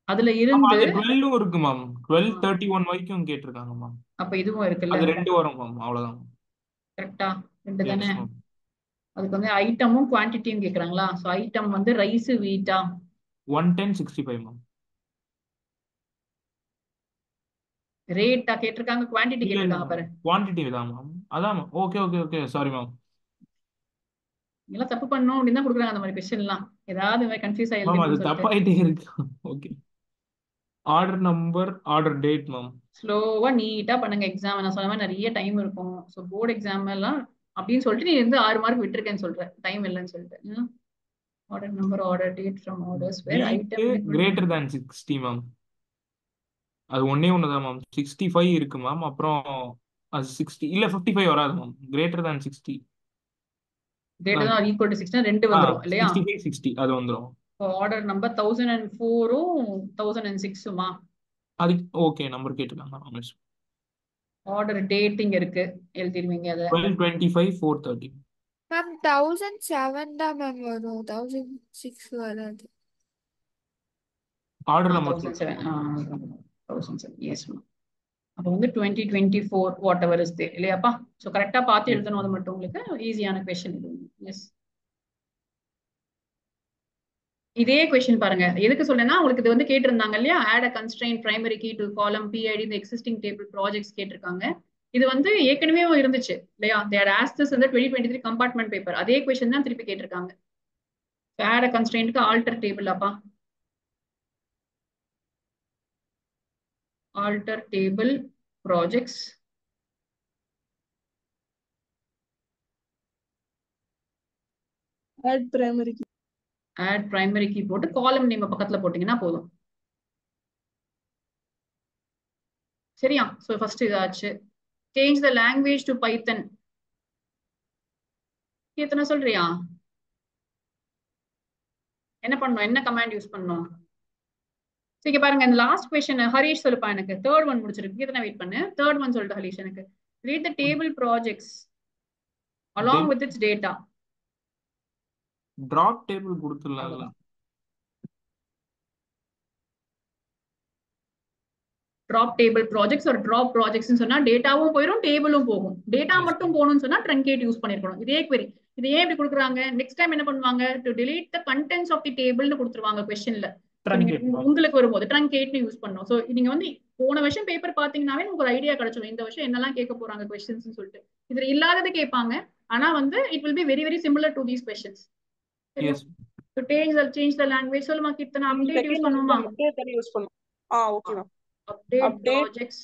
அதுல மேம் இருந்து அது 12ம் இருக்கு மேம். 12/31 வரைக்கும் கேட்டிருக்காங்க மேம். அப்ப இதுவும் இருக்குல்ல. அது 2 வரும் மேம். அவ்வளவுதான். கரெக்டா? 2 தானே. Yes ma'am. அதுக்கு வந்து ஐட்டமும் குவாண்டிட்டியும் கேக்குறாங்களா? சோ ஐட்டம் வந்து ரைஸ் வீட்டா? 110.65 மேம். ரேட்டா கேட்டிருக்காங்க, குவாண்டிட்டி இல்ல இல்ல கேட்டிருக்காங்க மேம். பாரு. குவாண்டிட்டி தான் மேம். அதான் ma'am. Okay okay okay sorry ma'am. எல்லாம் தப்பு பண்ணணும் அப்படின்னு தான் கொடுக்குறாங்க அந்த மாதிரி கொஸ்டின் எல்லாம். ஏதாவது மாதிரி கன்ஃபியூஸ் ஆகி மேம் அது எழுதிடணும்னு சொல்லிட்டு தப்பாயிட்டே இருக்கு. Okay. Order number order date ma'am. ஸ்லோவா நீட்டா பண்ணுங்க. எக்ஸாம் நான் சொன்ன மாதிரி நிறைய டைம் இருக்கும். ஸோ போர்டு எக்ஸாம் எல்லாம் அப்படின்னு சொல்லிட்டு நீ வந்து 6 மார்க் விட்டுருக்கேன்னு சொல்ற, டைம் இல்லைன்னு சொல்லிட்டு. Order number order date from orders where item greater than 60 ma'am. அது ஒண்ணே ஒண்ணுதான் மேம். 65 இருக்கு மேம். அப்புறம் அது 60 இல்ல 55 வராது ma'am. Greater than 60 greater than equal to 6 2 வந்துரும் இல்லையா? 65 60 அது வந்துரும். ஆர்டர் நம்பர் 1004ம் 1006மா? அது ஓகே நம்பர் கேட்டுருக்காங்க மேம். ஆர்டர் டேட் இங்க இருக்கு, எழுதிடுவீங்க அதை. 12/25/430 மேம் 1007 தான் மேம் வரும், 1006 வராது. Order number 1007 1007 yes ma'am. அப்போ வந்து 2024 வாட் எவர் இஸ் தேர் இல்லையாப்பா? ஸோ கரெக்டா பார்த்து எழுதணும். அது மட்டும் உங்களுக்கு ஈஸியான கொஸ்டின் இது. எஸ் இதே கொஸ்டின் பாருங்க. எதுக்கு சொல்றேன்னா உங்களுக்கு இது வந்து கேட்டிருந்தாங்க இல்லையா? Add a constraint primary key to column PID இந்த எக்ஸிஸ்டிங் டேபிள் ப்ராஜெக்ட்ஸ் கேட்டிருக்காங்க. இது வந்து ஏற்கனவே இருந்துச்சு இல்லையா? they had asked this in the 2023 compartment paper. அதே கொஸ்டின் தான் திருப்பி கேட்டிருக்காங்க. add a constraint க்கு alter table அப்பா. alter table projects. add primary key. add primary key போட்டு காலம் நேம் பக்கத்துல போட்டீங்கன்னா போதும். சரியா? சோ ஃபர்ஸ்ட் இதாச்சு. change the language to Python. எத்தனை சொல்றியா? என்ன பண்ணணும்? என்ன கமாண்ட் யூஸ் பண்ணணும்? சரி பாருங்க, இந்த லாஸ்ட் கொஸ்டின் ஹரிஷ் சொல்லுப்பா. எனக்கு தேர்ட் ஒன் முடிச்சிருக்கு. எத்தனை வெயிட் பண்ணு. தேர்ட் ஒன் சொல்லிட்டு ஹரிஷ் எனக்கு. read the table projects along with its data. drop table கொடுத்துடலாம்ல. drop table projects or drop projects ன்னு சொன்னா டேட்டாவும் போயிடும், டேபிளும் போகும். டேட்டா மட்டும் போகணும்னு சொன்னா ட்ரங்கேட் யூஸ் பண்ணிருக்கணும். இதே query. இது ஏன் இப்படி கொடுக்குறாங்க? நெக்ஸ்ட் டைம் என்ன பண்ணுவாங்க? to delete the contents of the table னு கொடுத்துருவாங்க கொஸ்டின்ல. உங்களுக்கு வரும்போது ட்ரங்கேட் யூஸ் பண்ணணும். சோ நீங்க வந்து போன வருஷம் பேப்பர் பாத்தீங்கன்னாவே உங்களுக்கு ஒரு ஐடியா கிடைச்சிடும் இந்த வருஷம் என்னெல்லாம் கேட்க போறாங்க கொஸ்டின்ஸ் சொல்லிட்டு. இதுல இல்லாதது கேட்பாங்க. ஆனா வந்து it will be very very similar to these questions. Yes. So change the language. சொல்லுமா கீர்த்தனா, அப்டேட் யூஸ் பண்ணுமா? அப்டேட் தான் யூஸ் பண்ணனும். Okay ma'am. update projects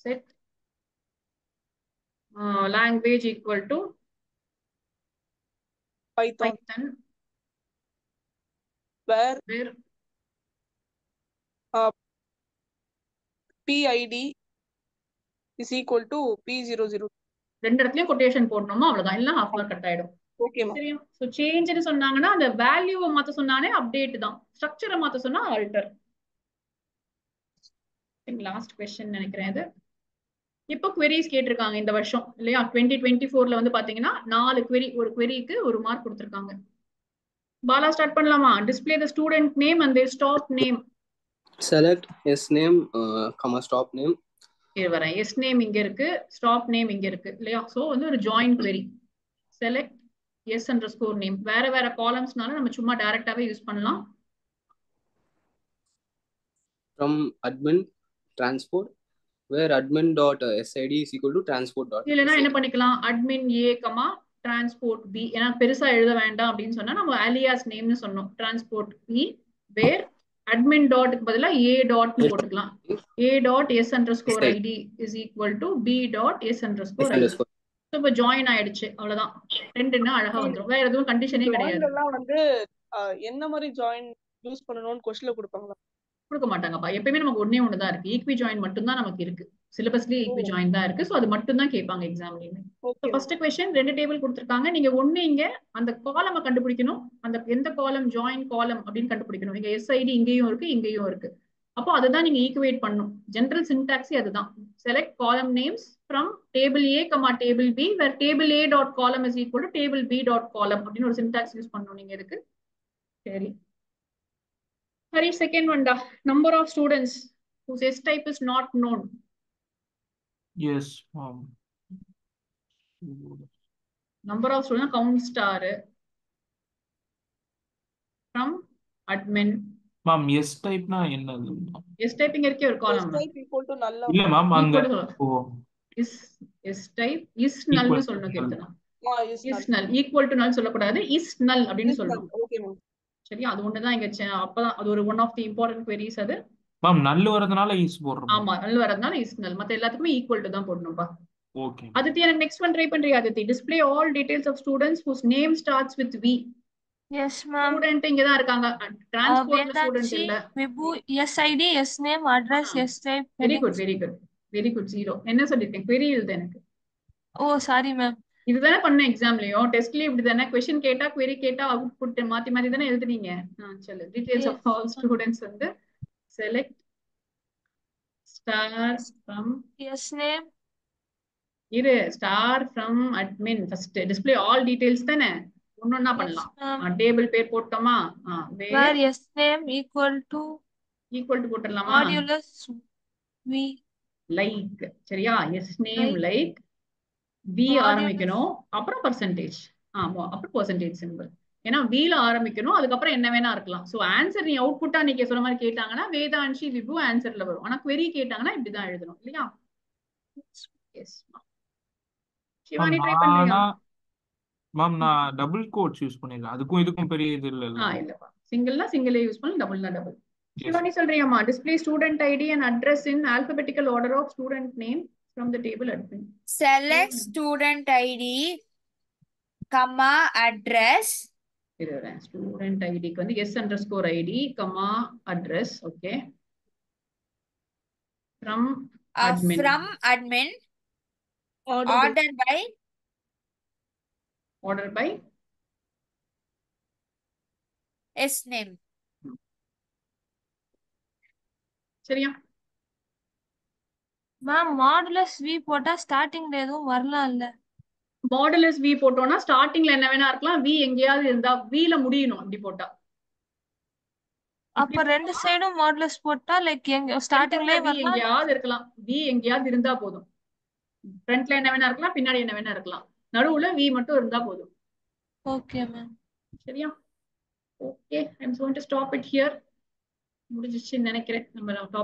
set language equal to Python where PID is equal to P00. ரெண்டு இடத்துலயும் quotation போடணுமா? அவ்வளவுதான். இல்ல half mark cut ஆயிடும். Okay ma'am. சரியா? சோ சேஞ்ச்னு சொன்னாங்கன்னா அந்த வேல்யூவை மாத்த சொன்னானே அப்டேட் தான். ஸ்ட்ரக்சரை மாத்த சொன்னா ஆல்டர். லாஸ்ட் क्वेश्चन நினைக்கிறேன் இது. இப்போ queries கேட்டிருக்காங்க இந்த வருஷம் இல்லையா? 2024ல வந்து பாத்தீங்கன்னா 4 query, ஒரு queryக்கு 1 மார்க் கொடுத்திருக்காங்க. பாலா ஸ்டார்ட் பண்ணலாமா? display the student name and their stop name. select s name comma stop name. இது வரேன். s name இங்க இருக்கு, stop name இங்க இருக்கு இல்லையா? சோ வந்து ஒரு join query. select s underscore name. வேற வேற காலம்ஸ்னால நம்ம சும்மா டைரக்டாவே யூஸ் பண்ணலாம். from admin transport where admin dot sid is equal to transport dot. இல்லனா என்ன பண்ணிக்கலாம்? admin a, transport b. ஏன்னா பெருசா எழுத வேண்டாம் அப்படின்னு சொன்னா நம்ம alias name னு சொன்னோம். transport b where admin dot க்கு பதிலா a dot னு போட்டுக்கலாம். a dot s underscore id is equal to b dot s underscore id. So இப்ப ஜாயின் ஆயிடுச்சு. அவ்வளவுதான். ரெண்டுன்னா அழகா வந்துரும். வேற எதுவும் கண்டிஷனே கிடையாது. ஜாயின்லாம் வந்து என்ன மாதிரி ஜாயின் யூஸ் பண்ணனும்னு क्वेश्चनல கொடுப்பாங்களா? கொடுக்க மாட்டாங்கப்பா. எப்பவுமே நமக்கு ஒண்ணே ஒண்ணுதான் இருக்கு. ஈக்வி ஜாயின் மட்டும் தான் நமக்கு இருக்கு. சிலபஸ்லயே ஈக்வி ஜாயின் தான் இருக்கு. சோ அது மட்டும் தான் கேட்பாங்க எக்ஸாம்லயுமே. சோ ஃபர்ஸ்ட் क्वेश्चन ரெண்டு டேபிள் கொடுத்திருக்காங்க. நீங்க ஒண்ணு இங்க அந்த காலமை கண்டுபிடிக்கணும். அந்த எந்த காலம் ஜாயின் காலம் அப்படின்னு கண்டுபிடிக்கணும். இங்க SID இங்கேயும் இருக்கு, இங்கேயும் இருக்கு. அப்போ அதுதான் நீங்க ஈக்குவேட் பண்ணணும். ஜெனரல் சின்டாக்ஸ் அதுதான். செலக்ட் காலம் names from table A, table B where table A dot column is equal to table B dot column அப்படின்னு ஒரு சின்டாக்ஸ் யூஸ் பண்ணணும் நீங்க இதுக்கு. சரி. Hari, second one da. Number of students whose S type is not known. Yes. Number of students count star from admin. Ma'am, S type na என்னது? S type இங்க இருக்கே ஒரு காலம். S type equal to null. இல்ல ma'am அங்க S type is null னு சொல்லணும் கேட்டனா. is null equal to null சொல்லக்கூடாது. is null அப்படினு சொல்லணும். Okay ma'am. சரியா? அது ஒண்ணுதான் இங்க அப்பதான் அது ஒரு one of the important queries அது. மேம் null வரதுனால is போடுறோம். ஆமா, null வரதுனால is null. மத்த எல்லாத்துக்குமே equal to தான் போடணும்பா. ஓகே. அதித்தி எனக்கு next one ட்ரை பண்றியா Aditi? display all details of students whose name starts with V. Yes ma'am. Student இங்க தான் இருக்காங்க. Transport student இல்ல. Vibu SID S name address S type. Very good, very good. Very good. 0. என்ன சொல்லிருக்கேன்? query எழுது எனக்கு. Oh sorry ma'am. இதுதானே பண்ண எக்ஸாம்லயும் டெஸ்ட்லயும் இப்படி தானே கொஸ்டின் கேட்டா query கேட்டா அவுட்புட் மாத்தி மாத்தி தானே எழுதுனீங்க. சரி, டீடைல்ஸ் ஆஃப் ஆல் ஸ்டூடண்ட்ஸ் வந்து select star from S name இரு star from admin. First display all details தானே ஒண்ணொண்ணா பண்ணலாம். டேபிள் பேர் போட்டோமா? where S name equal to போட்டுடலாமா? modulus V like. சரியா? S name லைக் V ஆரம்பிக்கணும், அப்புறம் பர்சன்டேஜ். அப்புறம் பர்சன்டேஜ் சிம்பிள். ஏன்னா வீல ஆரம்பிக்கணும், அதுக்கப்புறம் என்ன வேணா இருக்கலாம். சோ ஆன்சர் நீ அவுட்புட்டா நீங்க சொல்ற மாதிரி கேட்டாங்கன்னா வேதான்ஷி விபு ஆன்சர்ல வரும். ஆனா query கேட்டாங்கன்னா இப்படிதான் எழுதணும் இல்லையா? எஸ் மேம் சிவானி ட்ரை பண்றியா? நான் டபுள் கோட்ஸ் யூஸ் பண்ணிருக்கேன். அதுக்கும் இதுக்கும் பெரிய இது இல்ல. இல்லப்பா, சிங்கிள்னா சிங்கிளே யூஸ் பண்ணலாம், டபுள்னா டபுள். Yes. சிவானி சொல்றியாமா? Display student ID and address in alphabetical order of student name from the table admin. Select student ID, comma, address. Student ஐடிக்கு வந்து s_id, address. ஓகே. From admin. From admin. Order by S name. சரியா? Ma'am modulus V போட்டா ஸ்டார்டிங்ல எதுவும் வரலாம் இல்ல? Modulus v போட்டோம்னா ஸ்டார்டிங்ல என்ன வேணா இருக்கலாம், v எங்கேயாவது இருந்தா v ல முடியணும். இப்படி போட்டா அப்ப ரெண்டு சைடும் மாடுலஸ் போட்டா லைக் எங்க ஸ்டார்டிங்லயே v வரலாம். எங்கேயாவது இருக்கலாம், v எங்கேயாவது இருந்தா போதும். ஃப்ரண்ட்ல என்ன வேணா இருக்கலாம், பின்னாடி என்ன வேணா இருக்கலாம், நடுவுல v மட்டும் இருந்தா போதும். Okay ma'am. சரியா? Okay, I am going to stop it here. முடிஞ்சிச்சுன்னு நினைக்கிறேன் நம்ம டாபிக்.